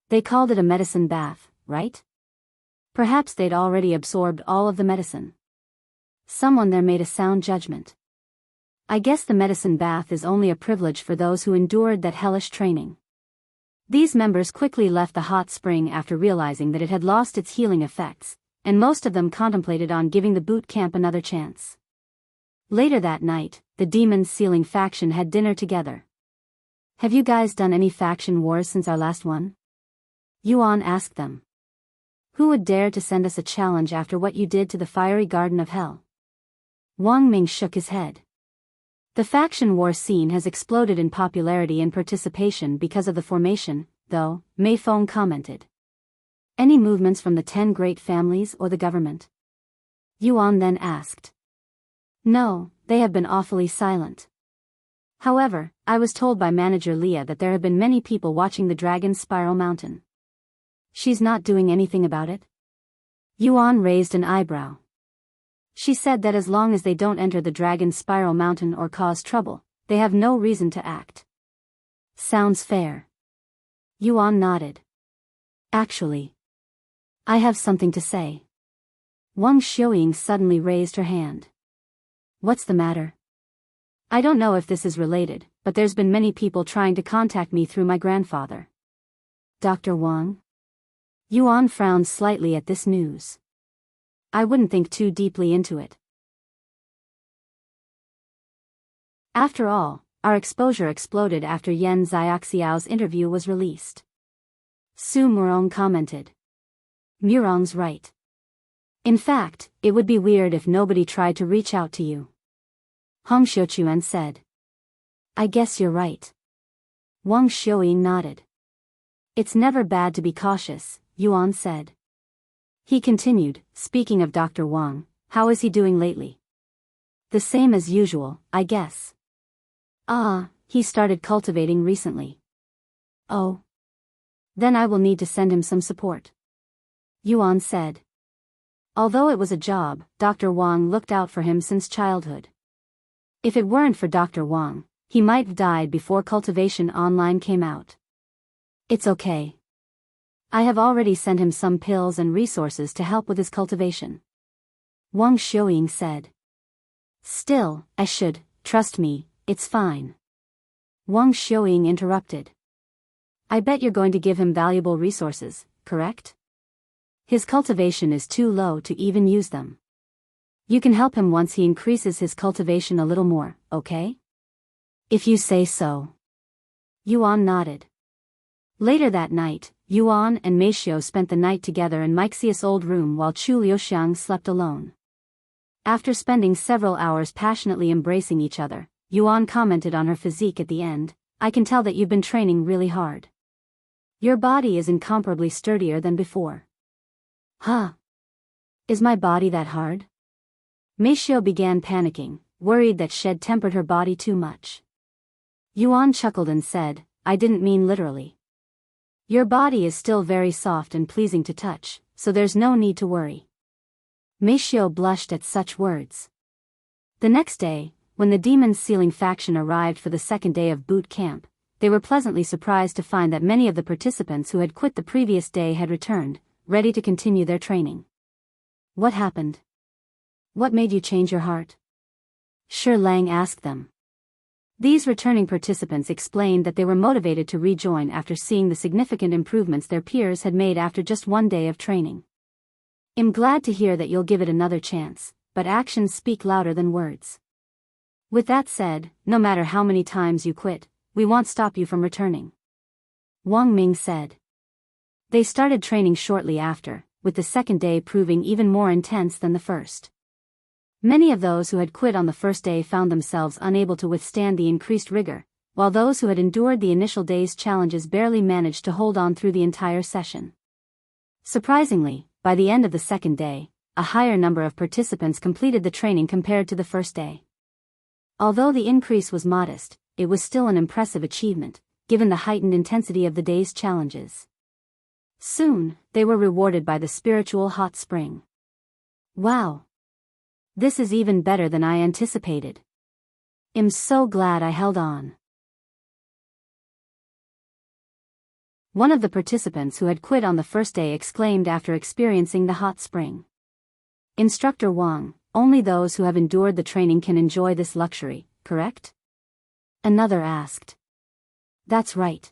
They called it a medicine bath, right? Perhaps they'd already absorbed all of the medicine. Someone there made a sound judgment. I guess the medicine bath is only a privilege for those who endured that hellish training. These members quickly left the hot spring after realizing that it had lost its healing effects, and most of them contemplated on giving the boot camp another chance. Later that night, the Demon's Sealing faction had dinner together. "Have you guys done any faction wars since our last one?" Yuan asked them. Who would dare to send us a challenge after what you did to the fiery garden of hell? Wang Ming shook his head. The faction war scene has exploded in popularity and participation because of the formation, though, Mei Feng commented. Any movements from the 10 great families or the government? Yuan then asked. No, they have been awfully silent. However, I was told by manager Leah that there have been many people watching the Dragon's Spiral Mountain. She's not doing anything about it? Yuan raised an eyebrow. She said that as long as they don't enter the Dragon's Spiral Mountain or cause trouble, they have no reason to act. Sounds fair. Yuan nodded. Actually, I have something to say. Wang Xiuying suddenly raised her hand. What's the matter? I don't know if this is related, but there's been many people trying to contact me through my grandfather. Dr. Wang? Yuan frowned slightly at this news. I wouldn't think too deeply into it. After all, our exposure exploded after Yan Xiaoxiao's interview was released. Su Murong commented. Murong's right. In fact, it would be weird if nobody tried to reach out to you. Hong Xiuquan said. I guess you're right. Wang Xiuying nodded. It's never bad to be cautious, Yuan said. He continued, speaking of Dr. Wang, how is he doing lately? The same as usual, I guess. He started cultivating recently. Oh. Then I will need to send him some support. Yuan said. Although it was a job, Dr. Wang looked out for him since childhood. If it weren't for Dr. Wang, he might have died before Cultivation Online came out. It's okay. I have already sent him some pills and resources to help with his cultivation. Wang Xiuying said. Still, I should, trust me, it's fine. Wang Xiuying interrupted. I bet you're going to give him valuable resources, correct? His cultivation is too low to even use them. You can help him once he increases his cultivation a little more, okay? If you say so. Yuan nodded. Later that night, Yuan and Meixiu spent the night together in Meixiu's old room while Yuxiang slept alone. After spending several hours passionately embracing each other, Yuan commented on her physique at the end. I can tell that you've been training really hard. Your body is incomparably sturdier than before. Huh? Is my body that hard? Meixiu began panicking, worried that she'd tempered her body too much. Yuan chuckled and said, I didn't mean literally. Your body is still very soft and pleasing to touch, so there's no need to worry. Meixiu blushed at such words. The next day, when the Demon's Sealing faction arrived for the second day of boot camp, they were pleasantly surprised to find that many of the participants who had quit the previous day had returned, ready to continue their training. What happened? What made you change your heart? Shi Lang asked them. These returning participants explained that they were motivated to rejoin after seeing the significant improvements their peers had made after just one day of training. I'm glad to hear that you'll give it another chance, but actions speak louder than words. With that said, no matter how many times you quit, we won't stop you from returning. Wang Ming said. They started training shortly after, with the second day proving even more intense than the first. Many of those who had quit on the first day found themselves unable to withstand the increased rigor, while those who had endured the initial day's challenges barely managed to hold on through the entire session. Surprisingly, by the end of the second day, a higher number of participants completed the training compared to the first day. Although the increase was modest, it was still an impressive achievement, given the heightened intensity of the day's challenges. Soon, they were rewarded by the spiritual hot spring. Wow! This is even better than I anticipated. I'm so glad I held on. One of the participants who had quit on the first day exclaimed after experiencing the hot spring. Instructor Wang, only those who have endured the training can enjoy this luxury, correct? Another asked. That's right.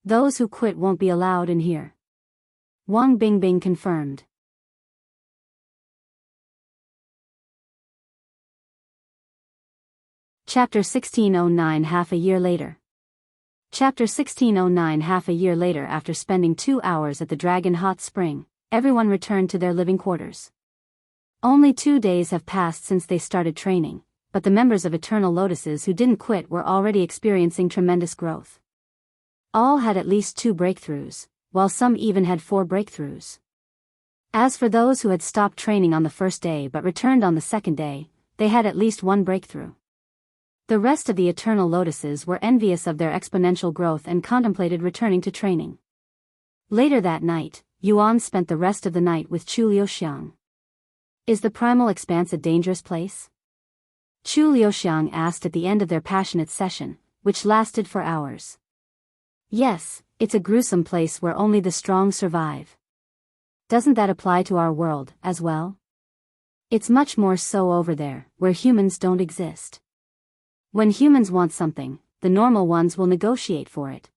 Those who quit won't be allowed in here. Wang Bingbing confirmed. Chapter 1609 Half a year later. Chapter 1609 Half a year later. After spending 2 hours at the Dragon Hot Spring, everyone returned to their living quarters. Only 2 days have passed since they started training, but the members of Eternal Lotuses who didn't quit were already experiencing tremendous growth. All had at least 2 breakthroughs, while some even had 4 breakthroughs. As for those who had stopped training on the first day but returned on the second day, they had at least 1 breakthrough. The rest of the Eternal Lotuses were envious of their exponential growth and contemplated returning to training. Later that night, Yuan spent the rest of the night with Yuxiang. Is the Primal Expanse a dangerous place? Yuxiang asked at the end of their passionate session, which lasted for hours. Yes, it's a gruesome place where only the strong survive. Doesn't that apply to our world, as well? It's much more so over there, where humans don't exist. When humans want something, the normal ones will negotiate for it.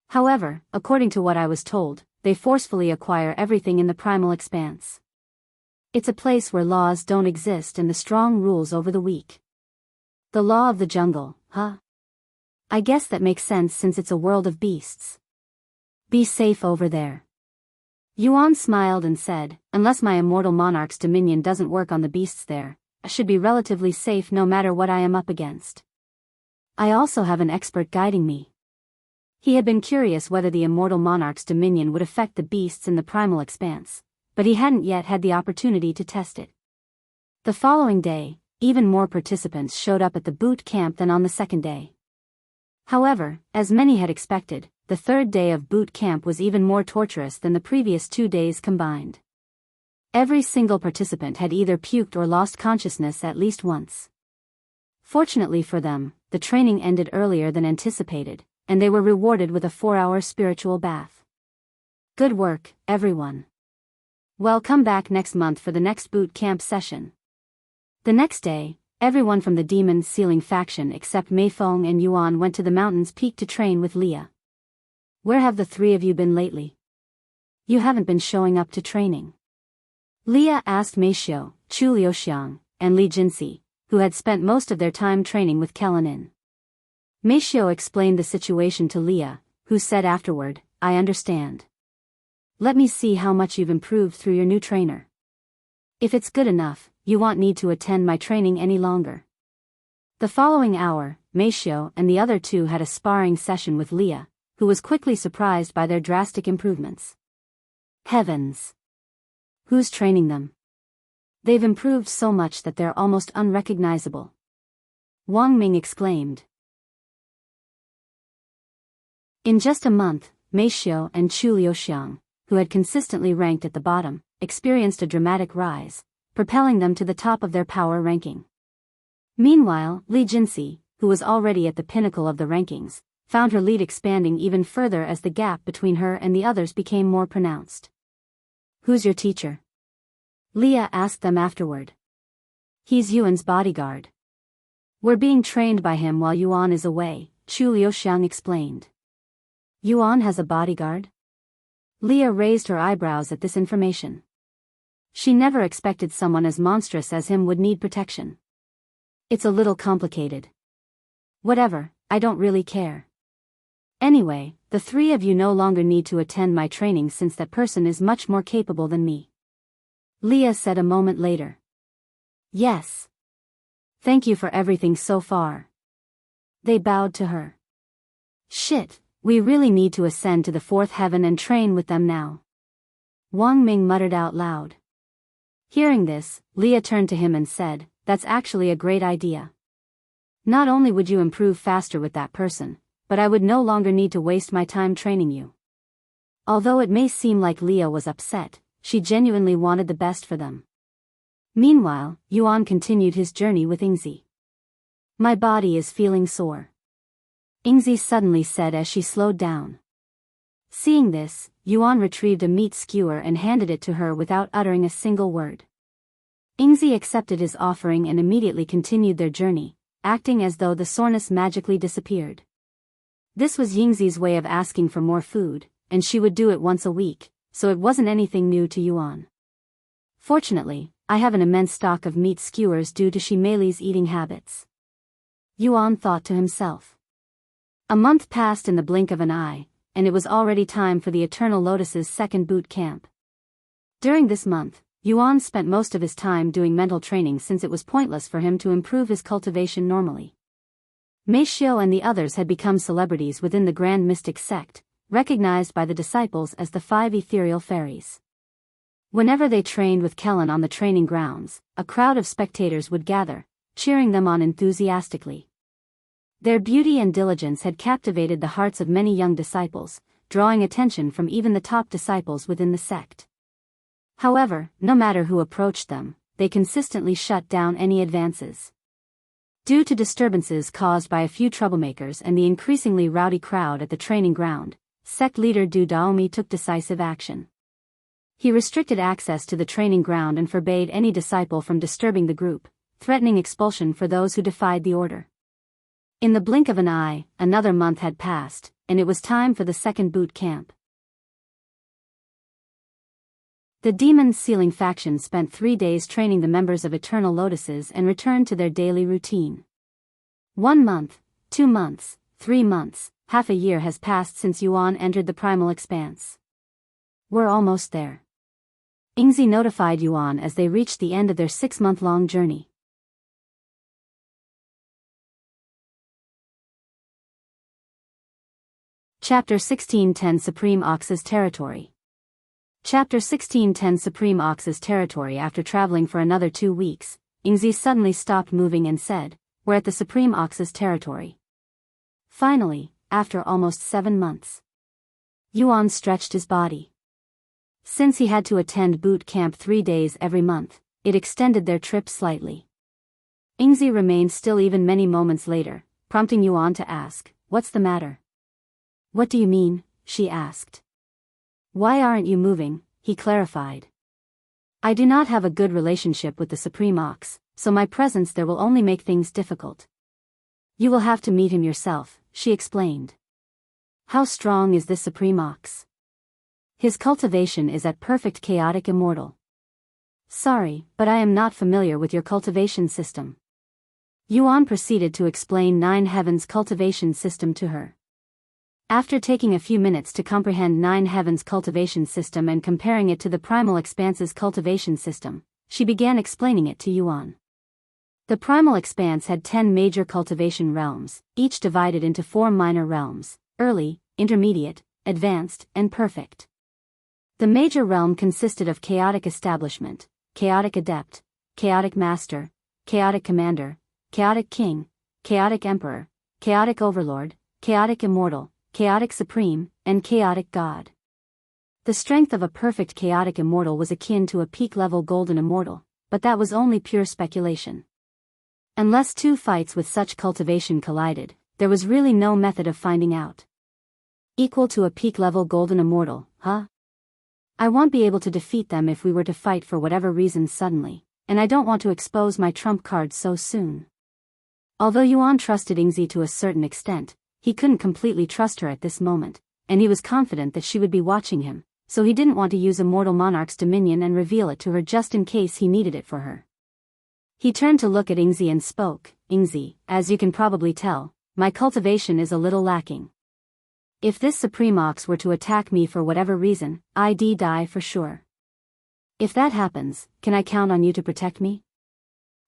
However, according to what I was told, they forcefully acquire everything in the Primal Expanse. It's a place where laws don't exist and the strong rules over the weak. The law of the jungle, huh? I guess that makes sense since it's a world of beasts. Be safe over there. Yuan smiled and said, unless my immortal monarch's dominion doesn't work on the beasts there, I should be relatively safe no matter what I am up against. I also have an expert guiding me. He had been curious whether the immortal monarch's dominion would affect the beasts in the Primal Expanse, but he hadn't yet had the opportunity to test it. The following day, even more participants showed up at the boot camp than on the second day. However, as many had expected, the third day of boot camp was even more torturous than the previous 2 days combined. Every single participant had either puked or lost consciousness at least once. Fortunately for them, the training ended earlier than anticipated, and they were rewarded with a 4-hour spiritual bath. Good work, everyone. Well, come back next month for the next boot camp session. The next day, everyone from the Demon Ceiling faction except Feng and Yuan went to the mountain's peak to train with Leah. Where have the 3 of you been lately? You haven't been showing up to training. Leah asked Meixiu, Yuxiang, and Li Jinsi, who had spent most of their time training with Kelan. Meixiu explained the situation to Leah, who said afterward, I understand. Let me see how much you've improved through your new trainer. If it's good enough, you won't need to attend my training any longer. The following hour, Meixiu and the other 2 had a sparring session with Leah, who was quickly surprised by their drastic improvements. Heavens! Who's training them? They've improved so much that they're almost unrecognizable. Wang Ming exclaimed. In just a month, Meixiu and Yuxiang, who had consistently ranked at the bottom, experienced a dramatic rise, propelling them to the top of their power ranking. Meanwhile, Li Jinsi, who was already at the pinnacle of the rankings, found her lead expanding even further as the gap between her and the others became more pronounced. Who's your teacher? Leah asked them afterward. He's Yuan's bodyguard. We're being trained by him while Yuan is away, Yuxiang explained. Yuan has a bodyguard? Leah raised her eyebrows at this information. She never expected someone as monstrous as him would need protection. It's a little complicated. Whatever, I don't really care. Anyway, the 3 of you no longer need to attend my training since that person is much more capable than me. Leah said a moment later. Yes. Thank you for everything so far. They bowed to her. Shit, we really need to ascend to the 4th heaven and train with them now. Wang Ming muttered out loud. Hearing this, Leah turned to him and said, that's actually a great idea. Not only would you improve faster with that person, but I would no longer need to waste my time training you. Although it may seem like Leah was upset, she genuinely wanted the best for them. Meanwhile, Yuan continued his journey with Yingzi. My body is feeling sore. Yingzi suddenly said as she slowed down. Seeing this, Yuan retrieved a meat skewer and handed it to her without uttering a single word. Yingzi accepted his offering and immediately continued their journey, acting as though the soreness magically disappeared. This was Yingzi's way of asking for more food, and she would do it once a week, so it wasn't anything new to Yuan. Fortunately, I have an immense stock of meat skewers due to Shimei's eating habits. Yuan thought to himself. A month passed in the blink of an eye, and it was already time for the Eternal Lotus's second boot camp. During this month, Yuan spent most of his time doing mental training since it was pointless for him to improve his cultivation normally. Meixiu and the others had become celebrities within the Grand Mystic Sect, recognized by the disciples as the 5 ethereal fairies. Whenever they trained with Kelan on the training grounds, a crowd of spectators would gather, cheering them on enthusiastically. Their beauty and diligence had captivated the hearts of many young disciples, drawing attention from even the top disciples within the sect. However, no matter who approached them, they consistently shut down any advances. Due to disturbances caused by a few troublemakers and the increasingly rowdy crowd at the training ground, sect leader Du Daomi took decisive action. He restricted access to the training ground and forbade any disciple from disturbing the group, threatening expulsion for those who defied the order. In the blink of an eye, another month had passed, and it was time for the second boot camp. The Demon's Sealing faction spent 3 days training the members of Eternal Lotuses and returned to their daily routine. 1 month, 2 months, 3 months, half a year has passed since Yuan entered the Primal Expanse. We're almost there. Yingzi notified Yuan as they reached the end of their 6-month-long journey. Chapter 1610 Supreme Ox's Territory. Chapter 1610 Supreme Ox's Territory. After traveling for another 2 weeks, Yingzi suddenly stopped moving and said, "We're at the Supreme Ox's territory." Finally, after almost 7 months. Yuan stretched his body. Since he had to attend boot camp 3 days every month, it extended their trip slightly. Yingzi remained still even many moments later, prompting Yuan to ask, "What's the matter?" "What do you mean?" she asked. "Why aren't you moving?" he clarified. "I do not have a good relationship with the Supreme Ox, so my presence there will only make things difficult." "You will have to meet him yourself," she explained. "How strong is this Supreme Ox?" "His cultivation is at perfect chaotic immortal." "Sorry, but I am not familiar with your cultivation system." Yuan proceeded to explain Nine Heavens' cultivation system to her. After taking a few minutes to comprehend Nine Heavens' cultivation system and comparing it to the Primal Expanse's cultivation system, she began explaining it to Yuan. The Primal Expanse had 10 major cultivation realms, each divided into 4 minor realms: early, intermediate, advanced, and perfect. The major realm consisted of Chaotic Establishment, Chaotic Adept, Chaotic Master, Chaotic Commander, Chaotic King, Chaotic Emperor, Chaotic Overlord, Chaotic Immortal, Chaotic Supreme, and Chaotic God. The strength of a perfect Chaotic Immortal was akin to a peak-level Golden Immortal, but that was only pure speculation. Unless 2 fights with such cultivation collided, there was really no method of finding out. Equal to a peak-level Golden Immortal, huh? I won't be able to defeat them if we were to fight for whatever reason suddenly, and I don't want to expose my trump card so soon. Although Yuan trusted Yingzi to a certain extent, he couldn't completely trust her at this moment, and he was confident that she would be watching him, so he didn't want to use Immortal Monarch's dominion and reveal it to her just in case he needed it for her. He turned to look at Yingzi and spoke, "Yingzi, as you can probably tell, my cultivation is a little lacking. If this Supreme Ox were to attack me for whatever reason, I'd die for sure. If that happens, can I count on you to protect me?"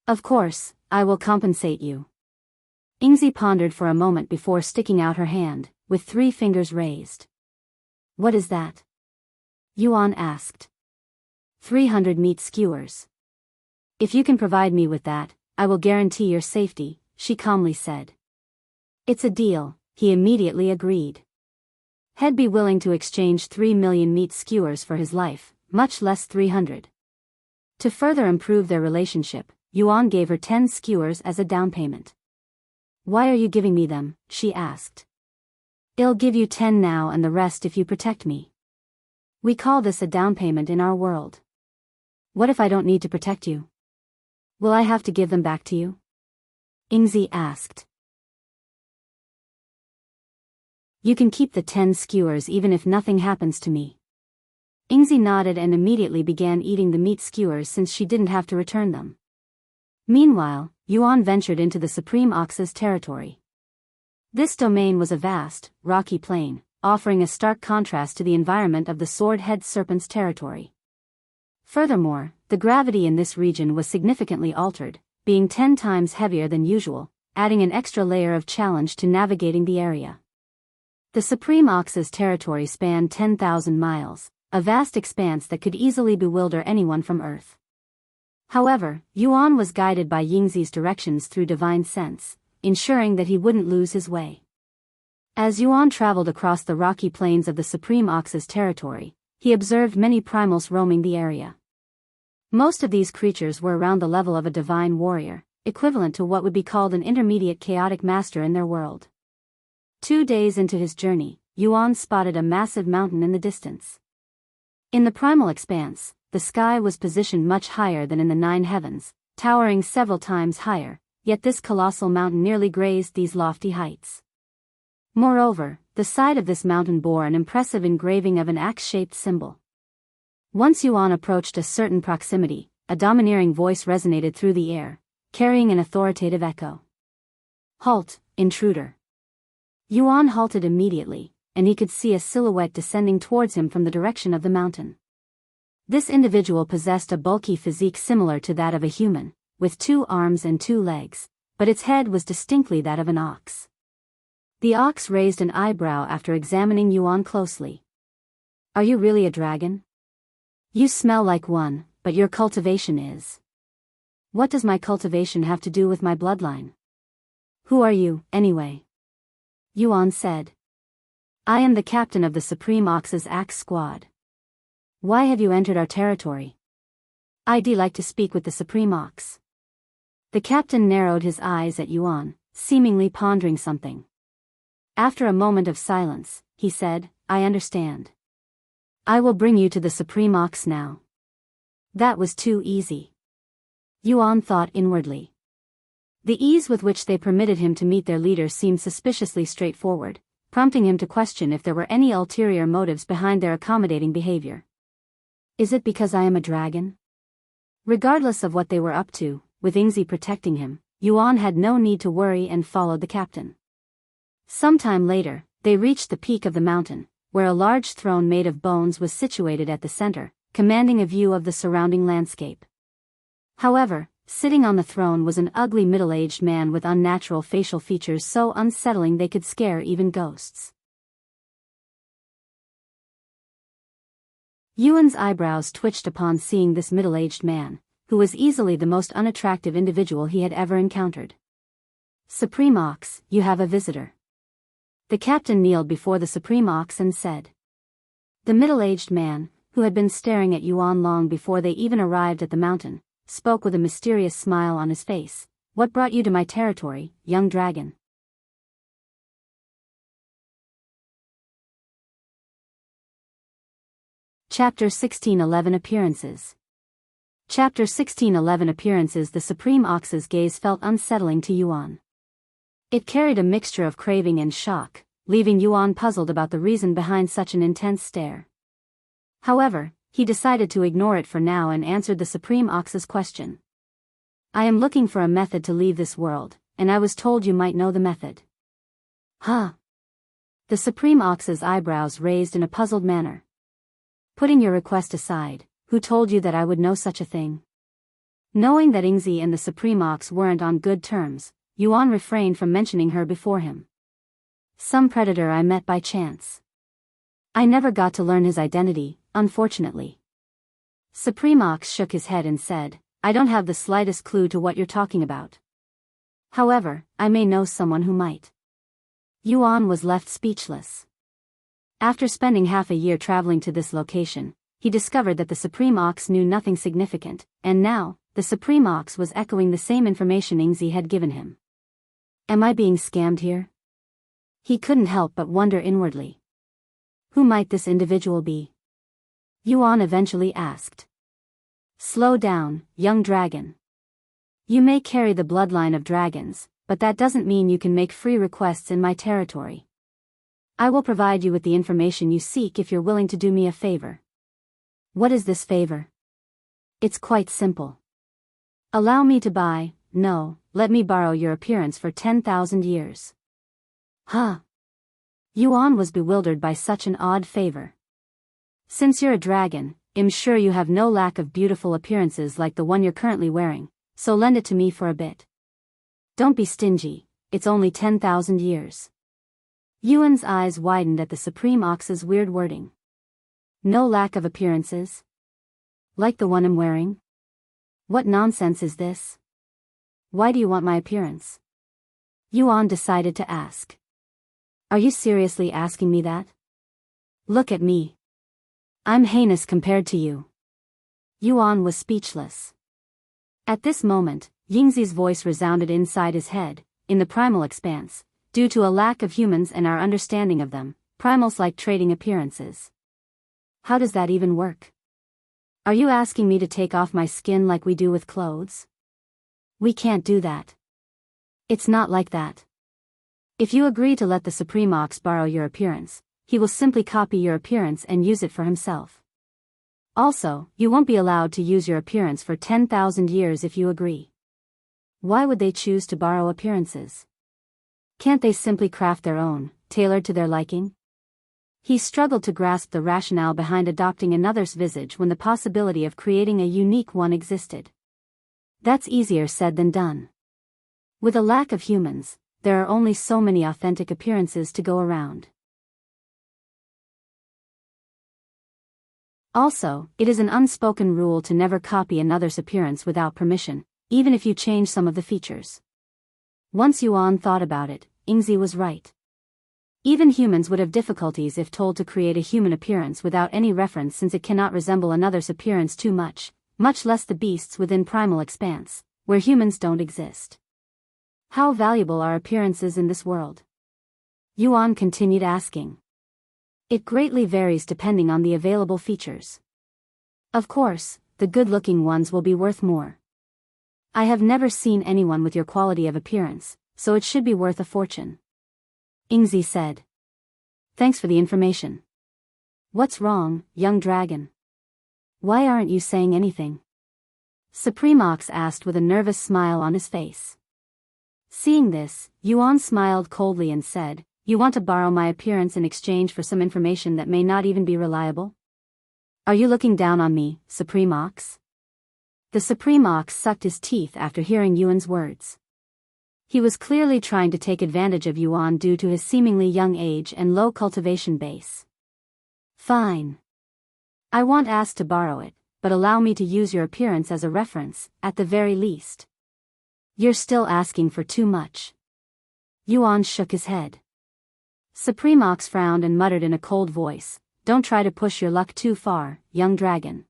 "Of course, I will compensate you." Yingzi pondered for a moment before sticking out her hand, with 3 fingers raised. "What is that?" Yuan asked. 300 meat skewers. "If you can provide me with that, I will guarantee your safety," she calmly said. "It's a deal," he immediately agreed. He'd be willing to exchange 3 million meat skewers for his life, much less 300. To further improve their relationship, Yuan gave her 10 skewers as a down payment. "Why are you giving me them?" she asked. "I'll give you 10 now and the rest if you protect me. We call this a down payment in our world." "What if I don't need to protect you? Will I have to give them back to you?" Yingzi asked. "You can keep the 10 skewers even if nothing happens to me." Yingzi nodded and immediately began eating the meat skewers since she didn't have to return them. Meanwhile, Yuan ventured into the Supreme Ox's territory. This domain was a vast, rocky plain, offering a stark contrast to the environment of the Sword-Head Serpent's territory. Furthermore, the gravity in this region was significantly altered, being 10 times heavier than usual, adding an extra layer of challenge to navigating the area. The Supreme Ox's territory spanned 10,000 miles, a vast expanse that could easily bewilder anyone from Earth. However, Yuan was guided by Yingzi's directions through divine sense, ensuring that he wouldn't lose his way. As Yuan traveled across the rocky plains of the Supreme Ox's territory, he observed many primals roaming the area. Most of these creatures were around the level of a divine warrior, equivalent to what would be called an intermediate chaotic master in their world. 2 days into his journey, Yuan spotted a massive mountain in the distance. In the primal expanse, the sky was positioned much higher than in the 9 heavens, towering several times higher, yet this colossal mountain nearly grazed these lofty heights. Moreover, the side of this mountain bore an impressive engraving of an axe-shaped symbol. Once Yuan approached a certain proximity, a domineering voice resonated through the air, carrying an authoritative echo. "Halt, intruder." Yuan halted immediately, and he could see a silhouette descending towards him from the direction of the mountain. This individual possessed a bulky physique similar to that of a human, with 2 arms and 2 legs, but its head was distinctly that of an ox. The ox raised an eyebrow after examining Yuan closely. "Are you really a dragon? You smell like one, but your cultivation is. What does my cultivation have to do with my bloodline? Who are you, anyway?" Yuan said. "I am the captain of the Supreme Ox's Axe Squad. Why have you entered our territory?" "I'd like to speak with the Supreme Ox." The captain narrowed his eyes at Yuan, seemingly pondering something. After a moment of silence, he said, "I understand. I will bring you to the Supreme Ox now." That was too easy. Yuan thought inwardly. The ease with which they permitted him to meet their leader seemed suspiciously straightforward, prompting him to question if there were any ulterior motives behind their accommodating behavior. Is it because I am a dragon? Regardless of what they were up to, with Yingzi protecting him, Yuan had no need to worry and followed the captain. Sometime later, they reached the peak of the mountain, where a large throne made of bones was situated at the center, commanding a view of the surrounding landscape. However, sitting on the throne was an ugly middle-aged man with unnatural facial features so unsettling they could scare even ghosts. Yuan's eyebrows twitched upon seeing this middle-aged man, who was easily the most unattractive individual he had ever encountered. "Supreme Ox, you have a visitor." The captain kneeled before the Supreme Ox and said. The middle-aged man, who had been staring at Yuan long before they even arrived at the mountain, spoke with a mysterious smile on his face. "What brought you to my territory, young dragon?" Chapter 1611 Appearances. Chapter 1611 Appearances. The Supreme Ox's gaze felt unsettling to Yuan. It carried a mixture of craving and shock, leaving Yuan puzzled about the reason behind such an intense stare. However, he decided to ignore it for now and answered the Supreme Ox's question. "I am looking for a method to leave this world, and I was told you might know the method." "Huh?" The Supreme Ox's eyebrows raised in a puzzled manner. "Putting your request aside, who told you that I would know such a thing?" Knowing that Yingzi and the Supreme Ox weren't on good terms, Yuan refrained from mentioning her before him. "Some predator I met by chance. I never got to learn his identity, unfortunately." Supreme Ox shook his head and said, "I don't have the slightest clue to what you're talking about. However, I may know someone who might." Yuan was left speechless. After spending half a year traveling to this location, he discovered that the Supreme Ox knew nothing significant, and now, the Supreme Ox was echoing the same information Yingzi had given him. Am I being scammed here? He couldn't help but wonder inwardly. Who might this individual be? Yuan eventually asked. Slow down, young dragon. You may carry the bloodline of dragons, but that doesn't mean you can make free requests in my territory. I will provide you with the information you seek if you're willing to do me a favor. What is this favor? It's quite simple. Allow me to let me borrow your appearance for 10,000 years. Huh? Yuan was bewildered by such an odd favor. Since you're a dragon, I'm sure you have no lack of beautiful appearances like the one you're currently wearing, so lend it to me for a bit. Don't be stingy, it's only 10,000 years. Yuan's eyes widened at the Supreme Ox's weird wording. No lack of appearances? Like the one I'm wearing? What nonsense is this? Why do you want my appearance? Yuan decided to ask. Are you seriously asking me that? Look at me. I'm heinous compared to you. Yuan was speechless. At this moment, Yingzi's voice resounded inside his head, in the primal expanse. Due to a lack of humans and our understanding of them, primals like trading appearances. How does that even work? Are you asking me to take off my skin like we do with clothes? We can't do that. It's not like that. If you agree to let the Supreme Ox borrow your appearance, he will simply copy your appearance and use it for himself. Also, you won't be allowed to use your appearance for 10,000 years if you agree. Why would they choose to borrow appearances? Can't they simply craft their own, tailored to their liking? He struggled to grasp the rationale behind adopting another's visage when the possibility of creating a unique one existed. That's easier said than done. With a lack of humans, there are only so many authentic appearances to go around. Also, it is an unspoken rule to never copy another's appearance without permission, even if you change some of the features. Once Yuan thought about it, Yingzi was right. Even humans would have difficulties if told to create a human appearance without any reference, since it cannot resemble another's appearance too much less the beasts within Primal Expanse, where humans don't exist. How valuable are appearances in this world? Yuan continued asking. It greatly varies depending on the available features. Of course, the good-looking ones will be worth more. I have never seen anyone with your quality of appearance, so it should be worth a fortune. Yingzi said. Thanks for the information. What's wrong, young dragon? Why aren't you saying anything? Supreme Ox asked with a nervous smile on his face. Seeing this, Yuan smiled coldly and said, You want to borrow my appearance in exchange for some information that may not even be reliable? Are you looking down on me, Supreme Ox? The Supreme Ox sucked his teeth after hearing Yuan's words. He was clearly trying to take advantage of Yuan due to his seemingly young age and low cultivation base. Fine. I won't ask to borrow it, but allow me to use your appearance as a reference, at the very least. You're still asking for too much. Yuan shook his head. Supreme Ox frowned and muttered in a cold voice, Don't try to push your luck too far, young dragon.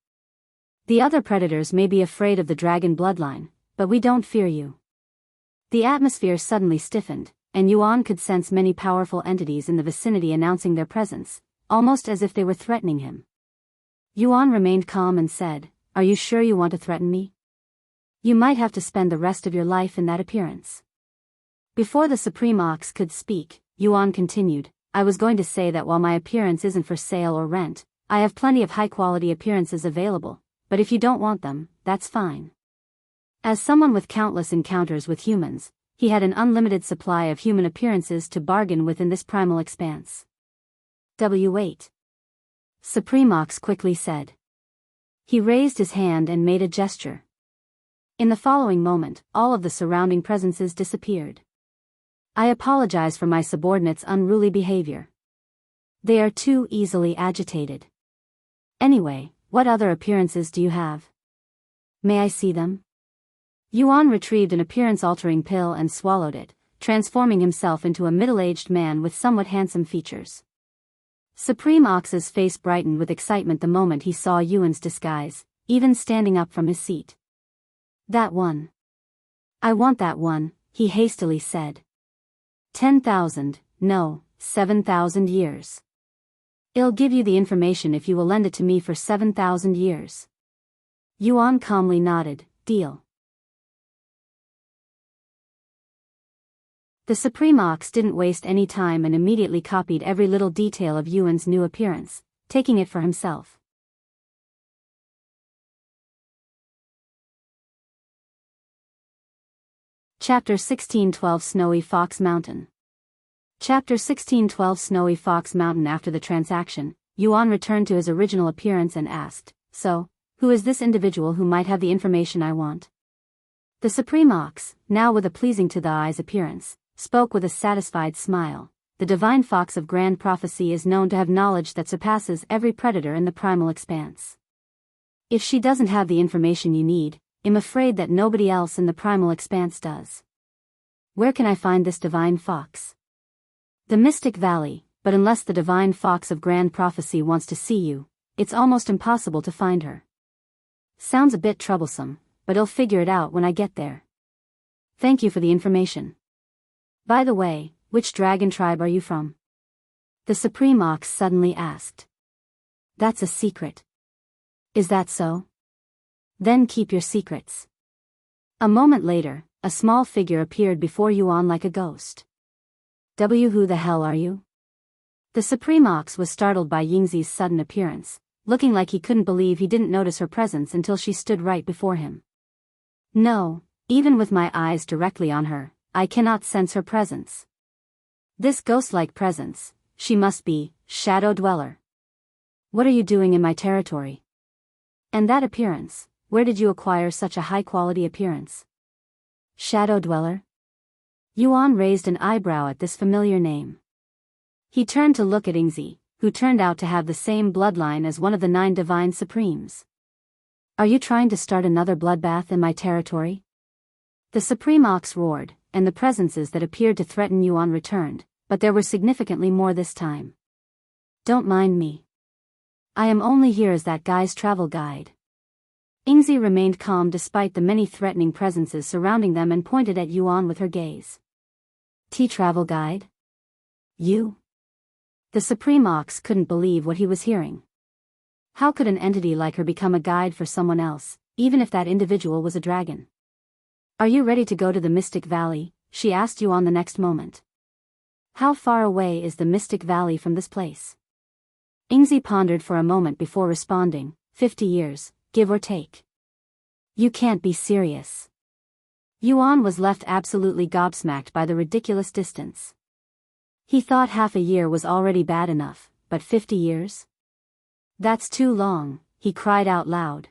The other predators may be afraid of the dragon bloodline, but we don't fear you. The atmosphere suddenly stiffened, and Yuan could sense many powerful entities in the vicinity announcing their presence, almost as if they were threatening him. Yuan remained calm and said, Are you sure you want to threaten me? You might have to spend the rest of your life in that appearance. Before the Supreme Ox could speak, Yuan continued, I was going to say that while my appearance isn't for sale or rent, I have plenty of high-quality appearances available. But if you don't want them, that's fine. As someone with countless encounters with humans, he had an unlimited supply of human appearances to bargain with in this primal expanse. W8. Supreme Ox quickly said. He raised his hand and made a gesture. In the following moment, all of the surrounding presences disappeared. I apologize for my subordinates' unruly behavior. They are too easily agitated. Anyway, what other appearances do you have? May I see them? Yuan retrieved an appearance-altering pill and swallowed it, transforming himself into a middle-aged man with somewhat handsome features. Supreme Ox's face brightened with excitement the moment he saw Yuan's disguise, even standing up from his seat. That one. I want that one, he hastily said. 10,000, no, 7,000 years. I'll give you the information if you will lend it to me for 7,000 years. Yuan calmly nodded, deal. The Supreme Ox didn't waste any time and immediately copied every little detail of Yuan's new appearance, taking it for himself. Chapter 1612 Snowy Fox Mountain. Chapter 1612 Snowy Fox Mountain. After the transaction, Yuan returned to his original appearance and asked, So, who is this individual who might have the information I want? The Supreme Ox, now with a pleasing to the eyes appearance, spoke with a satisfied smile. The divine fox of grand prophecy is known to have knowledge that surpasses every predator in the primal expanse. If she doesn't have the information you need, I'm afraid that nobody else in the primal expanse does. Where can I find this divine fox? The Mystic Valley, but unless the divine fox of grand prophecy wants to see you, it's almost impossible to find her. Sounds a bit troublesome, but I'll figure it out when I get there. Thank you for the information. By the way, which dragon tribe are you from? The Supreme Ox suddenly asked. That's a secret. Is that so? Then keep your secrets. A moment later, a small figure appeared before Yuan like a ghost. Who the hell are you? The Supreme Ox was startled by Yingzi's sudden appearance, looking like he couldn't believe he didn't notice her presence until she stood right before him. No, even with my eyes directly on her, I cannot sense her presence. This ghost-like presence, she must be, Shadow Dweller. What are you doing in my territory? And that appearance, where did you acquire such a high-quality appearance? Shadow Dweller? Yuan raised an eyebrow at this familiar name. He turned to look at Yingzi, who turned out to have the same bloodline as one of the 9 divine supremes. Are you trying to start another bloodbath in my territory? The Supreme Ox roared, and the presences that appeared to threaten Yuan returned, but there were significantly more this time. Don't mind me. I am only here as that guy's travel guide. Yingzi remained calm despite the many threatening presences surrounding them and pointed at Yuan with her gaze. Travel guide? You? The Supreme Ox couldn't believe what he was hearing. How could an entity like her become a guide for someone else, even if that individual was a dragon? Are you ready to go to the Mystic Valley? She asked Yuan the next moment. How far away is the Mystic Valley from this place? Yingzi pondered for a moment before responding, 50 years, give or take. You can't be serious. Yuan was left absolutely gobsmacked by the ridiculous distance. He thought half a year was already bad enough, but 50 years? That's too long, he cried out loud.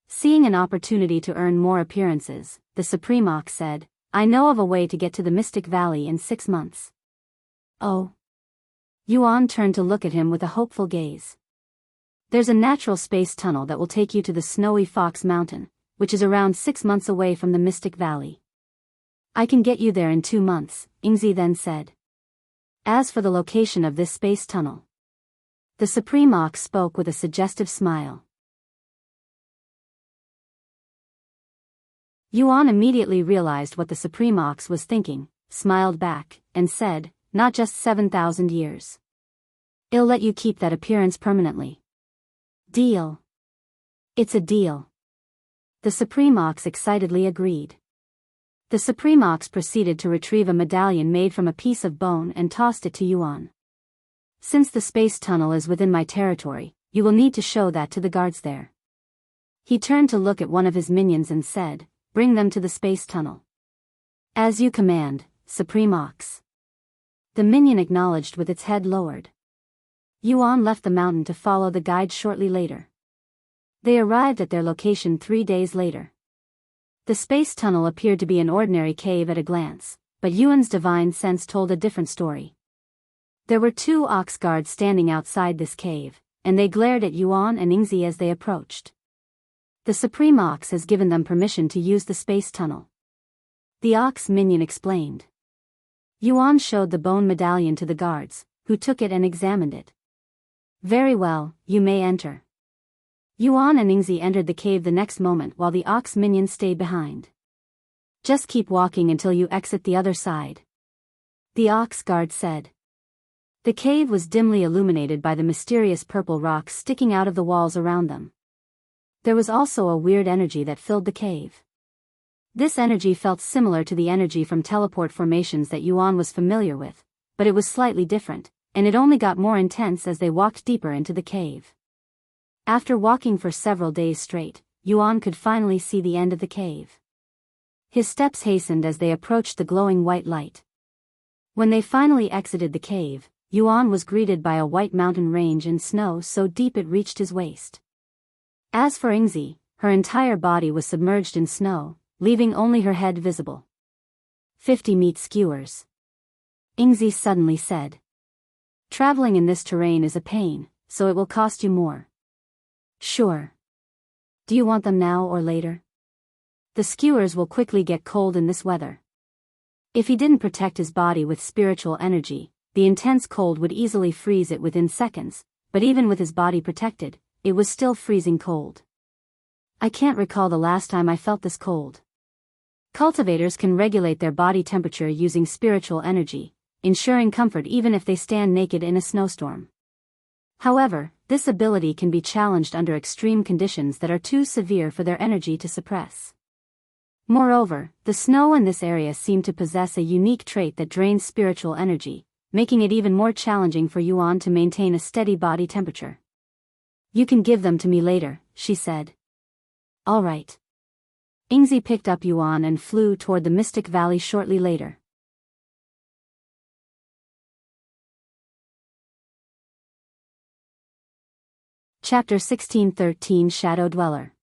Seeing an opportunity to earn more appearances, the Supreme Ox said, I know of a way to get to the Mystic Valley in 6 months. Oh. Yuan turned to look at him with a hopeful gaze. There's a natural space tunnel that will take you to the snowy Fox Mountain, which is around 6 months away from the Mystic Valley. I can get you there in 2 months, Yingzi then said. As for the location of this space tunnel. The Supreme Ox spoke with a suggestive smile. Yuan immediately realized what the Supreme Ox was thinking, smiled back, and said, not just 7,000 years. I'll let you keep that appearance permanently. Deal. It's a deal. The Supreme Ox excitedly agreed. The Supreme Ox proceeded to retrieve a medallion made from a piece of bone and tossed it to Yuan. Since the space tunnel is within my territory, you will need to show that to the guards there. He turned to look at one of his minions and said, bring them to the space tunnel. As you command, Supreme Ox. The minion acknowledged with its head lowered. Yuan left the mountain to follow the guide shortly later. They arrived at their location 3 days later. The space tunnel appeared to be an ordinary cave at a glance, but Yuan's divine sense told a different story. There were 2 ox guards standing outside this cave, and they glared at Yuan and Yingzi as they approached. The Supreme Ox has given them permission to use the space tunnel. The ox minion explained. Yuan showed the bone medallion to the guards, who took it and examined it. Very well, you may enter. Yuan and Yingzi entered the cave the next moment while the ox minion stayed behind. Just keep walking until you exit the other side. The ox guard said. The cave was dimly illuminated by the mysterious purple rocks sticking out of the walls around them. There was also a weird energy that filled the cave. This energy felt similar to the energy from teleport formations that Yuan was familiar with, but it was slightly different, and it only got more intense as they walked deeper into the cave. After walking for several days straight, Yuan could finally see the end of the cave. His steps hastened as they approached the glowing white light. When they finally exited the cave, Yuan was greeted by a white mountain range in snow so deep it reached his waist. As for Yingzi, her entire body was submerged in snow, leaving only her head visible. 50 meat skewers. Yingzi suddenly said. Traveling in this terrain is a pain, so it will cost you more. Sure. Do you want them now or later? The skewers will quickly get cold in this weather. If he didn't protect his body with spiritual energy, the intense cold would easily freeze it within seconds, but even with his body protected, it was still freezing cold. I can't recall the last time I felt this cold. Cultivators can regulate their body temperature using spiritual energy, ensuring comfort even if they stand naked in a snowstorm. However, this ability can be challenged under extreme conditions that are too severe for their energy to suppress. Moreover, the snow in this area seemed to possess a unique trait that drains spiritual energy, making it even more challenging for Yuan to maintain a steady body temperature. You can give them to me later, she said. All right. Yingzi picked up Yuan and flew toward the Mystic Valley shortly later. Chapter 1613 Shadow Dweller.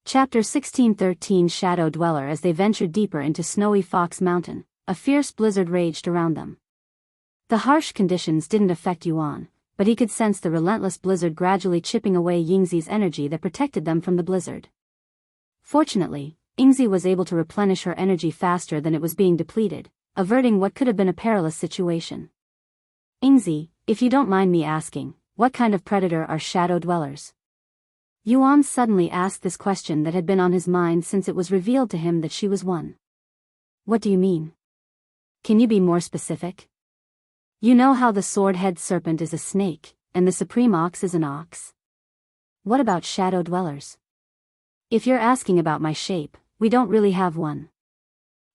Chapter 1613 Shadow Dweller. As they ventured deeper into snowy Fox Mountain, a fierce blizzard raged around them. The harsh conditions didn't affect Yuan, but he could sense the relentless blizzard gradually chipping away Yingzi's energy that protected them from the blizzard. Fortunately, Yingzi was able to replenish her energy faster than it was being depleted, averting what could have been a perilous situation. Yingzi, if you don't mind me asking, what kind of predator are shadow dwellers? Yuan suddenly asked this question that had been on his mind since it was revealed to him that she was one. What do you mean? Can you be more specific? You know how the sword-head serpent is a snake, and the supreme ox is an ox? What about shadow dwellers? If you're asking about my shape, we don't really have one.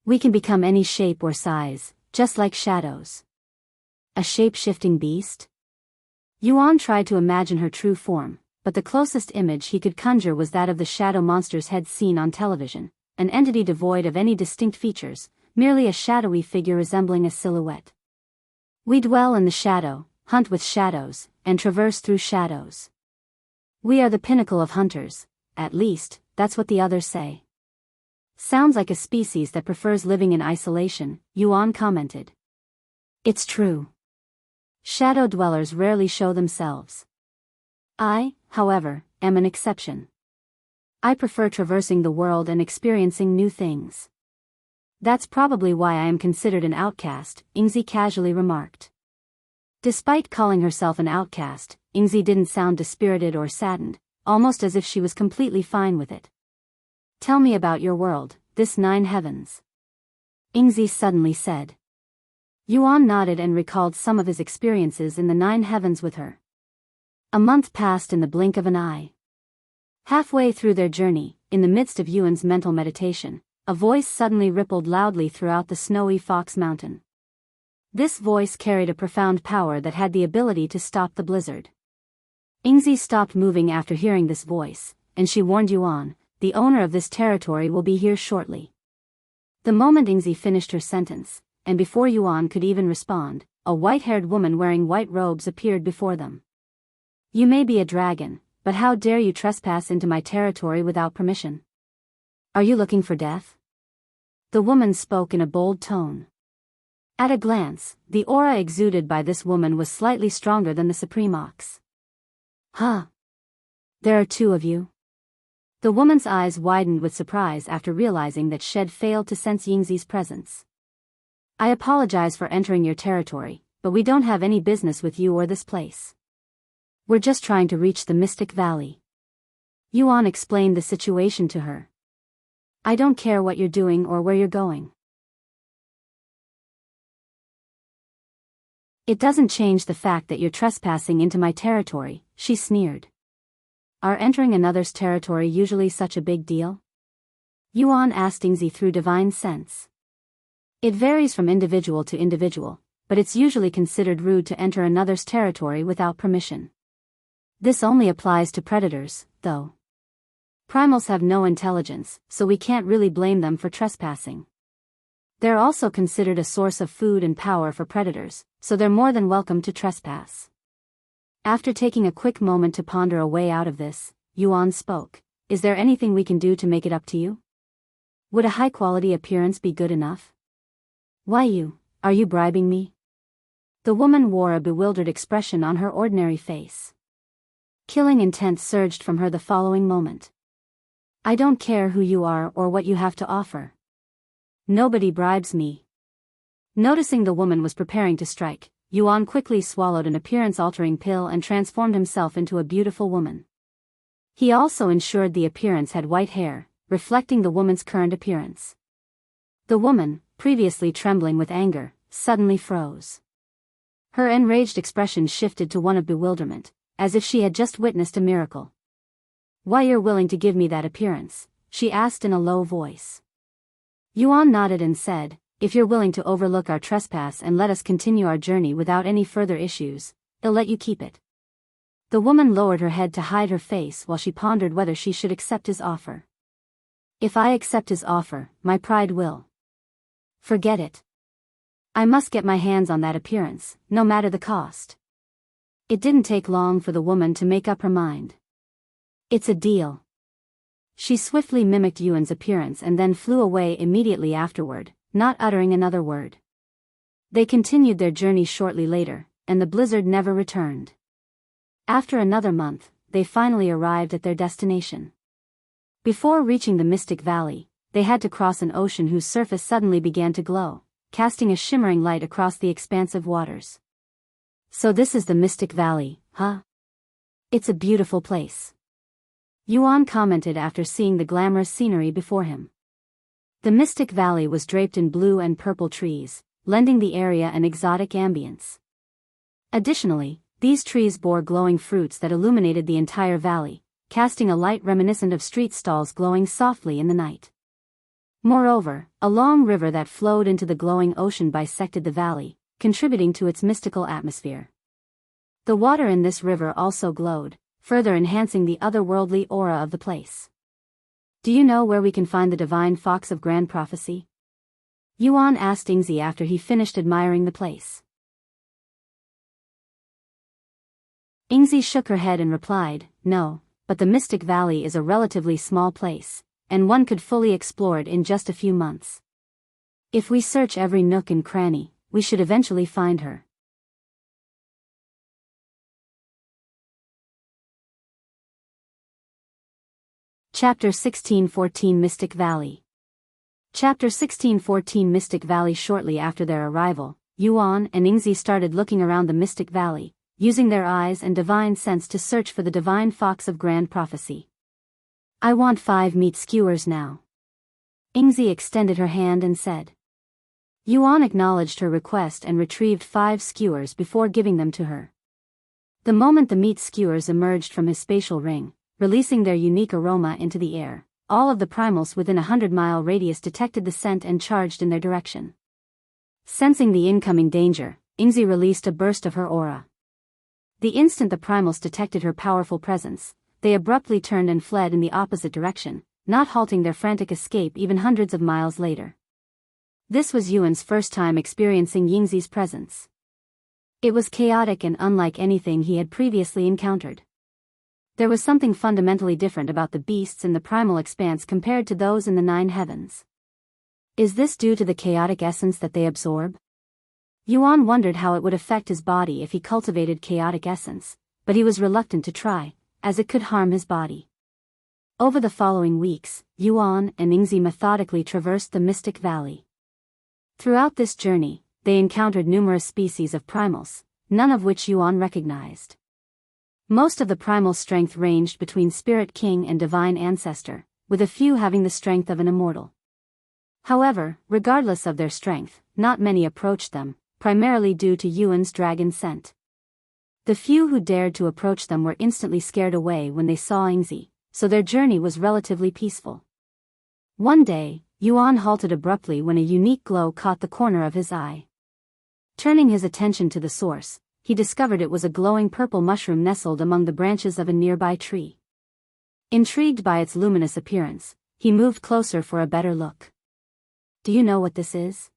We can become any shape or size, just like shadows. A shape-shifting beast? Yuan tried to imagine her true form, but the closest image he could conjure was that of the shadow monster's head seen on television, an entity devoid of any distinct features, merely a shadowy figure resembling a silhouette. We dwell in the shadow, hunt with shadows, and traverse through shadows. We are the pinnacle of hunters, at least, that's what the others say. Sounds like a species that prefers living in isolation, Yuan commented. It's true. Shadow dwellers rarely show themselves. I, however, am an exception. I prefer traversing the world and experiencing new things. That's probably why I am considered an outcast, Yingzi casually remarked. Despite calling herself an outcast, Yingzi didn't sound dispirited or saddened, almost as if she was completely fine with it. Tell me about your world, this 9 heavens. Yingzi suddenly said. Yuan nodded and recalled some of his experiences in the 9 heavens with her. A month passed in the blink of an eye. Halfway through their journey, in the midst of Yuan's mental meditation, a voice suddenly rippled loudly throughout the snowy Fox Mountain. This voice carried a profound power that had the ability to stop the blizzard. Yingzi stopped moving after hearing this voice, and she warned Yuan, the owner of this territory will be here shortly. The moment Yingzi finished her sentence, and before Yuan could even respond, a white-haired woman wearing white robes appeared before them. You may be a dragon, but how dare you trespass into my territory without permission? Are you looking for death? The woman spoke in a bold tone. At a glance, the aura exuded by this woman was slightly stronger than the Supreme Ox. Huh? There are 2 of you? The woman's eyes widened with surprise after realizing that Shed failed to sense Yingzi's presence. I apologize for entering your territory, but we don't have any business with you or this place. We're just trying to reach the Mystic Valley. Yuan explained the situation to her. I don't care what you're doing or where you're going. It doesn't change the fact that you're trespassing into my territory, she sneered. Are entering another's territory usually such a big deal? Yuan asked Yingzi through divine sense. It varies from individual to individual, but it's usually considered rude to enter another's territory without permission. This only applies to predators, though. Primals have no intelligence, so we can't really blame them for trespassing. They're also considered a source of food and power for predators, so they're more than welcome to trespass. After taking a quick moment to ponder a way out of this, Yuan spoke. Is there anything we can do to make it up to you? Would a high-quality appearance be good enough? Why you? Are you bribing me? The woman wore a bewildered expression on her ordinary face. Killing intent surged from her the following moment. I don't care who you are or what you have to offer. Nobody bribes me. Noticing the woman was preparing to strike, Yuan quickly swallowed an appearance-altering pill and transformed himself into a beautiful woman. He also ensured the appearance had white hair, reflecting the woman's current appearance. The woman, previously trembling with anger, suddenly froze. Her enraged expression shifted to one of bewilderment, as if she had just witnessed a miracle. Why you're willing to give me that appearance? She asked in a low voice. Yuan nodded and said, if you're willing to overlook our trespass and let us continue our journey without any further issues, I'll let you keep it. The woman lowered her head to hide her face while she pondered whether she should accept his offer. If I accept his offer, my pride will. Forget it. I must get my hands on that appearance, no matter the cost. It didn't take long for the woman to make up her mind. It's a deal. She swiftly mimicked Yuan's appearance and then flew away immediately afterward, not uttering another word. They continued their journey shortly later, and the blizzard never returned. After another month, they finally arrived at their destination. Before reaching the Mystic Valley, they had to cross an ocean whose surface suddenly began to glow, casting a shimmering light across the expansive waters. So this is the Mystic Valley, huh? It's a beautiful place. Yuan commented after seeing the glamorous scenery before him. The Mystic Valley was draped in blue and purple trees, lending the area an exotic ambience. Additionally, these trees bore glowing fruits that illuminated the entire valley, casting a light reminiscent of street stalls glowing softly in the night. Moreover, a long river that flowed into the glowing ocean bisected the valley, contributing to its mystical atmosphere. The water in this river also glowed, further enhancing the otherworldly aura of the place. Do you know where we can find the divine fox of grand prophecy? Yuan asked Yingzi after he finished admiring the place. Yingzi shook her head and replied, no, but the Mystic Valley is a relatively small place, and one could fully explore it in just a few months. If we search every nook and cranny, we should eventually find her. Chapter 1614 Mystic Valley. Chapter 1614 Mystic Valley. Shortly after their arrival, Yuan and Yingzi started looking around the Mystic Valley, using their eyes and divine sense to search for the divine fox of grand prophecy. I want 5 meat skewers now. Yingzi extended her hand and said. Yuan acknowledged her request and retrieved 5 skewers before giving them to her. The moment the meat skewers emerged from his spatial ring, releasing their unique aroma into the air, all of the primals within a 100-mile radius detected the scent and charged in their direction. Sensing the incoming danger, Yingzi released a burst of her aura. The instant the primals detected her powerful presence, they abruptly turned and fled in the opposite direction, not halting their frantic escape even hundreds of miles later. This was Yuan's first time experiencing Yingzi's presence. It was chaotic and unlike anything he had previously encountered. There was something fundamentally different about the beasts in the primal expanse compared to those in the 9 heavens. Is this due to the chaotic essence that they absorb? Yuan wondered how it would affect his body if he cultivated chaotic essence, but he was reluctant to try, as it could harm his body. Over the following weeks, Yuan and Yingzi methodically traversed the Mystic Valley. Throughout this journey, they encountered numerous species of primals, none of which Yuan recognized. Most of the primal strength ranged between Spirit King and Divine Ancestor, with a few having the strength of an immortal. However, regardless of their strength, not many approached them, primarily due to Yuan's dragon scent. The few who dared to approach them were instantly scared away when they saw Yingzi, so their journey was relatively peaceful. One day, Yuan halted abruptly when a unique glow caught the corner of his eye. Turning his attention to the source, he discovered it was a glowing purple mushroom nestled among the branches of a nearby tree. Intrigued by its luminous appearance, he moved closer for a better look. Do you know what this is?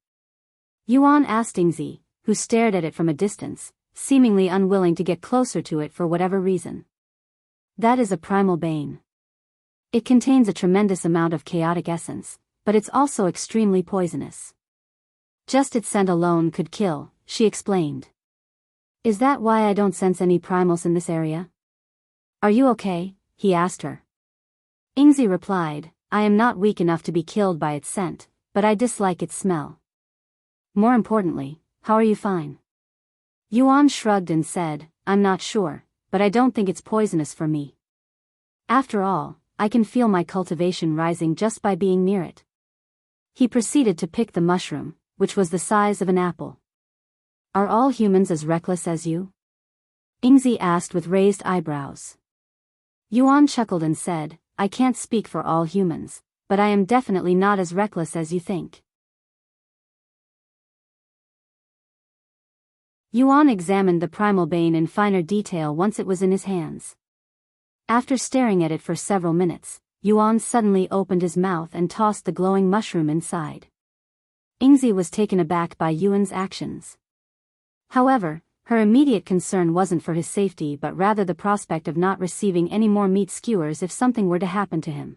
Yuan asked Yingzi, who stared at it from a distance, seemingly unwilling to get closer to it for whatever reason. That is a primal bane. It contains a tremendous amount of chaotic essence, but it's also extremely poisonous. Just its scent alone could kill, she explained. Is that why I don't sense any primals in this area? Are you okay? He asked her. Ingzi replied, I am not weak enough to be killed by its scent, but I dislike its smell. More importantly, how are you fine? Yuan shrugged and said, I'm not sure, but I don't think it's poisonous for me. After all, I can feel my cultivation rising just by being near it. He proceeded to pick the mushroom, which was the size of an apple. Are all humans as reckless as you? Ingzi asked with raised eyebrows. Yuan chuckled and said, I can't speak for all humans, but I am definitely not as reckless as you think. Yuan examined the primal bane in finer detail once it was in his hands. After staring at it for several minutes, Yuan suddenly opened his mouth and tossed the glowing mushroom inside. Ingzi was taken aback by Yuan's actions. However, her immediate concern wasn't for his safety but rather the prospect of not receiving any more meat skewers if something were to happen to him.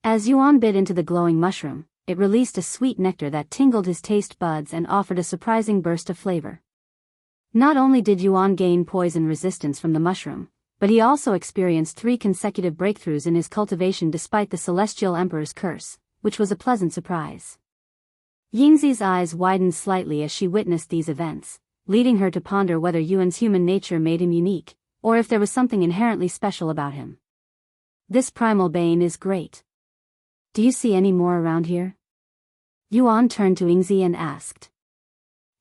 As Yuan bit into the glowing mushroom, it released a sweet nectar that tingled his taste buds and offered a surprising burst of flavor. Not only did Yuan gain poison resistance from the mushroom, but he also experienced 3 consecutive breakthroughs in his cultivation despite the Celestial Emperor's curse, which was a pleasant surprise. Yingzi's eyes widened slightly as she witnessed these events, leading her to ponder whether Yuan's human nature made him unique, or if there was something inherently special about him. This primal bane is great. Do you see any more around here? Yuan turned to Ingzi and asked.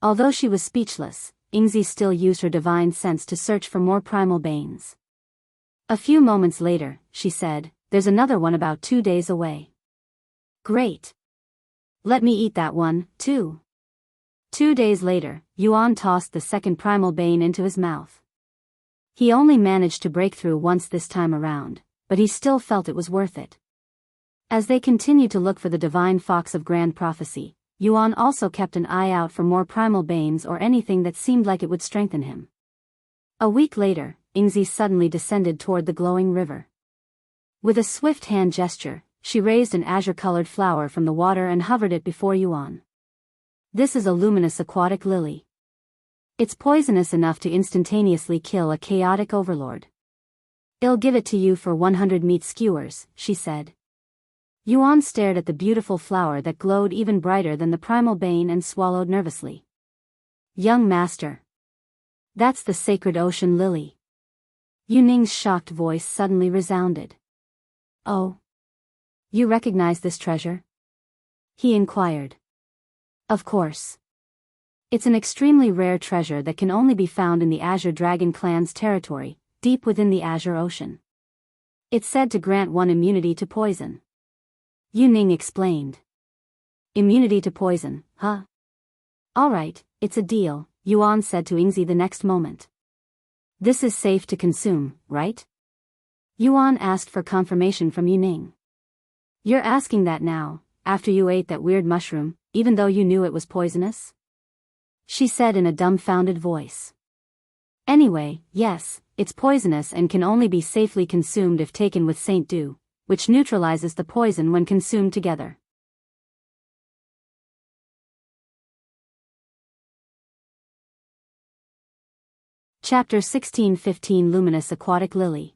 Although she was speechless, Ingzi still used her divine sense to search for more primal banes. A few moments later, she said, there's another one about 2 days away. Great. Let me eat that one, too. 2 days later, Yuan tossed the second primal bane into his mouth. He only managed to break through once this time around, but he still felt it was worth it. As they continued to look for the divine fox of grand prophecy, Yuan also kept an eye out for more primal banes or anything that seemed like it would strengthen him. A week later, Ingzi suddenly descended toward the glowing river. With a swift hand gesture, she raised an azure-colored flower from the water and hovered it before Yuan. This is a luminous aquatic lily. It's poisonous enough to instantaneously kill a chaotic overlord. I'll give it to you for 100 meat skewers, she said. Yuan stared at the beautiful flower that glowed even brighter than the primal bane and swallowed nervously. Young master. That's the sacred ocean lily. Yuning's shocked voice suddenly resounded. Oh. You recognize this treasure? He inquired. Of course. It's an extremely rare treasure that can only be found in the Azure Dragon clan's territory, deep within the Azure Ocean. It's said to grant one immunity to poison. Yuning explained. Immunity to poison, huh? Alright, it's a deal, Yuan said to Ingzi the next moment. This is safe to consume, right? Yuan asked for confirmation from Yuning. You're asking that now, after you ate that weird mushroom, even though you knew it was poisonous? She said in a dumbfounded voice. Anyway, yes, it's poisonous and can only be safely consumed if taken with Saint Dew, which neutralizes the poison when consumed together. Chapter 1615 Luminous Aquatic Lily.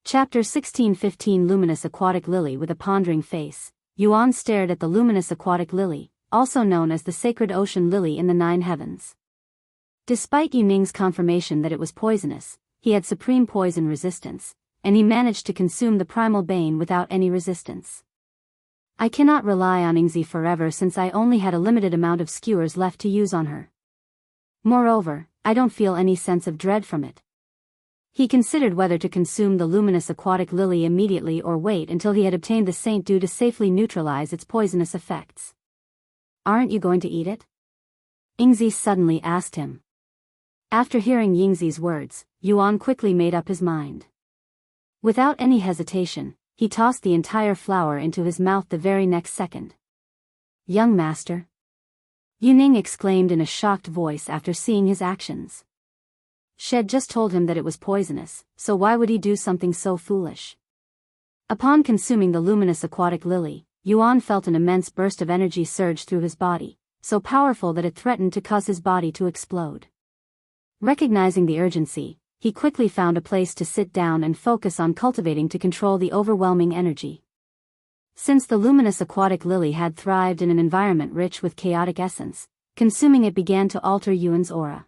Chapter 1615 Luminous Aquatic Lily. With a pondering face, Yuan stared at the luminous aquatic lily, also known as the sacred ocean lily in the 9 heavens. Despite Yuning's confirmation that it was poisonous, he had supreme poison resistance, and he managed to consume the primal bane without any resistance. I cannot rely on Ingzi forever since I only had a limited amount of skewers left to use on her. Moreover, I don't feel any sense of dread from it. He considered whether to consume the luminous aquatic lily immediately or wait until he had obtained the Saint Dew to safely neutralize its poisonous effects. Aren't you going to eat it? Ingzi suddenly asked him. After hearing Yingzi's words, Yuan quickly made up his mind. Without any hesitation, he tossed the entire flower into his mouth the very next second. Young master? Yuning exclaimed in a shocked voice after seeing his actions. She had just told him that it was poisonous, so why would he do something so foolish? Upon consuming the luminous aquatic lily, Yuan felt an immense burst of energy surge through his body, so powerful that it threatened to cause his body to explode. Recognizing the urgency, he quickly found a place to sit down and focus on cultivating to control the overwhelming energy. Since the luminous aquatic lily had thrived in an environment rich with chaotic essence, consuming it began to alter Yuan's aura.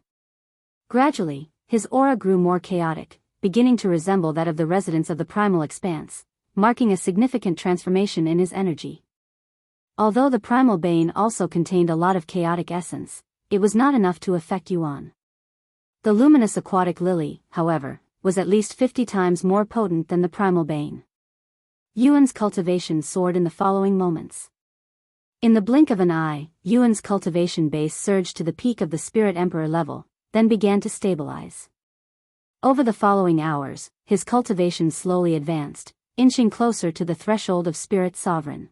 Gradually, his aura grew more chaotic, beginning to resemble that of the residents of the Primal Expanse, marking a significant transformation in his energy. Although the Primal Bane also contained a lot of chaotic essence, it was not enough to affect Yuan. The luminous aquatic lily, however, was at least 50 times more potent than the Primal Bane. Yuan's cultivation soared in the following moments. In the blink of an eye, Yuan's cultivation base surged to the peak of the Spirit Emperor level, then began to stabilize. Over the following hours, his cultivation slowly advanced, inching closer to the threshold of Spirit Sovereign.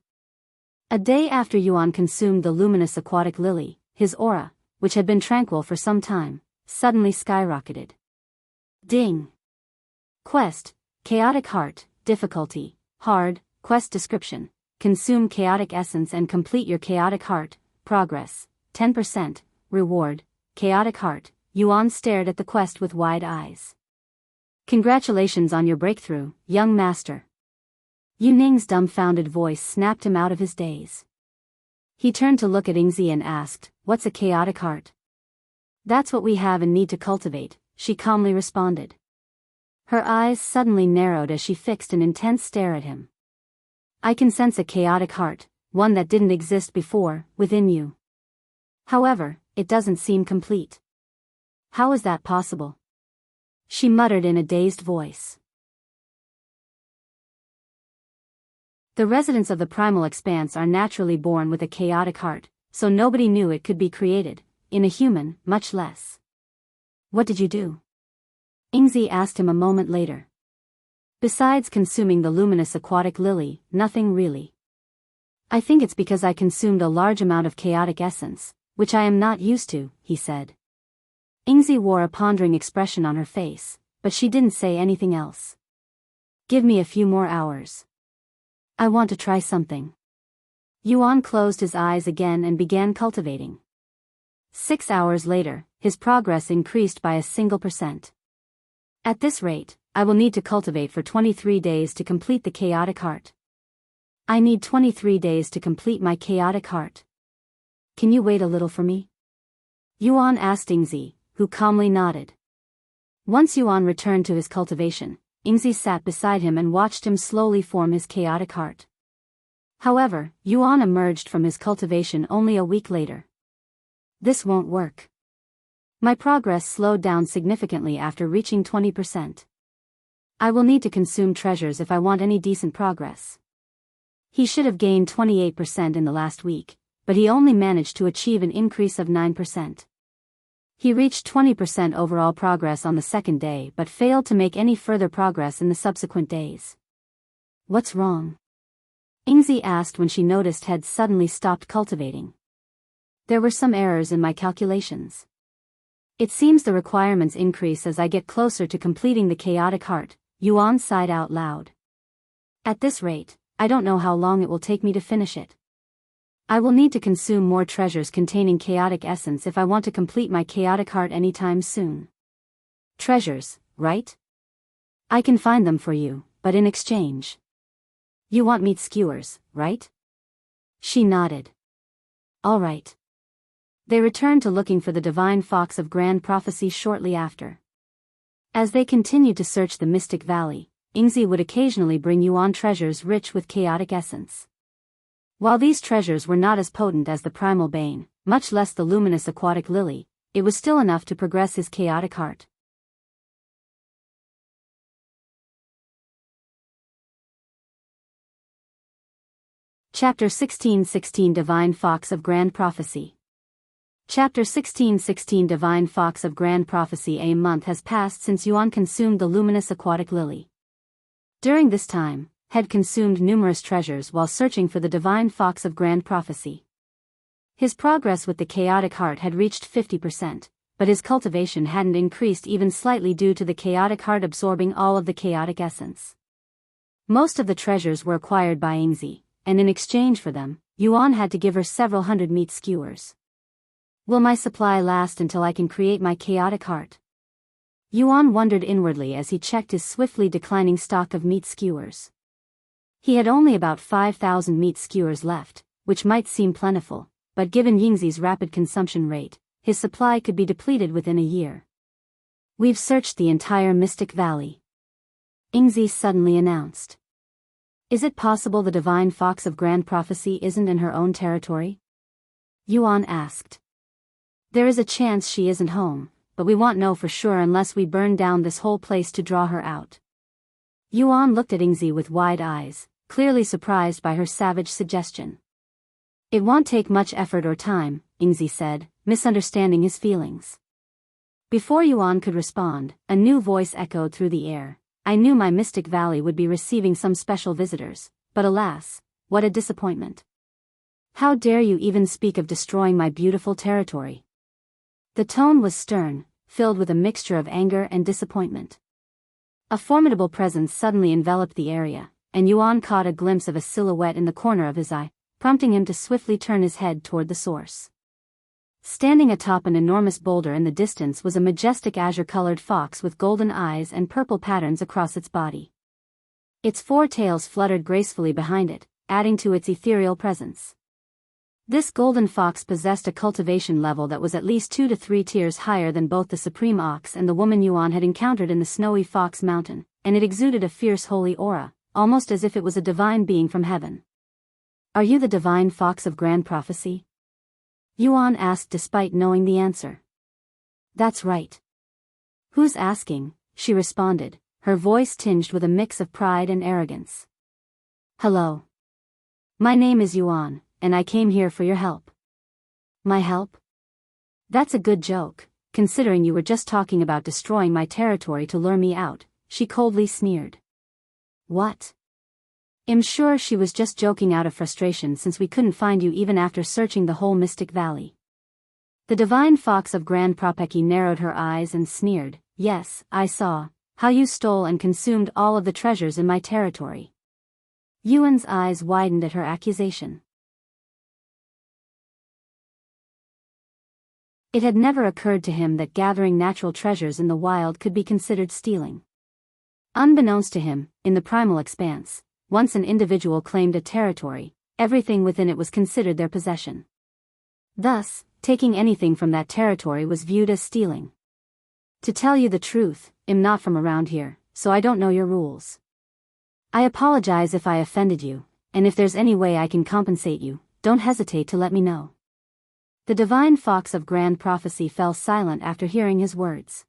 A day after Yuan consumed the luminous aquatic lily, his aura, which had been tranquil for some time, suddenly skyrocketed. Ding! Quest, Chaotic Heart, Difficulty, Hard, Quest Description, Consume Chaotic Essence and complete your Chaotic Heart, Progress, 10%, Reward, Chaotic Heart. Yuan stared at the quest with wide eyes. Congratulations on your breakthrough, young master. Yu Ning's dumbfounded voice snapped him out of his daze. He turned to look at Yingzi and asked, "What's a chaotic heart?" "That's what we have and need to cultivate," she calmly responded. Her eyes suddenly narrowed as she fixed an intense stare at him. "I can sense a chaotic heart, one that didn't exist before, within you. However, it doesn't seem complete." "How is that possible?" she muttered in a dazed voice. The residents of the Primal Expanse are naturally born with a chaotic heart, so nobody knew it could be created, in a human, much less. "What did you do?" Yingzi asked him a moment later. "Besides consuming the luminous aquatic lily, nothing really. I think it's because I consumed a large amount of chaotic essence, which I am not used to," he said. Yingzi wore a pondering expression on her face, but she didn't say anything else. "Give me a few more hours. I want to try something." Yuan closed his eyes again and began cultivating. 6 hours later, his progress increased by a single %. "At this rate, I will need to cultivate for 23 days to complete the chaotic heart. I need 23 days to complete my chaotic heart. Can you wait a little for me?" Yuan asked Yingzi, who calmly nodded. Once Yuan returned to his cultivation, Yingzi sat beside him and watched him slowly form his chaotic heart. However, Yuan emerged from his cultivation only a week later. "This won't work. My progress slowed down significantly after reaching 20%. I will need to consume treasures if I want any decent progress." He should have gained 28% in the last week, but he only managed to achieve an increase of 9%. He reached 20% overall progress on the second day but failed to make any further progress in the subsequent days. "What's wrong?" Yingzi asked when she noticed had suddenly stopped cultivating. "There were some errors in my calculations. It seems the requirements increase as I get closer to completing the chaotic heart," Yuan sighed out loud. "At this rate, I don't know how long it will take me to finish it. I will need to consume more treasures containing chaotic essence if I want to complete my chaotic heart anytime soon." "Treasures, right? I can find them for you, but in exchange. You want meat skewers, right?" She nodded. "All right." They returned to looking for the divine fox of grand prophecy shortly after. As they continued to search the Mystic Valley, Yingzi would occasionally bring Yuan treasures rich with chaotic essence. While these treasures were not as potent as the Primal Bane, much less the luminous aquatic lily, it was still enough to progress his chaotic heart. Chapter 16:16 Divine Fox of Grand Prophecy. Chapter 16:16 Divine Fox of Grand Prophecy. A month has passed since Yuan consumed the luminous aquatic lily. During this time, had consumed numerous treasures while searching for the divine fox of grand prophecy. His progress with the chaotic heart had reached 50%, but his cultivation hadn't increased even slightly due to the chaotic heart absorbing all of the chaotic essence. Most of the treasures were acquired by Yingzi, and in exchange for them, Yuan had to give her several hundred meat skewers. Will my supply last until I can create my chaotic heart? Yuan wondered inwardly as he checked his swiftly declining stock of meat skewers. He had only about 5,000 meat skewers left, which might seem plentiful, but given Yingzi's rapid consumption rate, his supply could be depleted within a year. We've searched the entire Mystic Valley, Yingzi suddenly announced. Is it possible the divine fox of grand prophecy isn't in her own territory? Yuan asked. There is a chance she isn't home, but we won't know for sure unless we burn down this whole place to draw her out. Yuan looked at Yingzi with wide eyes, clearly surprised by her savage suggestion. It won't take much effort or time, Yingzi said, misunderstanding his feelings. Before Yuan could respond, a new voice echoed through the air. I knew my Mystic Valley would be receiving some special visitors, but alas, what a disappointment. How dare you even speak of destroying my beautiful territory? The tone was stern, filled with a mixture of anger and disappointment. A formidable presence suddenly enveloped the area, and Yuan caught a glimpse of a silhouette in the corner of his eye, prompting him to swiftly turn his head toward the source. Standing atop an enormous boulder in the distance was a majestic azure-colored fox with golden eyes and purple patterns across its body. Its four tails fluttered gracefully behind it, adding to its ethereal presence. This golden fox possessed a cultivation level that was at least 2 to 3 tiers higher than both the supreme ox and the woman Yuan had encountered in the snowy Fox Mountain, and it exuded a fierce holy aura, almost as if it was a divine being from heaven. Are you the divine fox of grand prophecy? Yuan asked despite knowing the answer. That's right. Who's asking? She responded, her voice tinged with a mix of pride and arrogance. Hello. My name is Yuan, and I came here for your help. My help? That's a good joke, considering you were just talking about destroying my territory to lure me out, she coldly sneered. What? I'm sure she was just joking out of frustration since we couldn't find you even after searching the whole Mystic Valley. The divine fox of Grand Propeki narrowed her eyes and sneered, Yes, I saw how you stole and consumed all of the treasures in my territory. Yuan's eyes widened at her accusation. It had never occurred to him that gathering natural treasures in the wild could be considered stealing. Unbeknownst to him, in the Primal Expanse, once an individual claimed a territory, everything within it was considered their possession. Thus, taking anything from that territory was viewed as stealing. To tell you the truth, I'm not from around here, so I don't know your rules. I apologize if I offended you, and if there's any way I can compensate you, don't hesitate to let me know. The divine fox of grand prophecy fell silent after hearing his words.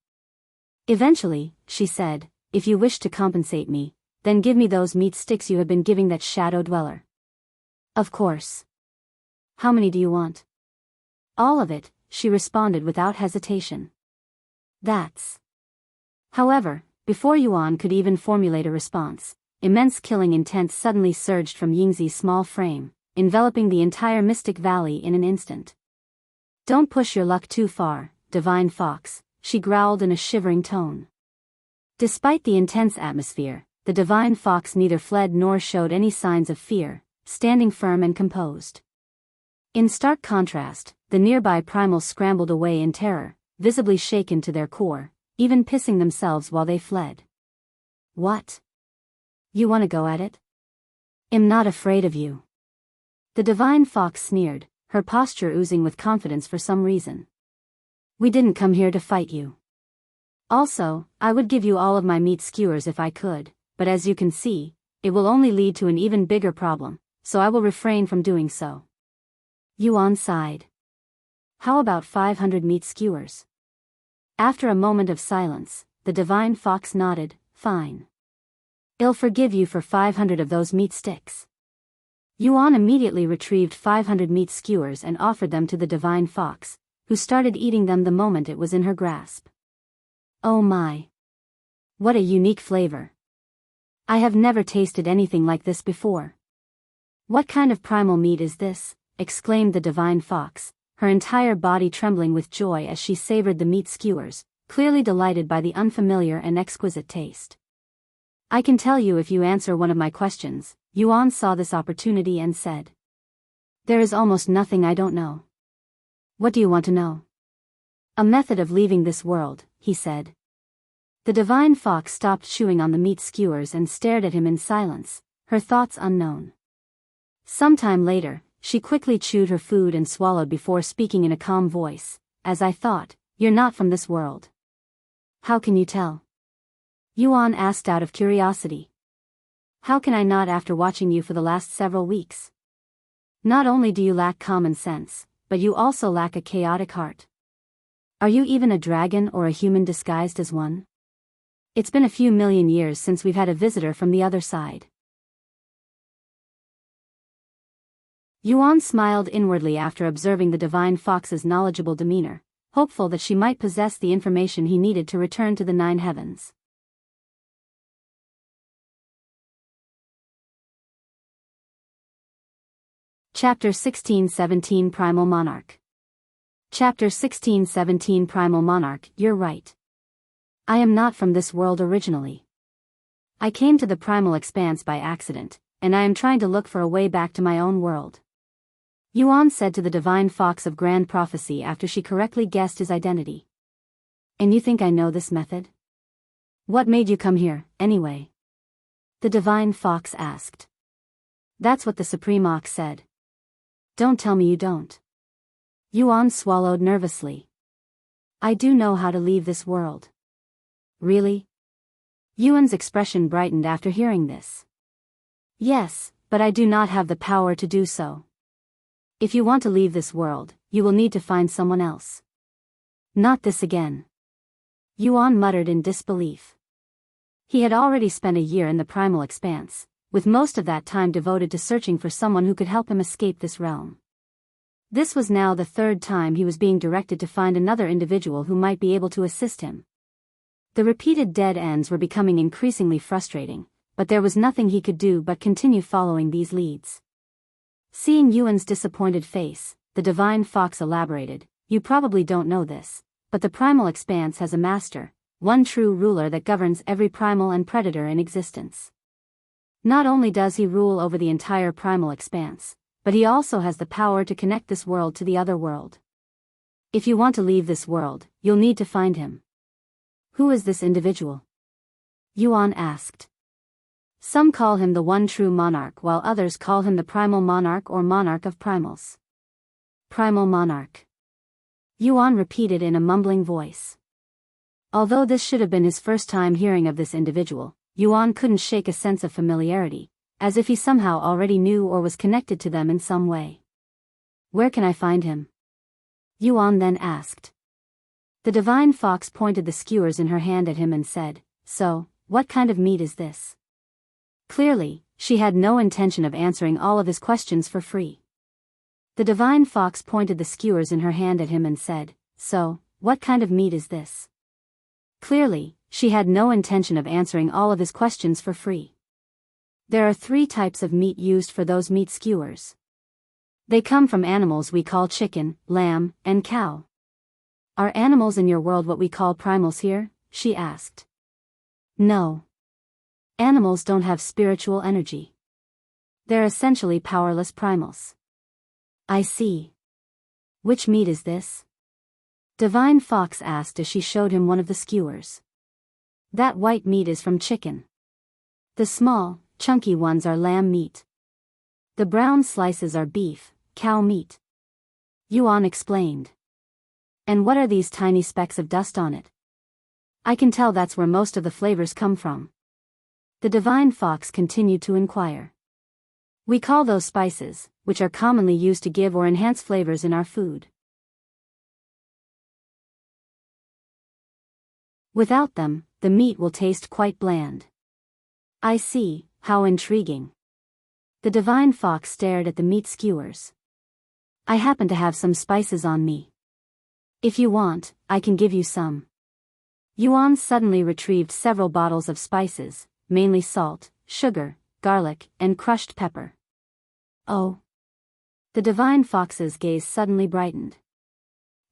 Eventually, she said, If you wish to compensate me, then give me those meat sticks you have been giving that shadow dweller. Of course. How many do you want? All of it, she responded without hesitation. That's. However, before Yuan could even formulate a response, immense killing intent suddenly surged from Yingzi's small frame, enveloping the entire Mystic Valley in an instant. Don't push your luck too far, divine fox, she growled in a shivering tone. Despite the intense atmosphere, the divine fox neither fled nor showed any signs of fear, standing firm and composed. In stark contrast, the nearby primals scrambled away in terror, visibly shaken to their core, even pissing themselves while they fled. What? You want to go at it? I'm not afraid of you. The divine fox sneered, her posture oozing with confidence for some reason. We didn't come here to fight you. Also, I would give you all of my meat skewers if I could, but as you can see, it will only lead to an even bigger problem, so I will refrain from doing so. Yuan sighed. How about 500 meat skewers? After a moment of silence, the divine fox nodded, Fine. I'll forgive you for 500 of those meat sticks. Yuan immediately retrieved 500 meat skewers and offered them to the divine fox, who started eating them the moment it was in her grasp. Oh my! What a unique flavor! I have never tasted anything like this before. What kind of primal meat is this? Exclaimed the divine fox, her entire body trembling with joy as she savored the meat skewers, clearly delighted by the unfamiliar and exquisite taste. I can tell you if you answer one of my questions. Yuan saw this opportunity and said. There is almost nothing I don't know. What do you want to know? A method of leaving this world, he said. The divine fox stopped chewing on the meat skewers and stared at him in silence, her thoughts unknown. Sometime later, she quickly chewed her food and swallowed before speaking in a calm voice. As I thought, you're not from this world. How can you tell? Yuan asked out of curiosity. How can I not after watching you for the last several weeks? Not only do you lack common sense, but you also lack a chaotic heart. Are you even a dragon or a human disguised as one? It's been a few million years since we've had a visitor from the other side. Yuan smiled inwardly after observing the divine fox's knowledgeable demeanor, hopeful that she might possess the information he needed to return to the Nine Heavens. Chapter 16-17 Primal Monarch. Chapter 16-17 Primal Monarch. You're right. I am not from this world originally. I came to the primal expanse by accident, and I am trying to look for a way back to my own world. Yuan said to the divine fox of grand prophecy after she correctly guessed his identity. And you think I know this method? What made you come here, anyway? The divine fox asked. That's what the Supreme Ox said. Don't tell me you don't. Yuan swallowed nervously. I do know how to leave this world. Really? Yuan's expression brightened after hearing this. Yes, but I do not have the power to do so. If you want to leave this world, you will need to find someone else. Not this again. Yuan muttered in disbelief. He had already spent a year in the primal expanse, with most of that time devoted to searching for someone who could help him escape this realm. This was now the third time he was being directed to find another individual who might be able to assist him. The repeated dead ends were becoming increasingly frustrating, but there was nothing he could do but continue following these leads. Seeing Yuan's disappointed face, the divine fox elaborated, You probably don't know this, but the primal expanse has a master, one true ruler that governs every primal and predator in existence. Not only does he rule over the entire primal expanse, but he also has the power to connect this world to the other world. If you want to leave this world, you'll need to find him. Who is this individual? Yuan asked. Some call him the one true monarch while others call him the primal monarch or monarch of primals. Primal monarch. Yuan repeated in a mumbling voice. Although this should have been his first time hearing of this individual, Yuan couldn't shake a sense of familiarity, as if he somehow already knew or was connected to them in some way. Where can I find him? Yuan then asked. The divine fox pointed the skewers in her hand at him and said, So, what kind of meat is this? Clearly, she had no intention of answering all of his questions for free. The divine fox pointed the skewers in her hand at him and said, So, what kind of meat is this? Clearly, she had no intention of answering all of his questions for free. There are 3 types of meat used for those meat skewers. They come from animals we call chicken, lamb, and cow. Are animals in your world what we call primals here? She asked. No. Animals don't have spiritual energy. They're essentially powerless primals. I see. Which meat is this? Divine Fox asked as she showed him one of the skewers. That white meat is from chicken. The small, chunky ones are lamb meat. The brown slices are beef, cow meat. Yuan explained. And what are these tiny specks of dust on it? I can tell that's where most of the flavors come from. The divine fox continued to inquire. We call those spices, which are commonly used to give or enhance flavors in our food. Without them, the meat will taste quite bland. I see, how intriguing. The divine fox stared at the meat skewers. I happen to have some spices on me. If you want, I can give you some. Yuan suddenly retrieved several bottles of spices, mainly salt, sugar, garlic, and crushed pepper. Oh. The divine fox's gaze suddenly brightened.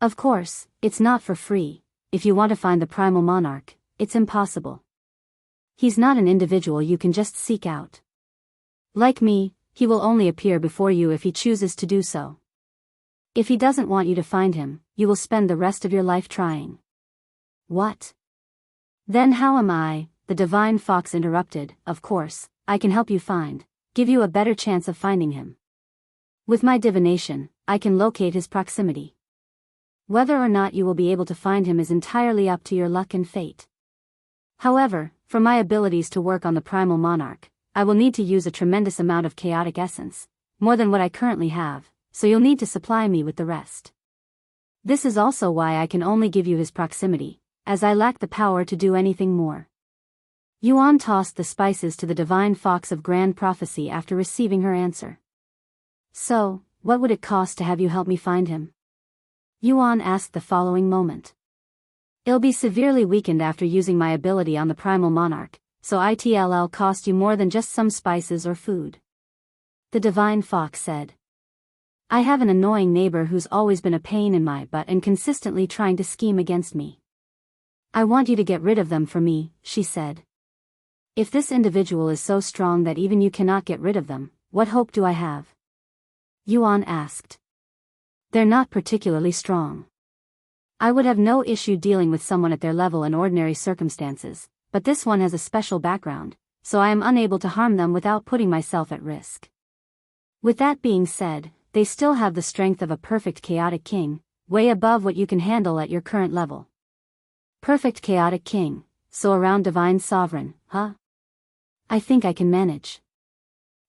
Of course, it's not for free. If you want to find the Primal Monarch, it's impossible. He's not an individual you can just seek out. Like me, he will only appear before you if he chooses to do so. If he doesn't want you to find him, you will spend the rest of your life trying. What? Then how am I? The Divine Fox interrupted. Of course, I can help you give you a better chance of finding him. With my divination, I can locate his proximity. Whether or not you will be able to find him is entirely up to your luck and fate. However, for my abilities to work on the Primal Monarch, I will need to use a tremendous amount of chaotic essence, more than what I currently have, so you'll need to supply me with the rest. This is also why I can only give you his proximity, as I lack the power to do anything more. Yuan tossed the spices to the Divine Fox of Grand Prophecy after receiving her answer. So, what would it cost to have you help me find him? Yuan asked the following moment. It'll be severely weakened after using my ability on the Primal Monarch, so it'll cost you more than just some spices or food. The Divine Fox said. I have an annoying neighbor who's always been a pain in my butt and consistently trying to scheme against me. I want you to get rid of them for me, she said. If this individual is so strong that even you cannot get rid of them, what hope do I have? Yuan asked. They're not particularly strong. I would have no issue dealing with someone at their level in ordinary circumstances, but this one has a special background, so I am unable to harm them without putting myself at risk. With that being said, they still have the strength of a perfect chaotic king, way above what you can handle at your current level. Perfect chaotic king, so around divine sovereign, huh? I think I can manage.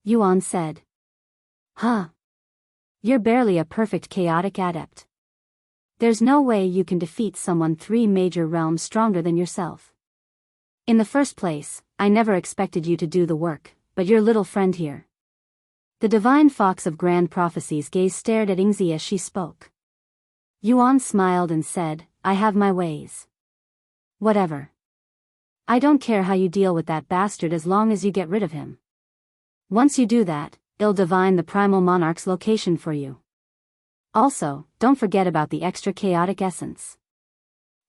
Yuan said. Huh? You're barely a perfect chaotic adept. There's no way you can defeat someone 3 major realms stronger than yourself. In the first place, I never expected you to do the work, but your little friend here. The Divine Fox of Grand Prophecy's gaze stared at Yingzi as she spoke. Yuan smiled and said, I have my ways. Whatever. I don't care how you deal with that bastard as long as you get rid of him. Once you do that, I'll divine the Primal Monarch's location for you. Also, don't forget about the extra chaotic essence.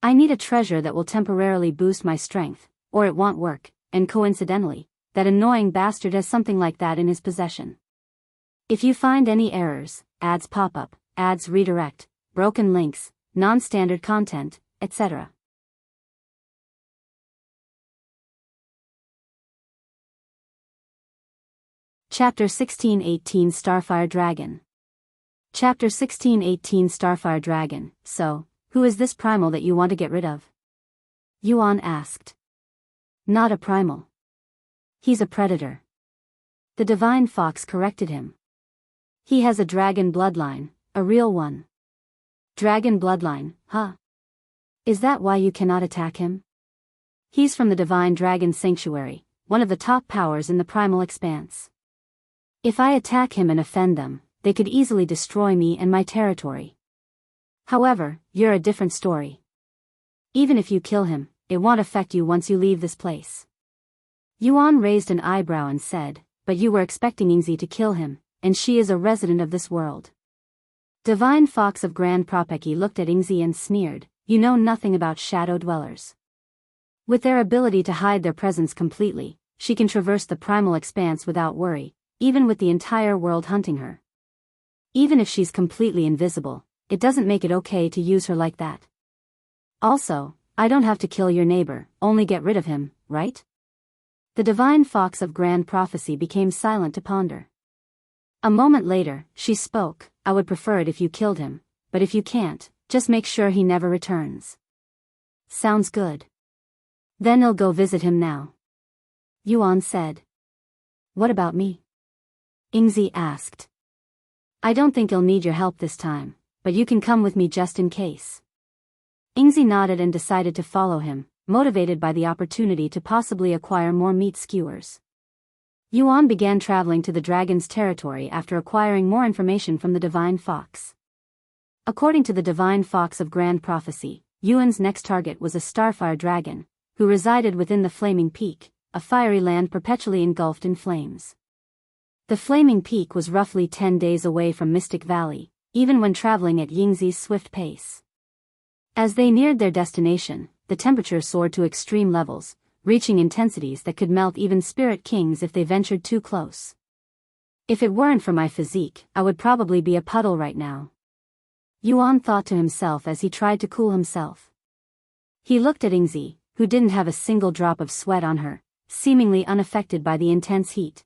I need a treasure that will temporarily boost my strength, or it won't work, and coincidentally, that annoying bastard has something like that in his possession. If you find any errors, ads pop up, ads redirect, broken links, non-standard content, etc. Chapter 1618 Starfire Dragon. Chapter 1618 Starfire Dragon. So, who is this primal that you want to get rid of? Yuan asked. Not a primal. He's a predator. The Divine Fox corrected him. He has a dragon bloodline, a real one. Dragon bloodline, huh? Is that why you cannot attack him? He's from the Divine Dragon Sanctuary, one of the top powers in the Primal Expanse. If I attack him and offend them, they could easily destroy me and my territory. However, you're a different story. Even if you kill him, it won't affect you once you leave this place. Yuan raised an eyebrow and said, but you were expecting Yingzi to kill him, and she is a resident of this world. Divine Fox of Grand Prophecy looked at Yingzi and sneered, you know nothing about shadow dwellers. With their ability to hide their presence completely, she can traverse the primal expanse without worry, even with the entire world hunting her. Even if she's completely invisible, it doesn't make it okay to use her like that. Also, I don't have to kill your neighbor, only get rid of him, right? The Divine Fox of Grand Prophecy became silent to ponder. A moment later, she spoke, I would prefer it if you killed him, but if you can't, just make sure he never returns. Sounds good. Then I'll go visit him now. Yuan said. What about me? Yingzi asked. I don't think I'll need your help this time, but you can come with me just in case. Yingzi nodded and decided to follow him, motivated by the opportunity to possibly acquire more meat skewers. Yuan began traveling to the dragon's territory after acquiring more information from the Divine Fox. According to the Divine Fox of Grand Prophecy, Yuan's next target was a Starfire dragon, who resided within the Flaming Peak, a fiery land perpetually engulfed in flames. The Flaming Peak was roughly 10 days away from Mystic Valley, even when traveling at Yingzi's swift pace. As they neared their destination, the temperature soared to extreme levels, reaching intensities that could melt even spirit kings if they ventured too close. If it weren't for my physique, I would probably be a puddle right now, Yuan thought to himself as he tried to cool himself. He looked at Yingzi, who didn't have a single drop of sweat on her, seemingly unaffected by the intense heat.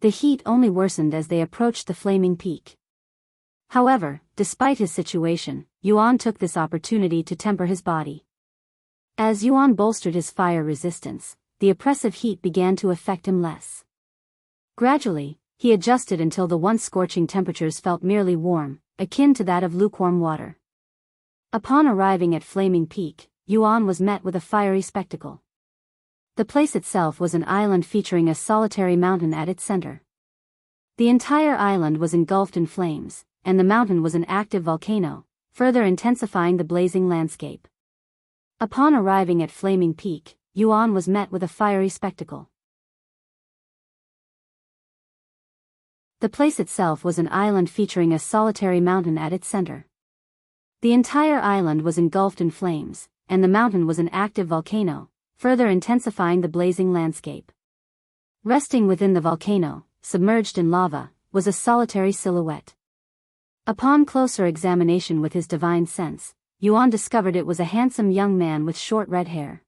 The heat only worsened as they approached the flaming peak. However, despite his situation, Yuan took this opportunity to temper his body. As Yuan bolstered his fire resistance, the oppressive heat began to affect him less. Gradually, he adjusted until the once scorching temperatures felt merely warm, akin to that of lukewarm water. Upon arriving at Flaming Peak, Yuan was met with a fiery spectacle. The place itself was an island featuring a solitary mountain at its center. The entire island was engulfed in flames, and the mountain was an active volcano, further intensifying the blazing landscape. Upon arriving at Flaming Peak, Yuan was met with a fiery spectacle. The place itself was an island featuring a solitary mountain at its center. The entire island was engulfed in flames, and the mountain was an active volcano, further intensifying the blazing landscape. Resting within the volcano, submerged in lava, was a solitary silhouette. Upon closer examination with his divine sense, Yuan discovered it was a handsome young man with short red hair.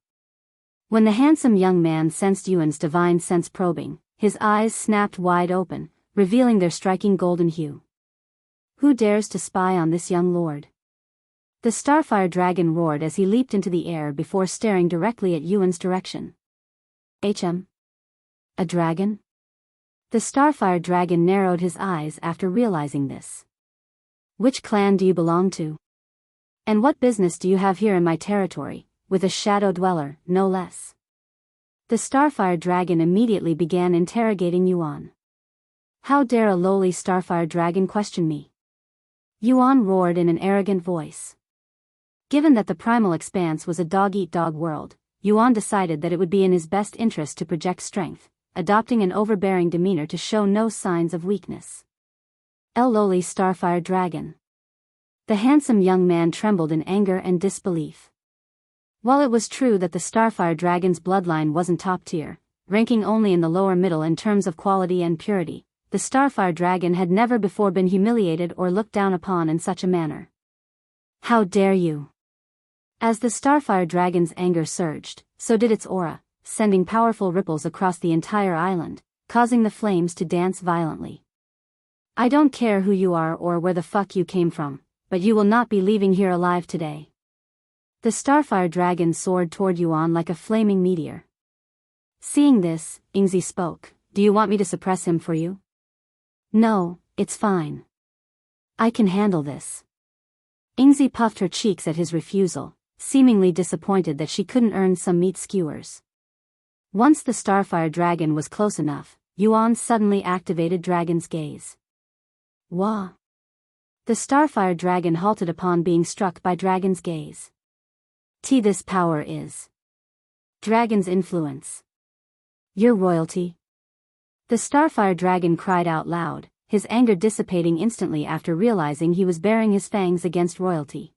When the handsome young man sensed Yuan's divine sense probing, his eyes snapped wide open, revealing their striking golden hue. Who dares to spy on this young lord? The Starfire dragon roared as he leaped into the air before staring directly at Yuan's direction. A dragon? The Starfire dragon narrowed his eyes after realizing this. Which clan do you belong to? And what business do you have here in my territory, with a shadow dweller, no less? The Starfire dragon immediately began interrogating Yuan. How dare a lowly Starfire dragon question me? Yuan roared in an arrogant voice. Given that the Primal Expanse was a dog-eat-dog world, Yuan decided that it would be in his best interest to project strength, adopting an overbearing demeanor to show no signs of weakness. Lowly Starfire dragon. The handsome young man trembled in anger and disbelief. While it was true that the Starfire dragon's bloodline wasn't top tier, ranking only in the lower middle in terms of quality and purity, the Starfire dragon had never before been humiliated or looked down upon in such a manner. How dare you! As the Starfire dragon's anger surged, so did its aura, sending powerful ripples across the entire island, causing the flames to dance violently. I don't care who you are or where the fuck you came from, but you will not be leaving here alive today. The Starfire dragon soared toward Yuan like a flaming meteor. Seeing this, Yingzi spoke. Do you want me to suppress him for you? No, it's fine. I can handle this. Yingzi puffed her cheeks at his refusal, seemingly disappointed that she couldn't earn some meat skewers. Once the Starfire dragon was close enough, Yuan suddenly activated Dragon's Gaze. Wah! The Starfire dragon halted upon being struck by Dragon's Gaze. This power is Dragon's Influence. Your royalty. The Starfire dragon cried out loud, his anger dissipating instantly after realizing he was baring his fangs against royalty.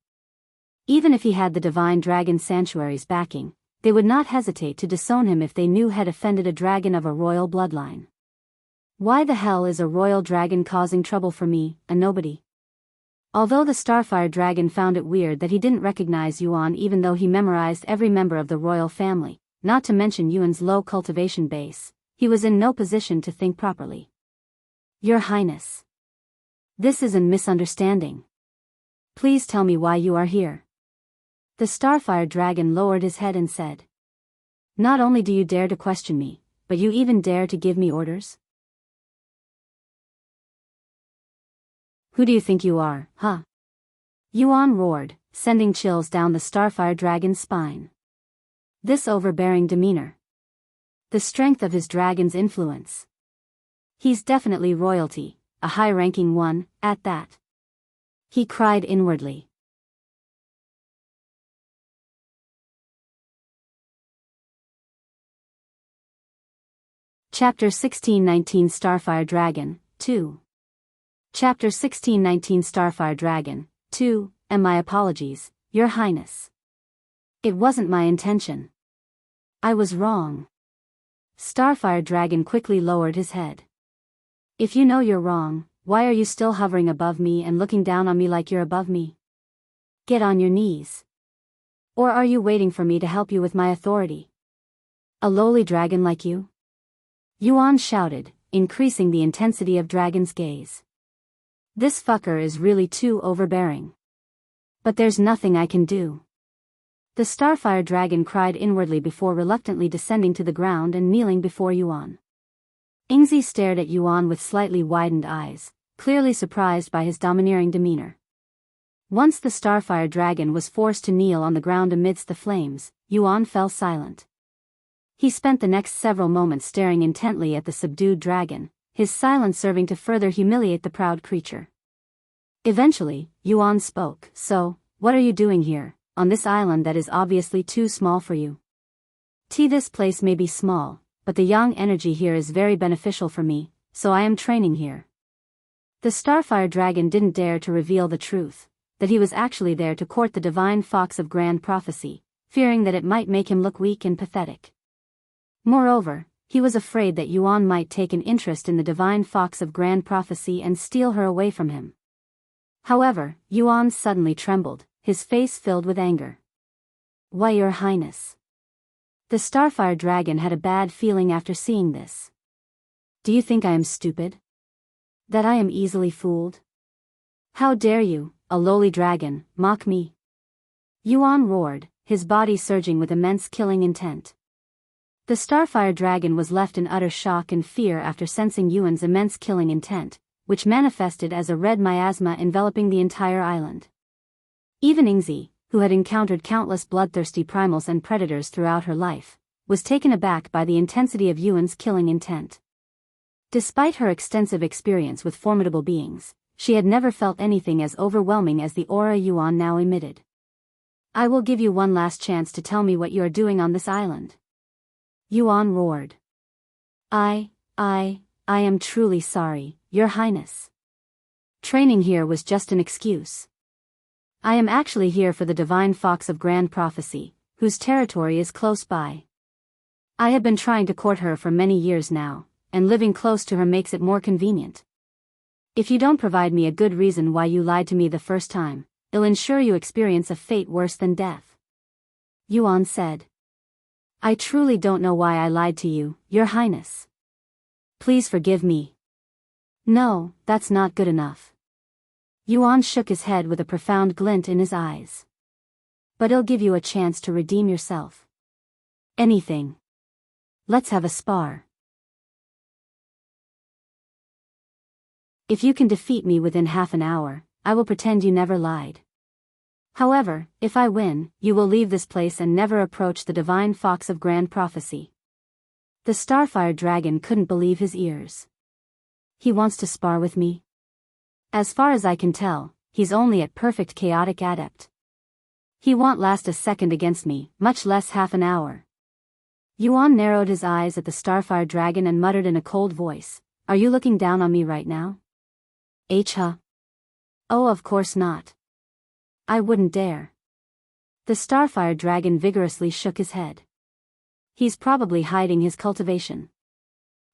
Even if he had the Divine Dragon Sanctuary's backing, they would not hesitate to disown him if they knew had offended a dragon of a royal bloodline. Why the hell is a royal dragon causing trouble for me, a nobody? Although the Starfire dragon found it weird that he didn't recognize Yuan even though he memorized every member of the royal family, not to mention Yuan's low cultivation base, he was in no position to think properly. Your Highness. This is a misunderstanding. Please tell me why you are here. The Starfire dragon lowered his head and said. Not only do you dare to question me, but you even dare to give me orders? Who do you think you are, huh? Yuan roared, sending chills down the Starfire dragon's spine. This overbearing demeanor. The strength of his dragon's influence. He's definitely royalty, a high-ranking one, at that. He cried inwardly. Chapter 1619 Starfire Dragon, 2. Chapter 1619 Starfire Dragon, 2, and my apologies, Your Highness. It wasn't my intention. I was wrong. Starfire Dragon quickly lowered his head. If you know you're wrong, why are you still hovering above me and looking down on me like you're above me? Get on your knees. Or are you waiting for me to help you with my authority? A lowly dragon like you? Yuan shouted, increasing the intensity of Dragon's gaze. This fucker is really too overbearing. But there's nothing I can do. The Starfire Dragon cried inwardly before reluctantly descending to the ground and kneeling before Yuan. Ingzi stared at Yuan with slightly widened eyes, clearly surprised by his domineering demeanor. Once the Starfire Dragon was forced to kneel on the ground amidst the flames, Yuan fell silent. He spent the next several moments staring intently at the subdued dragon, his silence serving to further humiliate the proud creature. Eventually, Yuan spoke. So, what are you doing here, on this island that is obviously too small for you? This place may be small, but the yang energy here is very beneficial for me, so I am training here. The Starfire Dragon didn't dare to reveal the truth, that he was actually there to court the divine fox of grand prophecy, fearing that it might make him look weak and pathetic. Moreover, he was afraid that Yuan might take an interest in the divine fox of grand prophecy and steal her away from him. However, Yuan suddenly trembled, his face filled with anger. Why, Your Highness? The Starfire Dragon had a bad feeling after seeing this. Do you think I am stupid? That I am easily fooled? How dare you, a lowly dragon, mock me? Yuan roared, his body surging with immense killing intent. The Starfire Dragon was left in utter shock and fear after sensing Yuan's immense killing intent, which manifested as a red miasma enveloping the entire island. Even Ingzi, who had encountered countless bloodthirsty primals and predators throughout her life, was taken aback by the intensity of Yuan's killing intent. Despite her extensive experience with formidable beings, she had never felt anything as overwhelming as the aura Yuan now emitted. I will give you one last chance to tell me what you are doing on this island. Yuan roared. I am truly sorry, Your Highness. Training here was just an excuse. I am actually here for the divine fox of grand prophecy, whose territory is close by. I have been trying to court her for many years now, and living close to her makes it more convenient. If you don't provide me a good reason why you lied to me the first time, I'll ensure you experience a fate worse than death. Yuan said. I truly don't know why I lied to you, Your Highness. Please forgive me. No, that's not good enough. Yuan shook his head with a profound glint in his eyes. But I'll give you a chance to redeem yourself. Anything. Let's have a spar. If you can defeat me within half an hour, I will pretend you never lied. However, if I win, you will leave this place and never approach the divine fox of grand prophecy. The Starfire Dragon couldn't believe his ears. He wants to spar with me? As far as I can tell, he's only at perfect chaotic adept. He won't last a second against me, much less half an hour. Yuan narrowed his eyes at the Starfire Dragon and muttered in a cold voice, Are you looking down on me right now? Huh? Oh, of course not. I wouldn't dare. The Starfire Dragon vigorously shook his head. He's probably hiding his cultivation.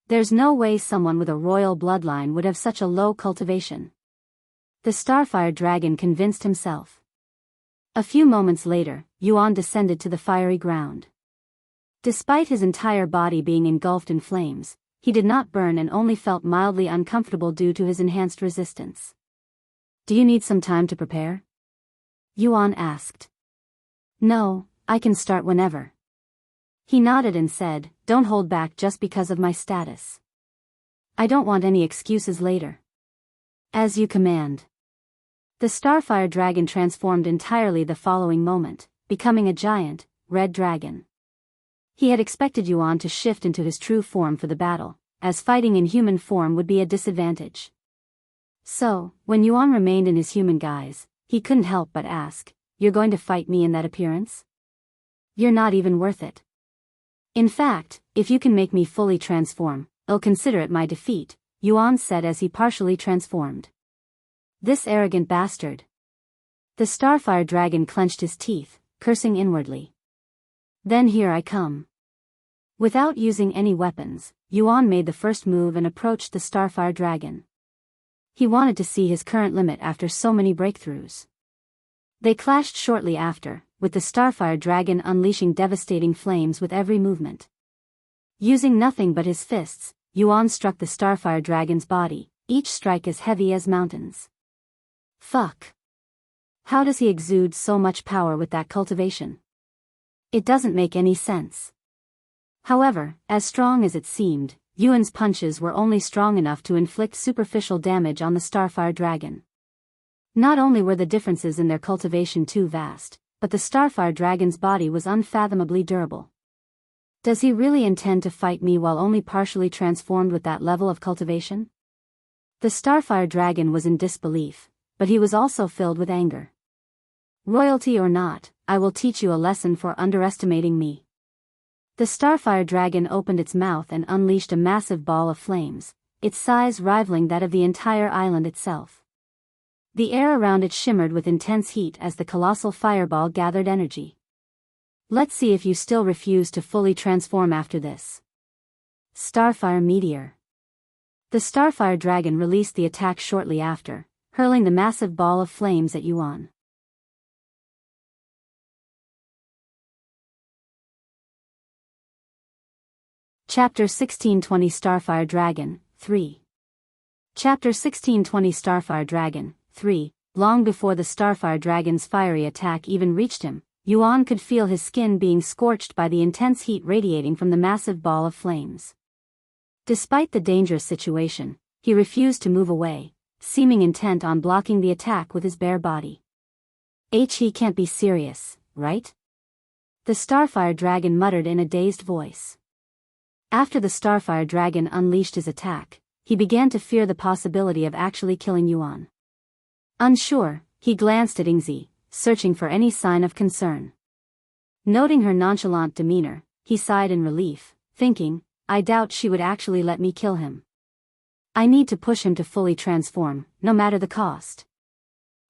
There's no way someone with a royal bloodline would have such a low cultivation. The Starfire Dragon convinced himself. A few moments later, Yuan descended to the fiery ground. Despite his entire body being engulfed in flames, he did not burn and only felt mildly uncomfortable due to his enhanced resistance. Do you need some time to prepare? Yuan asked. No, I can start whenever. He nodded and said, Don't hold back just because of my status. I don't want any excuses later. As you command. The Starfire Dragon transformed entirely the following moment, becoming a giant, red dragon. He had expected Yuan to shift into his true form for the battle, as fighting in human form would be a disadvantage. So, when Yuan remained in his human guise, he couldn't help but ask, You're going to fight me in that appearance? You're not even worth it. In fact, if you can make me fully transform, I'll consider it my defeat, Yuan said as he partially transformed. This arrogant bastard. The Starfire dragon clenched his teeth, cursing inwardly. Then here I come. Without using any weapons, Yuan made the first move and approached the Starfire dragon. He wanted to see his current limit after so many breakthroughs. They clashed shortly after, with the Starfire dragon unleashing devastating flames with every movement. Using nothing but his fists, Yuan struck the Starfire dragon's body, each strike as heavy as mountains. Fuck. How does he exude so much power with that cultivation? It doesn't make any sense. However, as strong as it seemed, Yuan's punches were only strong enough to inflict superficial damage on the Starfire dragon. Not only were the differences in their cultivation too vast, but the Starfire dragon's body was unfathomably durable. Does he really intend to fight me while only partially transformed with that level of cultivation? The Starfire dragon was in disbelief, but he was also filled with anger. Royalty or not, I will teach you a lesson for underestimating me. The Starfire dragon opened its mouth and unleashed a massive ball of flames, its size rivaling that of the entire island itself. The air around it shimmered with intense heat as the colossal fireball gathered energy. Let's see if you still refuse to fully transform after this. Starfire Meteor. The Starfire dragon released the attack shortly after, hurling the massive ball of flames at Yuan. Chapter 1620 Starfire Dragon, 3. Chapter 1620 Starfire Dragon, 3. Long before the Starfire dragon's fiery attack even reached him, Yuan could feel his skin being scorched by the intense heat radiating from the massive ball of flames. Despite the dangerous situation, he refused to move away, seeming intent on blocking the attack with his bare body. He can't be serious, right? The Starfire dragon muttered in a dazed voice. After the Starfire dragon unleashed his attack, he began to fear the possibility of actually killing Yuan. Unsure, he glanced at Yingzi, searching for any sign of concern. Noting her nonchalant demeanor, he sighed in relief, thinking, I doubt she would actually let me kill him. I need to push him to fully transform, no matter the cost.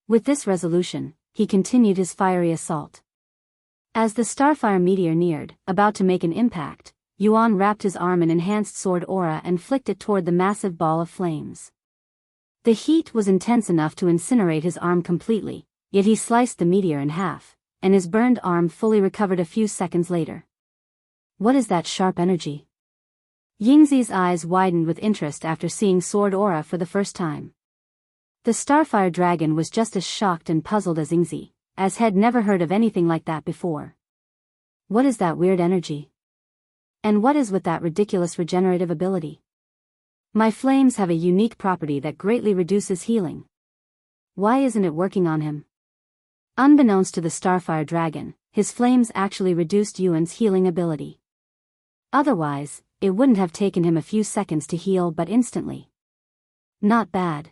With this resolution, he continued his fiery assault. As the Starfire meteor neared, about to make an impact, Yuan wrapped his arm in enhanced sword aura and flicked it toward the massive ball of flames. The heat was intense enough to incinerate his arm completely, yet he sliced the meteor in half, and his burned arm fully recovered a few seconds later. What is that sharp energy? Yingzi's eyes widened with interest after seeing sword aura for the first time. The Starfire dragon was just as shocked and puzzled as Yingzi, as had never heard of anything like that before. What is that weird energy? And what is with that ridiculous regenerative ability? My flames have a unique property that greatly reduces healing. Why isn't it working on him? Unbeknownst to the Starfire dragon, his flames actually reduced Yuan's healing ability. Otherwise, it wouldn't have taken him a few seconds to heal but instantly. Not bad.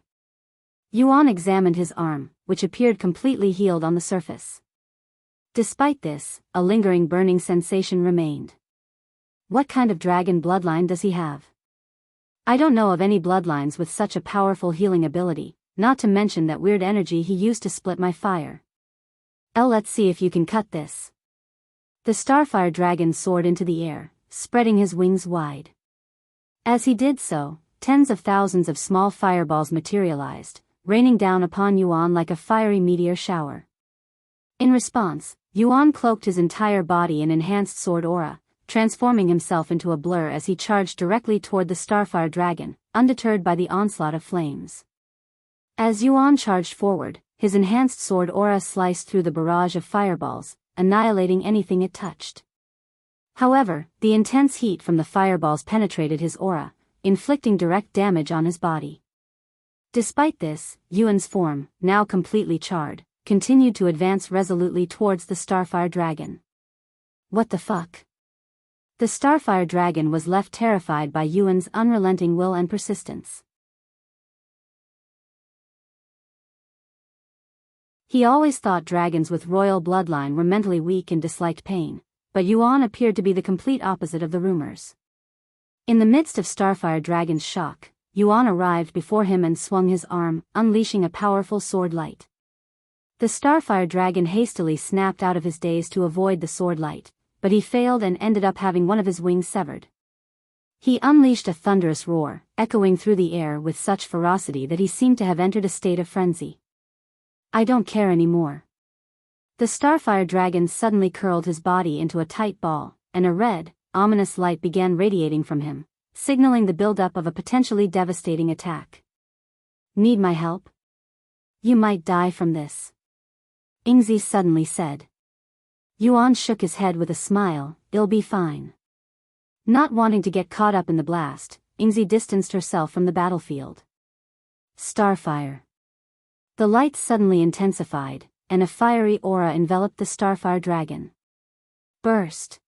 Yuan examined his arm, which appeared completely healed on the surface. Despite this, a lingering burning sensation remained. What kind of dragon bloodline does he have? I don't know of any bloodlines with such a powerful healing ability, not to mention that weird energy he used to split my fire. Let's see if you can cut this. The Starfire dragon soared into the air, spreading his wings wide. As he did so, tens of thousands of small fireballs materialized, raining down upon Yuan like a fiery meteor shower. In response, Yuan cloaked his entire body in enhanced sword aura, transforming himself into a blur as he charged directly toward the Starfire dragon, undeterred by the onslaught of flames. As Yuan charged forward, his enhanced sword aura sliced through the barrage of fireballs, annihilating anything it touched. However, the intense heat from the fireballs penetrated his aura, inflicting direct damage on his body. Despite this, Yuan's form, now completely charred, continued to advance resolutely towards the Starfire dragon. What the fuck? The Starfire dragon was left terrified by Yuan's unrelenting will and persistence. He always thought dragons with royal bloodline were mentally weak and disliked pain, but Yuan appeared to be the complete opposite of the rumors. In the midst of Starfire dragon's shock, Yuan arrived before him and swung his arm, unleashing a powerful sword light. The Starfire dragon hastily snapped out of his daze to avoid the sword light, but he failed and ended up having one of his wings severed. He unleashed a thunderous roar, echoing through the air with such ferocity that he seemed to have entered a state of frenzy. I don't care anymore. The Starfire dragon suddenly curled his body into a tight ball, and a red, ominous light began radiating from him, signaling the buildup of a potentially devastating attack. Need my help? You might die from this. Ingzi suddenly said. Yuan shook his head with a smile, it'll be fine. Not wanting to get caught up in the blast, Ingzi distanced herself from the battlefield. Starfire. The light suddenly intensified, and a fiery aura enveloped the Starfire dragon. Burst.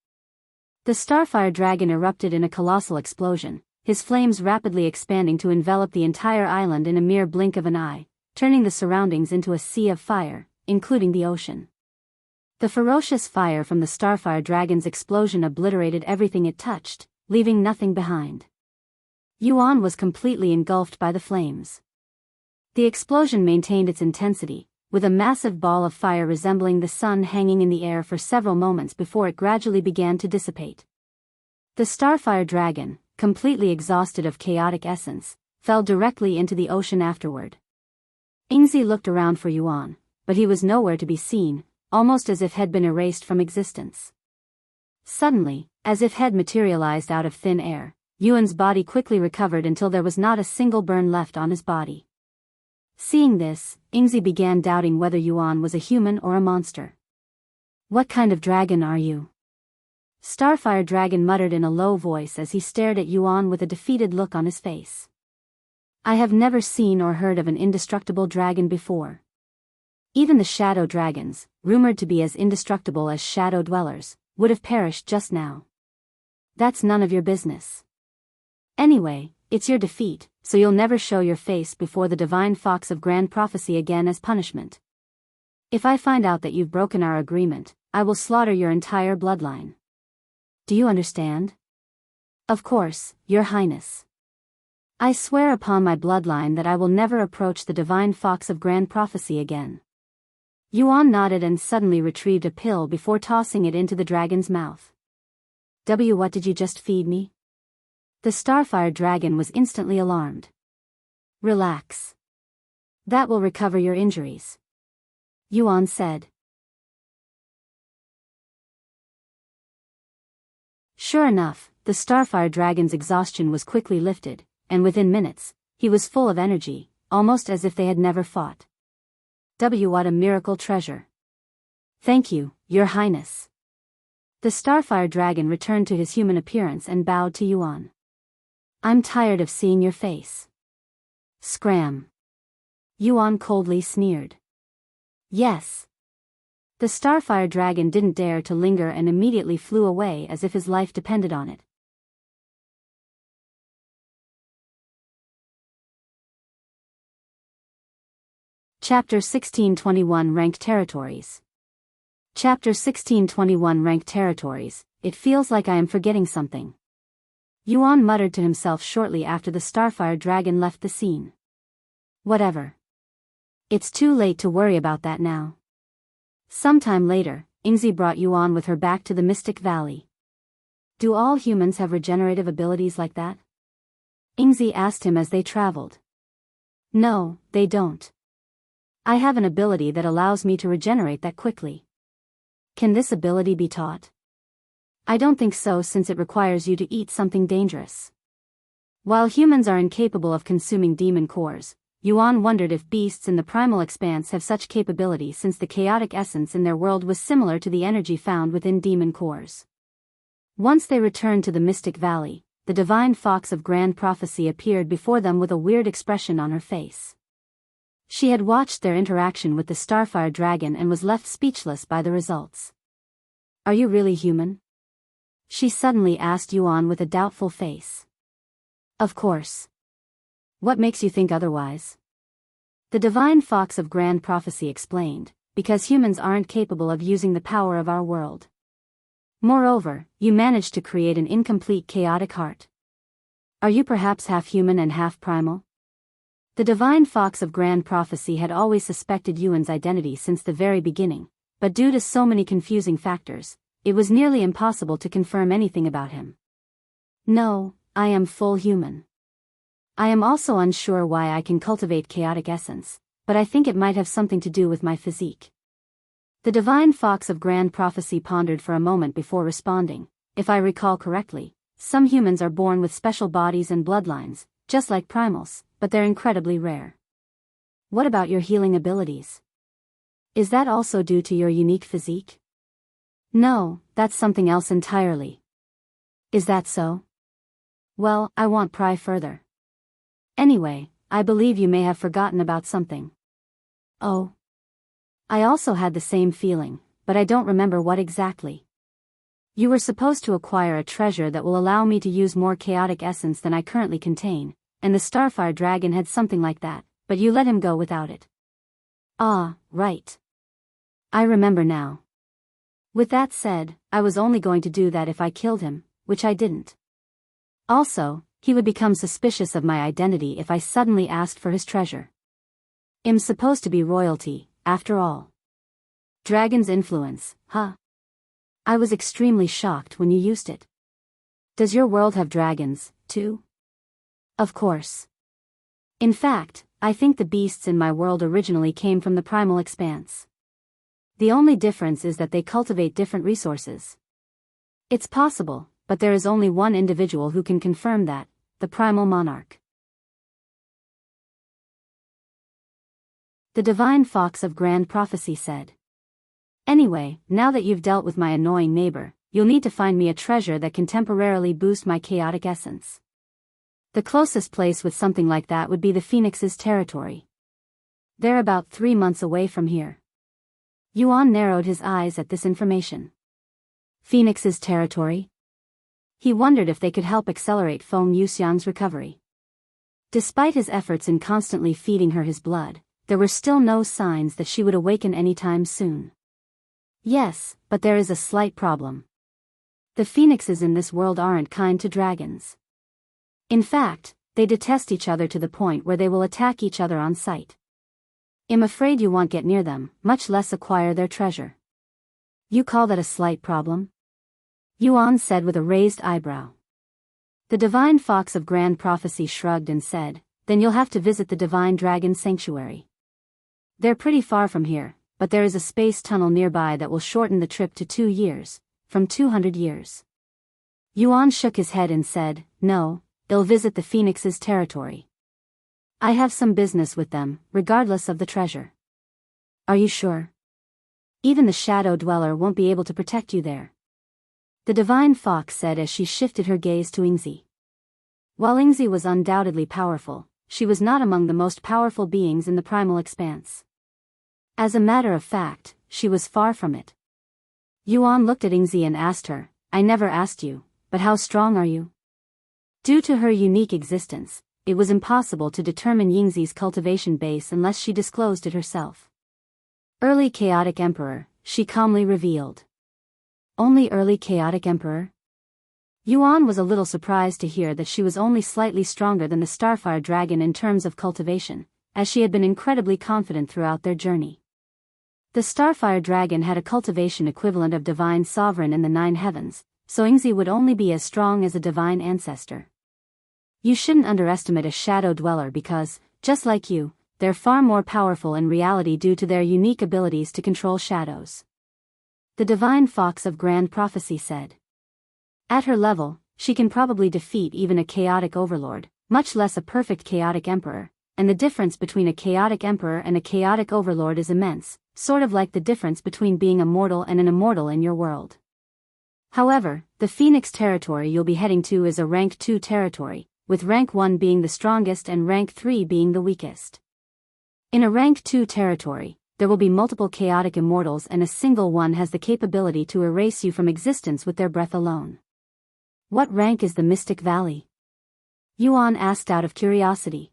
The Starfire dragon erupted in a colossal explosion, his flames rapidly expanding to envelop the entire island in a mere blink of an eye, turning the surroundings into a sea of fire, including the ocean. The ferocious fire from the Starfire dragon's explosion obliterated everything it touched, leaving nothing behind. Yuan was completely engulfed by the flames. The explosion maintained its intensity, with a massive ball of fire resembling the sun hanging in the air for several moments before it gradually began to dissipate. The Starfire dragon, completely exhausted of chaotic essence, fell directly into the ocean afterward. Ingzi looked around for Yuan, but he was nowhere to be seen, almost as if had been erased from existence. Suddenly, as if had materialized out of thin air, Yuan's body quickly recovered until there was not a single burn left on his body. Seeing this, Ingzi began doubting whether Yuan was a human or a monster. What kind of dragon are you? Starfire dragon muttered in a low voice as he stared at Yuan with a defeated look on his face. I have never seen or heard of an indestructible dragon before. Even the shadow dragons, rumored to be as indestructible as shadow dwellers, would have perished just now. That's none of your business. Anyway, it's your defeat, so you'll never show your face before the divine fox of grand prophecy again as punishment. If I find out that you've broken our agreement, I will slaughter your entire bloodline. Do you understand? Of course, Your Highness. I swear upon my bloodline that I will never approach the divine fox of grand prophecy again. Yuan nodded and suddenly retrieved a pill before tossing it into the dragon's mouth. What did you just feed me? The Starfire dragon was instantly alarmed. Relax. That will recover your injuries. Yuan said. Sure enough, the Starfire dragon's exhaustion was quickly lifted, and within minutes, he was full of energy, almost as if they had never fought. What a miracle treasure. Thank you, Your Highness. The Starfire dragon returned to his human appearance and bowed to Yuan. I'm tired of seeing your face. Scram. Yuan coldly sneered. Yes. The Starfire dragon didn't dare to linger and immediately flew away as if his life depended on it. Chapter 1621 Ranked Territories. Chapter 1621 Ranked Territories. It feels like I am forgetting something. Yuan muttered to himself shortly after the Starfire dragon left the scene. Whatever. It's too late to worry about that now. Sometime later, Ingzi brought Yuan with her back to the Mystic Valley. Do all humans have regenerative abilities like that? Ingzi asked him as they traveled. No, they don't. I have an ability that allows me to regenerate that quickly. Can this ability be taught? I don't think so, since it requires you to eat something dangerous. While humans are incapable of consuming demon cores, Yuan wondered if beasts in the Primal Expanse have such capability, since the chaotic essence in their world was similar to the energy found within demon cores. Once they returned to the Mystic Valley, the divine fox of grand prophecy appeared before them with a weird expression on her face. She had watched their interaction with the Starfire dragon and was left speechless by the results. Are you really human? She suddenly asked Yuan with a doubtful face. Of course. What makes you think otherwise? The divine fox of grand prophecy explained, because humans aren't capable of using the power of our world. Moreover, you managed to create an incomplete chaotic heart. Are you perhaps half human and half primal? The Divine Fox of Grand Prophecy had always suspected Yuan's identity since the very beginning, but due to so many confusing factors, it was nearly impossible to confirm anything about him. No, I am full human. I am also unsure why I can cultivate chaotic essence, but I think it might have something to do with my physique. The Divine Fox of Grand Prophecy pondered for a moment before responding. If I recall correctly, some humans are born with special bodies and bloodlines, just like primals, but they're incredibly rare. What about your healing abilities? Is that also due to your unique physique? No, that's something else entirely. Is that so? Well, I won't pry further. Anyway, I believe you may have forgotten about something. Oh. I also had the same feeling, but I don't remember what exactly. You were supposed to acquire a treasure that will allow me to use more chaotic essence than I currently contain, and the Starfire dragon had something like that, but you let him go without it. Ah, right. I remember now. With that said, I was only going to do that if I killed him, which I didn't. Also, he would become suspicious of my identity if I suddenly asked for his treasure. I'm supposed to be royalty, after all. Dragon's influence, huh? I was extremely shocked when you used it. Does your world have dragons, too? Of course. In fact, I think the beasts in my world originally came from the Primal Expanse. The only difference is that they cultivate different resources. It's possible, but there is only one individual who can confirm that, the Primal Monarch. The Divine Fox of Grand Prophecy said. Anyway, now that you've dealt with my annoying neighbor, you'll need to find me a treasure that can temporarily boost my chaotic essence. The closest place with something like that would be the Phoenix's territory. They're about 3 months away from here. Yuan narrowed his eyes at this information. Phoenix's territory? He wondered if they could help accelerate Feng Yuxiang's recovery. Despite his efforts in constantly feeding her his blood, there were still no signs that she would awaken anytime soon. Yes, but there is a slight problem. The phoenixes in this world aren't kind to dragons. In fact, they detest each other to the point where they will attack each other on sight. I'm afraid you won't get near them, much less acquire their treasure. You call that a slight problem? Yuan said with a raised eyebrow. The Divine Fox of Grand Prophecy shrugged and said, then you'll have to visit the Divine Dragon Sanctuary. They're pretty far from here, but there is a space tunnel nearby that will shorten the trip to 2 years, from 200 years. Yuan shook his head and said, no, they'll visit the Phoenix's territory. I have some business with them, regardless of the treasure. Are you sure? Even the Shadow Dweller won't be able to protect you there. The Divine Fox said as she shifted her gaze to Yingzi. While Yingzi was undoubtedly powerful, she was not among the most powerful beings in the Primal Expanse. As a matter of fact, she was far from it. Yuan looked at Yingzi and asked her, I never asked you, but how strong are you? Due to her unique existence, it was impossible to determine Yingzi's cultivation base unless she disclosed it herself. Early Chaotic Emperor, she calmly revealed. Only early Chaotic Emperor? Yuan was a little surprised to hear that she was only slightly stronger than the Starfire dragon in terms of cultivation, as she had been incredibly confident throughout their journey. The Starfire dragon had a cultivation equivalent of Divine Sovereign in the 9 heavens, so Yingzi would only be as strong as a divine ancestor. You shouldn't underestimate a Shadow Dweller because, just like you, they're far more powerful in reality due to their unique abilities to control shadows. The Divine Fox of Grand Prophecy said. At her level, she can probably defeat even a chaotic overlord, much less a perfect chaotic emperor, and the difference between a chaotic emperor and a chaotic overlord is immense, sort of like the difference between being a mortal and an immortal in your world. However, the Phoenix territory you'll be heading to is a rank 2 territory, with rank 1 being the strongest and rank 3 being the weakest. In a rank 2 territory, there will be multiple chaotic immortals and a single one has the capability to erase you from existence with their breath alone. What rank is the Mystic Valley? Yuan asked out of curiosity.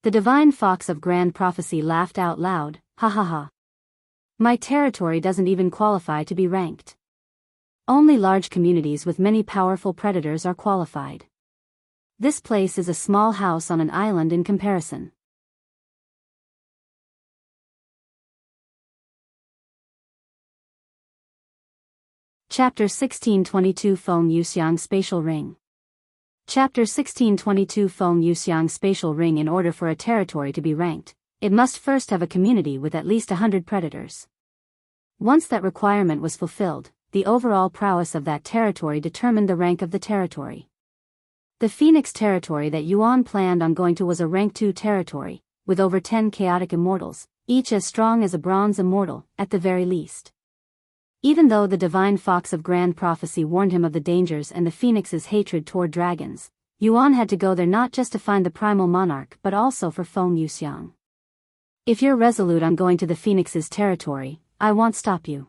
The Divine Fox of Grand Prophecy laughed out loud, ha ha ha. My territory doesn't even qualify to be ranked. Only large communities with many powerful predators are qualified. This place is a small house on an island in comparison. Chapter 1622 Feng Yuxiang Spatial Ring. Chapter 1622 Feng Yuxiang Spatial Ring. In order for a territory to be ranked, it must first have a community with at least 100 predators. Once that requirement was fulfilled, the overall prowess of that territory determined the rank of the territory. The Phoenix territory that Yuan planned on going to was a rank 2 territory, with over 10 chaotic immortals, each as strong as a bronze immortal, at the very least. Even though the divine fox of grand prophecy warned him of the dangers and the phoenix's hatred toward dragons, Yuan had to go there not just to find the primal monarch but also for Feng Yuxiang. If you're resolute on going to the phoenix's territory, I won't stop you.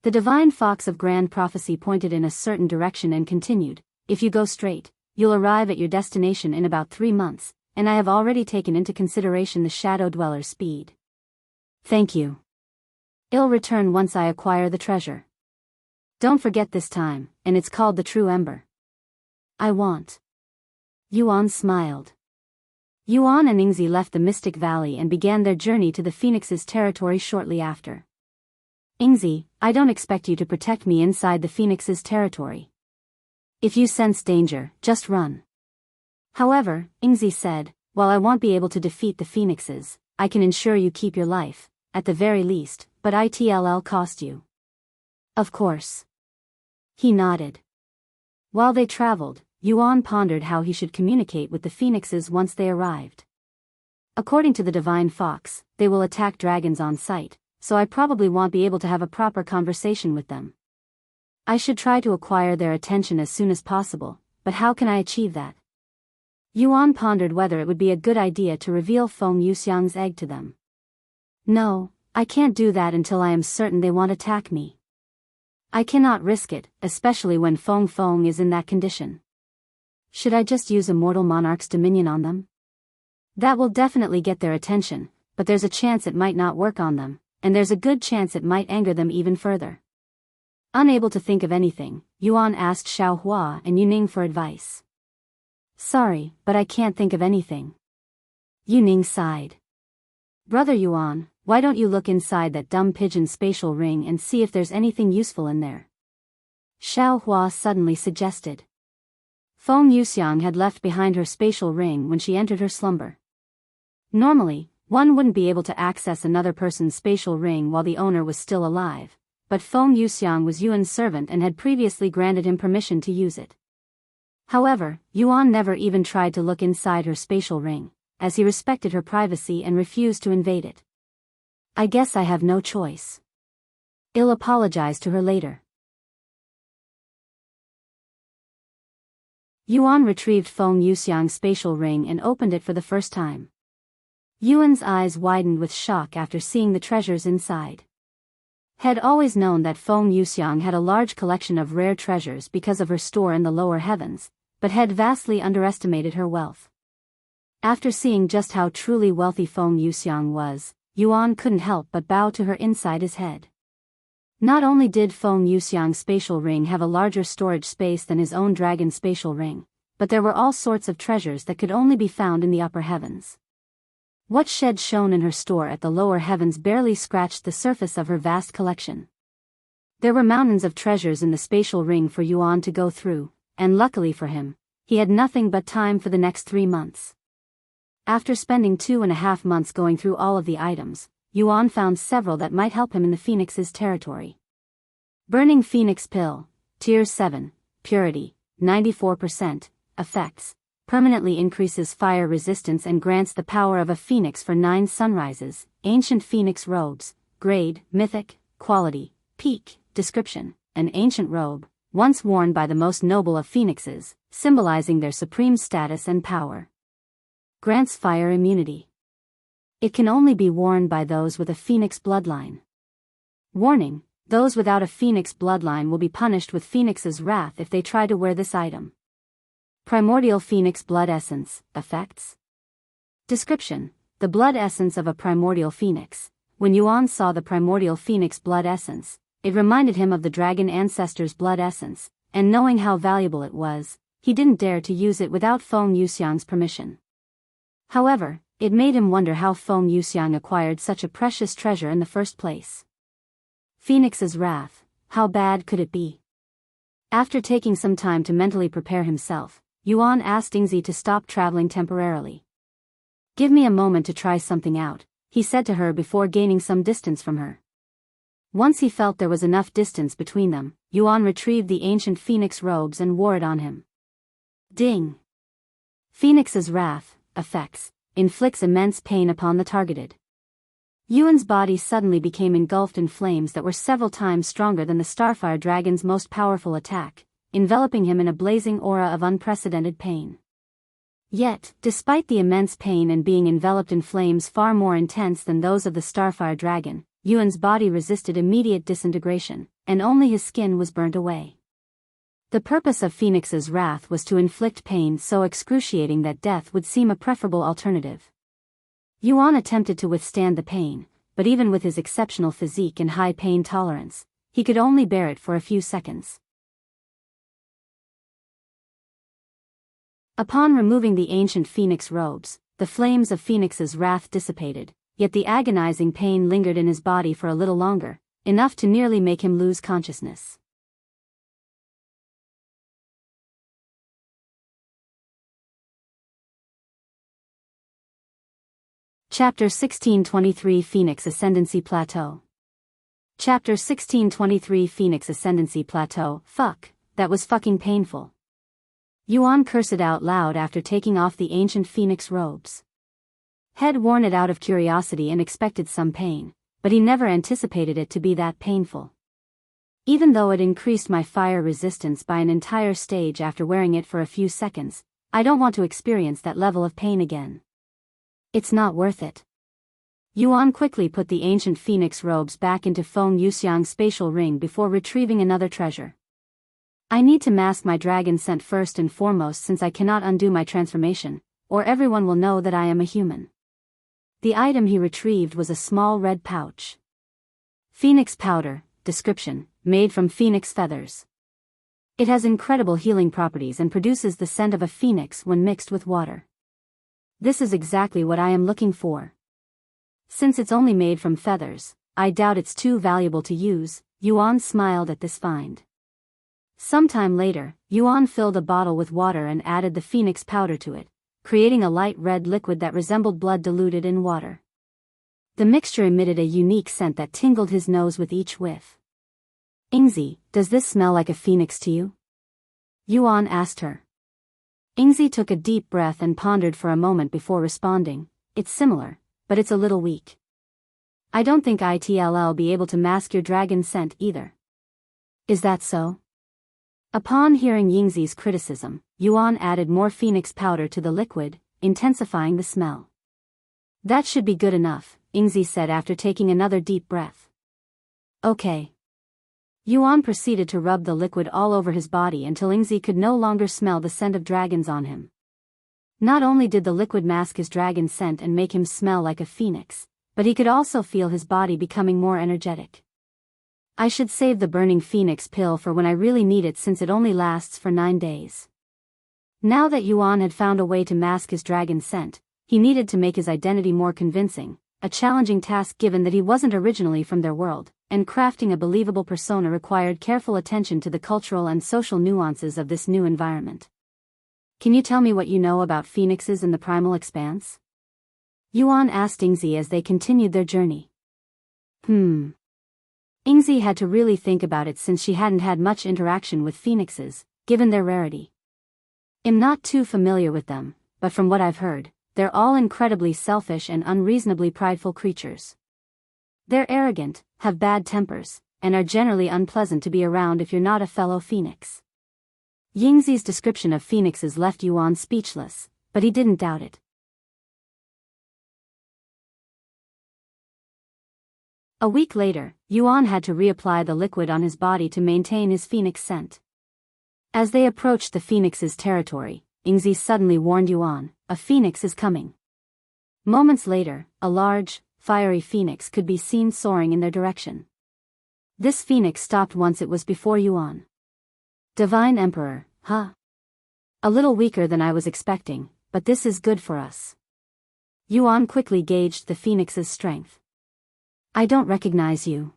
The divine fox of grand prophecy pointed in a certain direction and continued, if you go straight, you'll arrive at your destination in about 3 months, and I have already taken into consideration the shadow dweller's speed. Thank you. I'll return once I acquire the treasure. Don't forget this time, and it's called the true Ember. I won't. Yuan smiled. Yuan and Yingzi left the Mystic Valley and began their journey to the Phoenix's territory shortly after. Yingzi, I don't expect you to protect me inside the Phoenix's territory. If you sense danger, just run. However, Yingzi said, while I won't be able to defeat the Phoenixes, I can ensure you keep your life, at the very least, but it'll cost you. Of course. He nodded. While they traveled, Yuan pondered how he should communicate with the Phoenixes once they arrived. According to the Divine Fox, they will attack dragons on sight, so I probably won't be able to have a proper conversation with them. I should try to acquire their attention as soon as possible, but how can I achieve that? Yuan pondered whether it would be a good idea to reveal Feng Yuxiang's egg to them. No, I can't do that until I am certain they won't attack me. I cannot risk it, especially when Feng is in that condition. Should I just use Immortal Monarch's dominion on them? That will definitely get their attention, but there's a chance it might not work on them, and there's a good chance it might anger them even further. Unable to think of anything, Yuan asked Xiaohua and Yuning for advice. Sorry, but I can't think of anything. Yuning sighed. Brother Yuan, why don't you look inside that dumb pigeon spatial ring and see if there's anything useful in there? Xiaohua suddenly suggested. Feng Yuxiang had left behind her spatial ring when she entered her slumber. Normally, one wouldn't be able to access another person's spatial ring while the owner was still alive, but Feng Yuxiang was Yuan's servant and had previously granted him permission to use it. However, Yuan never even tried to look inside her spatial ring, as he respected her privacy and refused to invade it. I guess I have no choice. I'll apologize to her later. Yuan retrieved Feng Yuxiang's spatial ring and opened it for the first time. Yuan's eyes widened with shock after seeing the treasures inside. Had always known that Feng Yuxiang had a large collection of rare treasures because of her store in the lower heavens, but had vastly underestimated her wealth. After seeing just how truly wealthy Feng Yuxiang was, Yuan couldn't help but bow to her inside his head. Not only did Feng Yuxiang's spatial ring have a larger storage space than his own dragon spatial ring, but there were all sorts of treasures that could only be found in the upper heavens. What shed shone in her store at the lower heavens barely scratched the surface of her vast collection. There were mountains of treasures in the spatial ring for Yuan to go through, and luckily for him, he had nothing but time for the next 3 months. After spending 2.5 months going through all of the items, Yuan found several that might help him in the Phoenix's territory. Burning Phoenix Pill, Tier 7, Purity, 94%, Effects, permanently increases fire resistance and grants the power of a phoenix for 9 sunrises. Ancient Phoenix Robes, Grade, Mythic, Quality, Peak, Description, an ancient robe, once worn by the most noble of phoenixes, symbolizing their supreme status and power. Grants fire immunity. It can only be worn by those with a phoenix bloodline. Warning, those without a phoenix bloodline will be punished with Phoenix's wrath if they try to wear this item. Primordial Phoenix Blood Essence, Effects. Description, the blood essence of a primordial phoenix. When Yuan saw the primordial phoenix blood essence, it reminded him of the dragon ancestor's blood essence, and knowing how valuable it was, he didn't dare to use it without Feng Yuxiang's permission. However, it made him wonder how Feng Yuxiang acquired such a precious treasure in the first place. Phoenix's wrath, how bad could it be? After taking some time to mentally prepare himself, Yuan asked Yingzi to stop traveling temporarily. "Give me a moment to try something out," he said to her before gaining some distance from her. Once he felt there was enough distance between them, Yuan retrieved the ancient phoenix robes and wore it on him. Ding! Phoenix's wrath, effects, inflicts immense pain upon the targeted. Yuan's body suddenly became engulfed in flames that were several times stronger than the Starfire dragon's most powerful attack, enveloping him in a blazing aura of unprecedented pain. Yet, despite the immense pain and being enveloped in flames far more intense than those of the Starfire dragon, Yuan's body resisted immediate disintegration, and only his skin was burnt away. The purpose of Phoenix's wrath was to inflict pain so excruciating that death would seem a preferable alternative. Yuan attempted to withstand the pain, but even with his exceptional physique and high pain tolerance, he could only bear it for a few seconds. Upon removing the ancient phoenix robes, the flames of Phoenix's wrath dissipated, yet the agonizing pain lingered in his body for a little longer, enough to nearly make him lose consciousness. Chapter 1623 Phoenix Ascendancy Plateau. Chapter 1623 Phoenix Ascendancy Plateau. Fuck, that was fucking painful. Yuan cursed out loud after taking off the ancient phoenix robes. Had worn it out of curiosity and expected some pain, but he never anticipated it to be that painful. Even though it increased my fire resistance by an entire stage after wearing it for a few seconds, I don't want to experience that level of pain again. It's not worth it. Yuan quickly put the ancient phoenix robes back into Feng Yuxiang's spatial ring before retrieving another treasure. I need to mask my dragon scent first and foremost since I cannot undo my transformation, or everyone will know that I am a human. The item he retrieved was a small red pouch. Phoenix powder, description, made from phoenix feathers. It has incredible healing properties and produces the scent of a phoenix when mixed with water. This is exactly what I am looking for. Since it's only made from feathers, I doubt it's too valuable to use. Yuan smiled at this find. Sometime later, Yuan filled a bottle with water and added the phoenix powder to it, creating a light red liquid that resembled blood diluted in water. The mixture emitted a unique scent that tingled his nose with each whiff. "Yingzi, does this smell like a phoenix to you?" Yuan asked her. Yingzi took a deep breath and pondered for a moment before responding. "It's similar, but it's a little weak. I don't think it'll be able to mask your dragon scent either." "Is that so?" Upon hearing Yingzi's criticism, Yuan added more phoenix powder to the liquid, intensifying the smell. "That should be good enough," Yingzi said after taking another deep breath. "Okay." Yuan proceeded to rub the liquid all over his body until Yingzi could no longer smell the scent of dragons on him. Not only did the liquid mask his dragon scent and make him smell like a phoenix, but he could also feel his body becoming more energetic. "I should save the burning phoenix pill for when I really need it since it only lasts for 9 days. Now that Yuan had found a way to mask his dragon scent, he needed to make his identity more convincing, a challenging task given that he wasn't originally from their world, and crafting a believable persona required careful attention to the cultural and social nuances of this new environment. "Can you tell me what you know about phoenixes in the Primal Expanse?" Yuan asked Yingzi as they continued their journey. Yingzi had to really think about it since she hadn't had much interaction with phoenixes, given their rarity. "I'm not too familiar with them, but from what I've heard, they're all incredibly selfish and unreasonably prideful creatures. They're arrogant, have bad tempers, and are generally unpleasant to be around if you're not a fellow phoenix." Yingzi's description of phoenixes left Yuan speechless, but he didn't doubt it. A week later, Yuan had to reapply the liquid on his body to maintain his phoenix scent. As they approached the phoenix's territory, Yingzi suddenly warned Yuan, "A phoenix is coming." Moments later, a large, fiery phoenix could be seen soaring in their direction. This phoenix stopped once it was before Yuan. "Divine Emperor, huh?" A little weaker than I was expecting, but this is good for us. Yuan quickly gauged the phoenix's strength. I don't recognize you.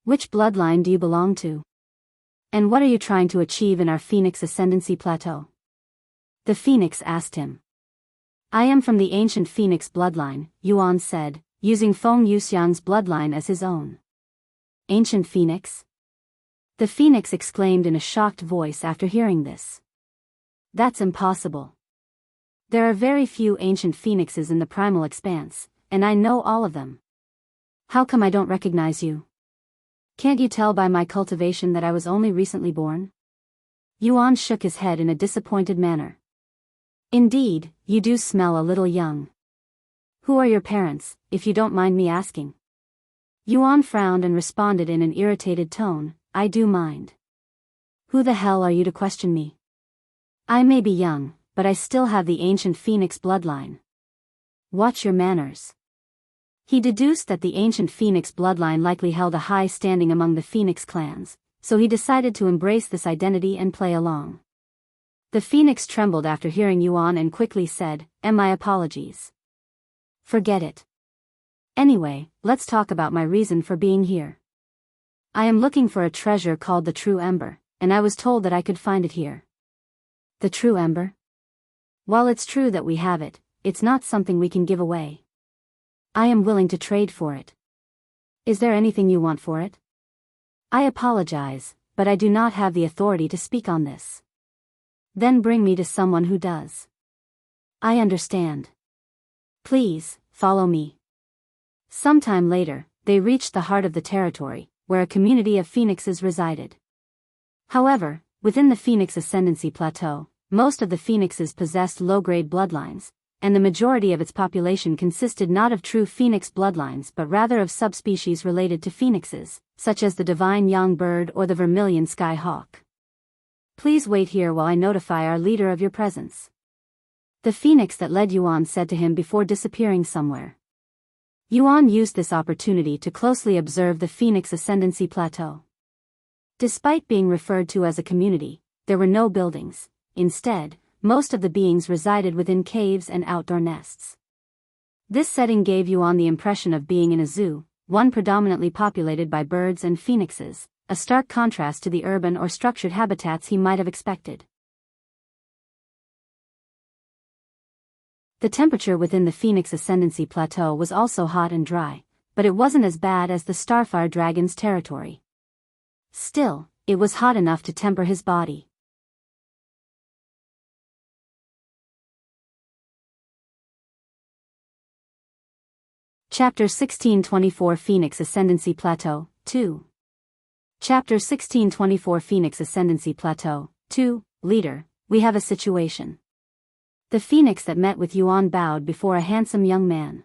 Which bloodline do you belong to? And what are you trying to achieve in our Phoenix Ascendancy Plateau? The phoenix asked him. I am from the ancient Phoenix bloodline, Yuan said, using Feng Yuxiang's bloodline as his own. Ancient Phoenix? The phoenix exclaimed in a shocked voice after hearing this. That's impossible. There are very few ancient phoenixes in the Primal Expanse, and I know all of them. How come I don't recognize you? Can't you tell by my cultivation that I was only recently born? Yuan shook his head in a disappointed manner. Indeed, you do smell a little young. Who are your parents, if you don't mind me asking? Yuan frowned and responded in an irritated tone, I do mind. Who the hell are you to question me? I may be young, but I still have the ancient Phoenix bloodline. Watch your manners. He deduced that the ancient Phoenix bloodline likely held a high standing among the Phoenix clans, so he decided to embrace this identity and play along. The phoenix trembled after hearing Yuan and quickly said, my apologies. Forget it. Anyway, let's talk about my reason for being here. I am looking for a treasure called the True Ember, and I was told that I could find it here. The True Ember? While it's true that we have it, it's not something we can give away. I am willing to trade for it. Is there anything you want for it? I apologize, but I do not have the authority to speak on this. Then bring me to someone who does. I understand. Please, follow me. Sometime later, they reached the heart of the territory, where a community of phoenixes resided. However, within the Phoenix Ascendancy Plateau, most of the phoenixes possessed low-grade bloodlines, and the majority of its population consisted not of true phoenix bloodlines but rather of subspecies related to phoenixes, such as the divine young bird or the vermilion sky hawk. Please wait here while I notify our leader of your presence. The phoenix that led Yuan said to him before disappearing somewhere. Yuan used this opportunity to closely observe the Phoenix Ascendancy Plateau. Despite being referred to as a community, there were no buildings. Instead, most of the beings resided within caves and outdoor nests. This setting gave Yuan the impression of being in a zoo, one predominantly populated by birds and phoenixes, a stark contrast to the urban or structured habitats he might have expected. The temperature within the Phoenix Ascendancy Plateau was also hot and dry, but it wasn't as bad as the Starfire Dragon's territory. Still, it was hot enough to temper his body. Chapter 1624 Phoenix Ascendancy Plateau, 2. Chapter 1624 Phoenix Ascendancy Plateau, 2, Leader, we have a situation. The phoenix that met with Yuan bowed before a handsome young man.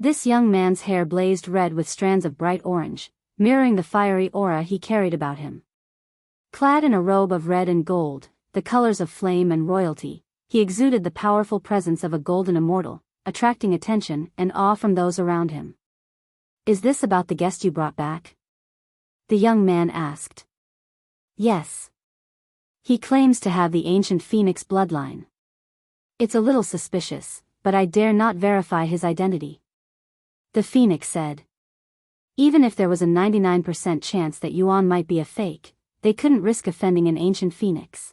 This young man's hair blazed red with strands of bright orange, mirroring the fiery aura he carried about him. Clad in a robe of red and gold, the colors of flame and royalty, he exuded the powerful presence of a golden immortal, attracting attention and awe from those around him. Is this about the guest you brought back? The young man asked. Yes. He claims to have the ancient phoenix bloodline. It's a little suspicious, but I dare not verify his identity. The phoenix said. Even if there was a 99% chance that Yuan might be a fake, they couldn't risk offending an ancient phoenix.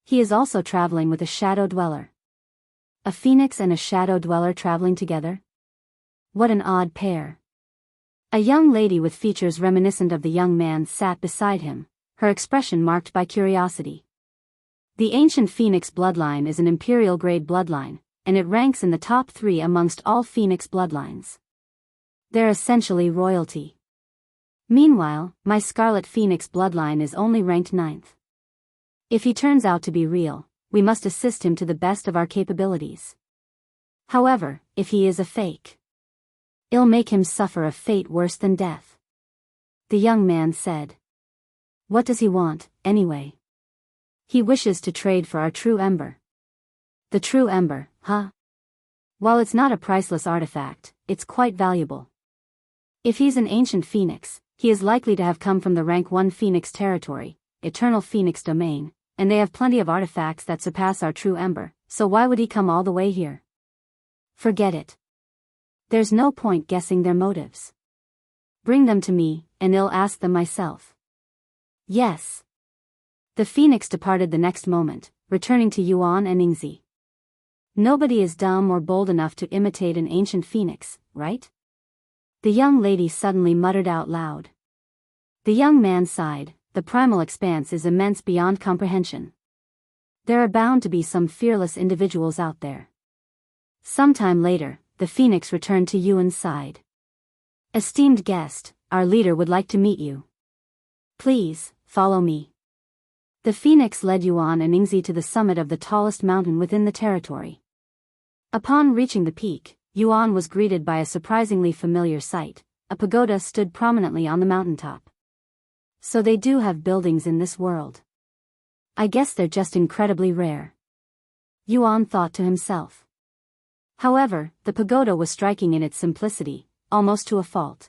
He is also traveling with a shadow dweller. A phoenix and a shadow dweller traveling together? What an odd pair. A young lady with features reminiscent of the young man sat beside him, her expression marked by curiosity. The ancient phoenix bloodline is an imperial-grade bloodline, and it ranks in the top 3 amongst all phoenix bloodlines. They're essentially royalty. Meanwhile, my scarlet phoenix bloodline is only ranked 9th. If he turns out to be real, we must assist him to the best of our capabilities. However, if he is a fake, it'll make him suffer a fate worse than death. The young man said. What does he want, anyway? He wishes to trade for our True Ember. The True Ember, huh? While it's not a priceless artifact, it's quite valuable. If he's an ancient phoenix, he is likely to have come from the rank 1 phoenix territory, Eternal Phoenix Domain, and they have plenty of artifacts that surpass our true Ember, so why would he come all the way here? Forget it. There's no point guessing their motives. Bring them to me, and I'll ask them myself. Yes. The phoenix departed the next moment, returning to Yuan and Ningzi. Nobody is dumb or bold enough to imitate an ancient phoenix, right? The young lady suddenly muttered out loud. The young man sighed. The primal expanse is immense beyond comprehension. There are bound to be some fearless individuals out there. Sometime later, the phoenix returned to Yuan's side. Esteemed guest, our leader would like to meet you. Please, follow me. The phoenix led Yuan and Ningzi to the summit of the tallest mountain within the territory. Upon reaching the peak, Yuan was greeted by a surprisingly familiar sight. A pagoda stood prominently on the mountaintop. So they do have buildings in this world. I guess they're just incredibly rare. Yuan thought to himself. However, the pagoda was striking in its simplicity, almost to a fault.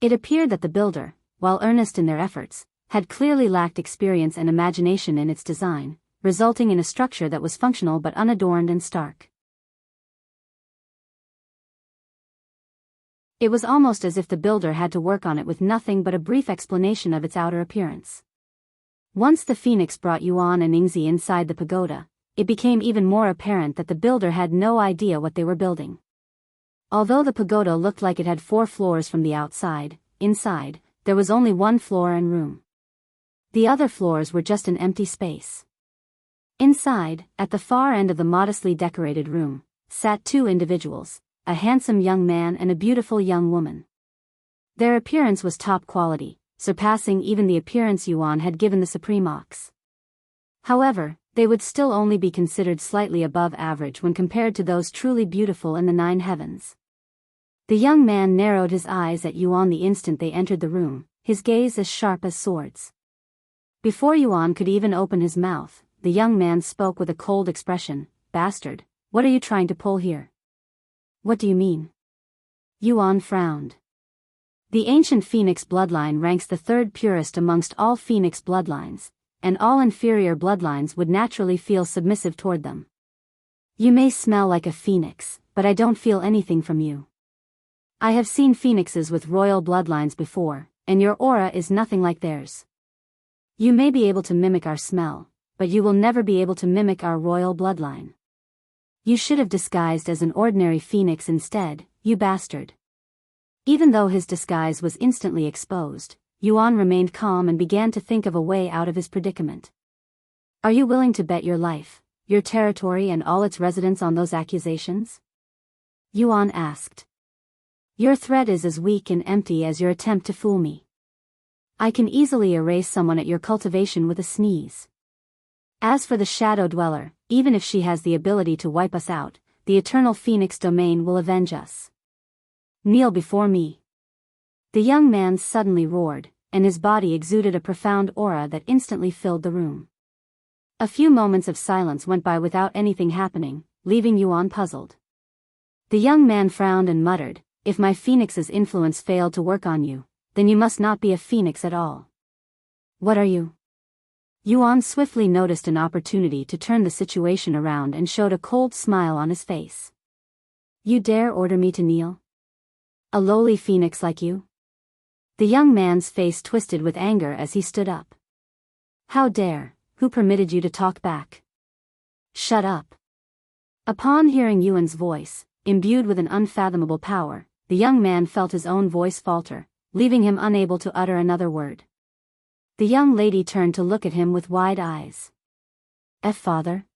It appeared that the builder, while earnest in their efforts, had clearly lacked experience and imagination in its design, resulting in a structure that was functional but unadorned and stark. It was almost as if the builder had to work on it with nothing but a brief explanation of its outer appearance. Once the phoenix brought Yuan and Ningzi inside the pagoda, it became even more apparent that the builder had no idea what they were building. Although the pagoda looked like it had 4 floors from the outside, inside, there was only 1 floor and room. The other floors were just an empty space. Inside, at the far end of the modestly decorated room, sat 2 individuals, a handsome young man and a beautiful young woman. Their appearance was top quality, surpassing even the appearance Yuan had given the Supreme Ox. However, they would still only be considered slightly above average when compared to those truly beautiful in the 9 heavens. The young man narrowed his eyes at Yuan the instant they entered the room, his gaze as sharp as swords. Before Yuan could even open his mouth, the young man spoke with a cold expression. Bastard, what are you trying to pull here? What do you mean? Yuan frowned. The ancient phoenix bloodline ranks the 3rd purest amongst all phoenix bloodlines, and all inferior bloodlines would naturally feel submissive toward them. You may smell like a phoenix, but I don't feel anything from you. I have seen phoenixes with royal bloodlines before, and your aura is nothing like theirs. You may be able to mimic our smell, but you will never be able to mimic our royal bloodline. You should have disguised as an ordinary phoenix instead, you bastard. Even though his disguise was instantly exposed, Yuan remained calm and began to think of a way out of his predicament. Are you willing to bet your life, your territory and all its residents on those accusations? Yuan asked. Your threat is as weak and empty as your attempt to fool me. I can easily erase someone at your cultivation with a sneeze. As for the Shadow Dweller, even if she has the ability to wipe us out, the Eternal Phoenix Domain will avenge us. Kneel before me. The young man suddenly roared, and his body exuded a profound aura that instantly filled the room. A few moments of silence went by without anything happening, leaving Yuan puzzled. The young man frowned and muttered, If my phoenix's influence failed to work on you, then you must not be a phoenix at all. What are you? Yuan swiftly noticed an opportunity to turn the situation around and showed a cold smile on his face. You dare order me to kneel? A lowly phoenix like you? The young man's face twisted with anger as he stood up. How dare, who permitted you to talk back? Shut up. Upon hearing Yuan's voice, imbued with an unfathomable power, the young man felt his own voice falter, leaving him unable to utter another word. The young lady turned to look at him with wide eyes. Father?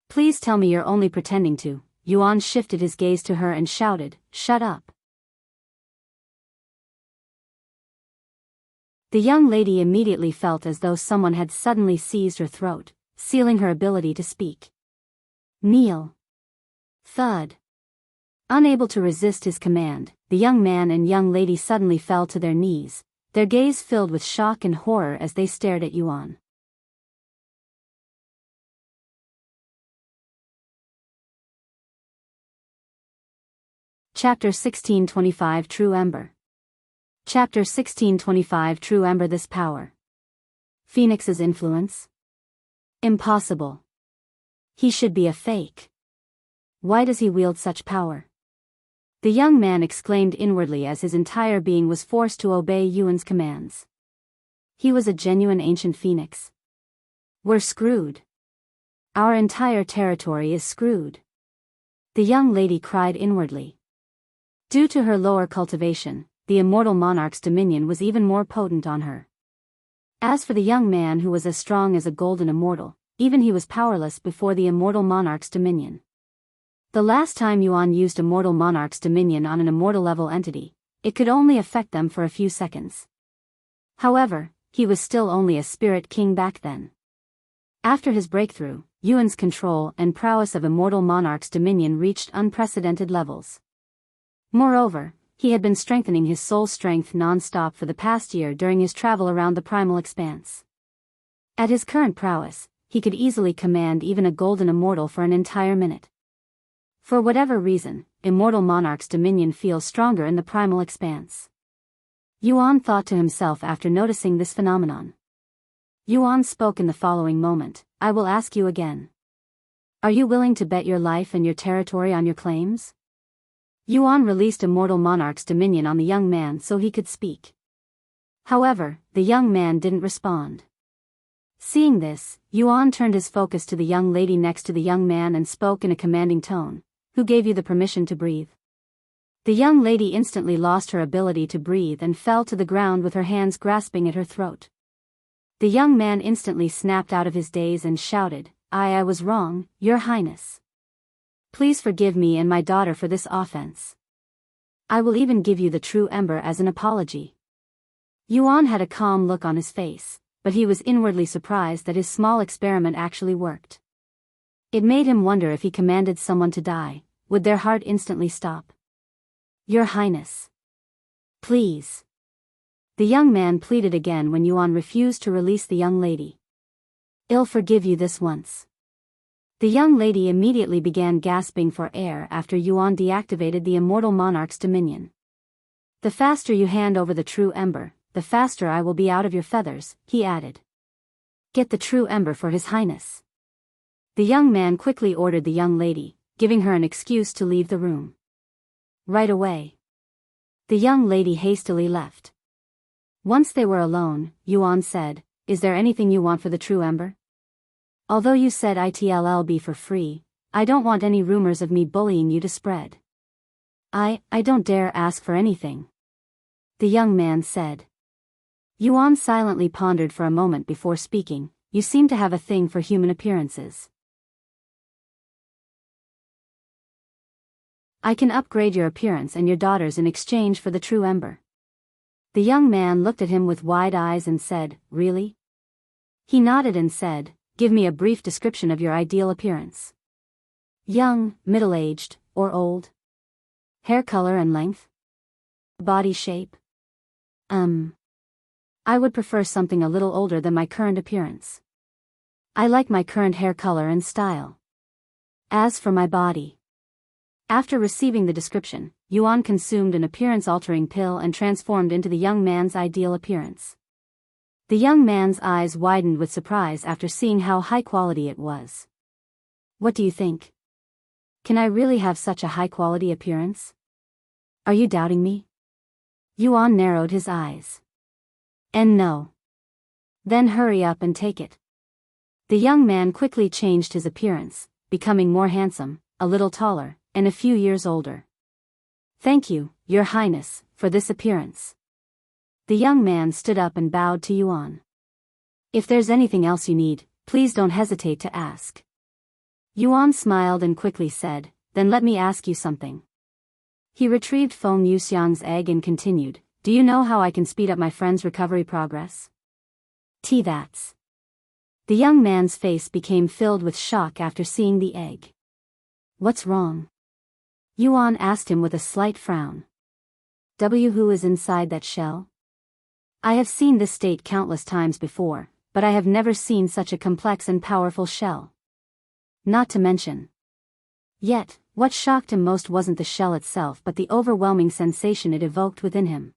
Please tell me you're only pretending to. Yuan shifted his gaze to her and shouted, Shut up. The young lady immediately felt as though someone had suddenly seized her throat, sealing her ability to speak. Kneel. Thud. Unable to resist his command, the young man and young lady suddenly fell to their knees, their gaze filled with shock and horror as they stared at Yuan. Chapter 1625 True Ember. Chapter 1625 True Ember. This power. Phoenix's influence? Impossible. He should be a fake. Why does he wield such power? The young man exclaimed inwardly as his entire being was forced to obey Yuan's commands. He was a genuine ancient phoenix. We're screwed. Our entire territory is screwed. The young lady cried inwardly. Due to her lower cultivation, the immortal monarch's dominion was even more potent on her. As for the young man who was as strong as a golden immortal, even he was powerless before the immortal monarch's dominion. The last time Yuan used immortal monarch's dominion on an immortal level entity, it could only affect them for a few seconds. However, he was still only a spirit king back then. After his breakthrough, Yuan's control and prowess of immortal monarch's dominion reached unprecedented levels. Moreover, he had been strengthening his soul strength non-stop for the past year during his travel around the Primal Expanse. At his current prowess, he could easily command even a golden immortal for an entire minute. For whatever reason, immortal monarch's dominion feels stronger in the Primal Expanse. Yuan thought to himself after noticing this phenomenon. Yuan spoke in the following moment, I will ask you again. Are you willing to bet your life and your territory on your claims? Yuan released immortal monarch's dominion on the young man so he could speak. However, the young man didn't respond. Seeing this, Yuan turned his focus to the young lady next to the young man and spoke in a commanding tone. Who gave you the permission to breathe? The young lady instantly lost her ability to breathe and fell to the ground with her hands grasping at her throat. The young man instantly snapped out of his daze and shouted, I was wrong, Your Highness. Please forgive me and my daughter for this offense. I will even give you the true Ember as an apology. Yuan had a calm look on his face, but he was inwardly surprised that his small experiment actually worked. It made him wonder if he commanded someone to die, would their heart instantly stop? Your Highness. Please. The young man pleaded again when Yuan refused to release the young lady. I'll forgive you this once. The young lady immediately began gasping for air after Yuan deactivated the immortal monarch's dominion. The faster you hand over the true Ember, the faster I will be out of your feathers, he added. Get the true Ember for His Highness. The young man quickly ordered the young lady, giving her an excuse to leave the room. Right away. The young lady hastily left. Once they were alone, Yuan said, Is there anything you want for the true Ember? Although you said it'll be for free, I don't want any rumors of me bullying you to spread. I don't dare ask for anything. The young man said. Yuan silently pondered for a moment before speaking, You seem to have a thing for human appearances. I can upgrade your appearance and your daughter's in exchange for the true Ember. The young man looked at him with wide eyes and said, Really? He nodded and said, Give me a brief description of your ideal appearance. Young, middle-aged, or old? Hair color and length? Body shape? I would prefer something a little older than my current appearance. I like my current hair color and style. As for my body. After receiving the description, Yuan consumed an appearance-altering pill and transformed into the young man's ideal appearance. The young man's eyes widened with surprise after seeing how high quality it was. What do you think? Can I really have such a high-quality appearance? Are you doubting me? Yuan narrowed his eyes. And no. Then hurry up and take it. The young man quickly changed his appearance, becoming more handsome, a little taller, and a few years older. Thank you, Your Highness, for this appearance. The young man stood up and bowed to Yuan. If there's anything else you need, please don't hesitate to ask. Yuan smiled and quickly said, Then let me ask you something. He retrieved Feng Yuxiang's egg and continued, Do you know how I can speed up my friend's recovery progress? That's. The young man's face became filled with shock after seeing the egg. What's wrong? Yuan asked him with a slight frown. Who is inside that shell? I have seen this state countless times before, but I have never seen such a complex and powerful shell. Not to mention. Yet, what shocked him most wasn't the shell itself but the overwhelming sensation it evoked within him.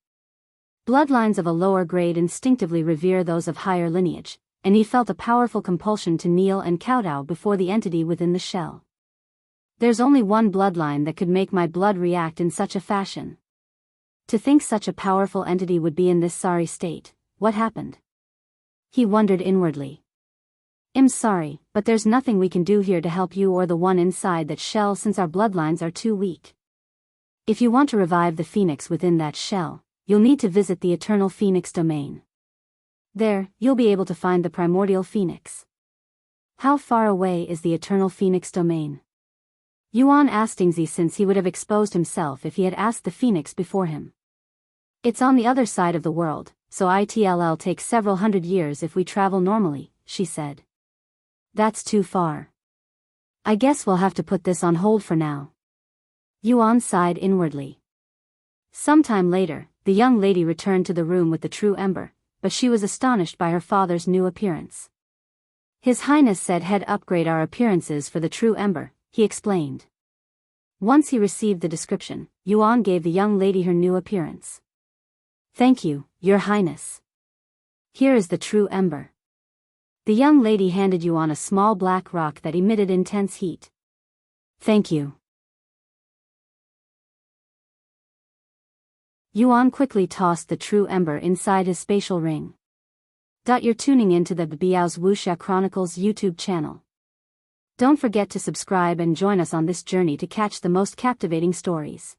Bloodlines of a lower grade instinctively revere those of higher lineage, and he felt a powerful compulsion to kneel and kowtow before the entity within the shell. There's only one bloodline that could make my blood react in such a fashion. To think such a powerful entity would be in this sorry state. What happened? He wondered inwardly. I'm sorry, but there's nothing we can do here to help you or the one inside that shell since our bloodlines are too weak. If you want to revive the phoenix within that shell, you'll need to visit the Eternal Phoenix domain. There, you'll be able to find the primordial phoenix. How far away is the Eternal Phoenix domain? Yuan asked Ingzi since he would have exposed himself if he had asked the phoenix before him. It's on the other side of the world, so it'll take several hundred years if we travel normally, she said. That's too far. I guess we'll have to put this on hold for now. Yuan sighed inwardly. Sometime later, the young lady returned to the room with the true Ember, but she was astonished by her father's new appearance. His Highness said he'd upgrade our appearances for the true Ember, he explained. Once he received the description, Yuan gave the young lady her new appearance. Thank you, Your Highness. Here is the true Ember. The young lady handed Yuan a small black rock that emitted intense heat. Thank you. Yuan quickly tossed the true Ember inside his spatial ring. You're tuning in to the Biyao's Wuxia Chronicles YouTube channel. Don't forget to subscribe and join us on this journey to catch the most captivating stories.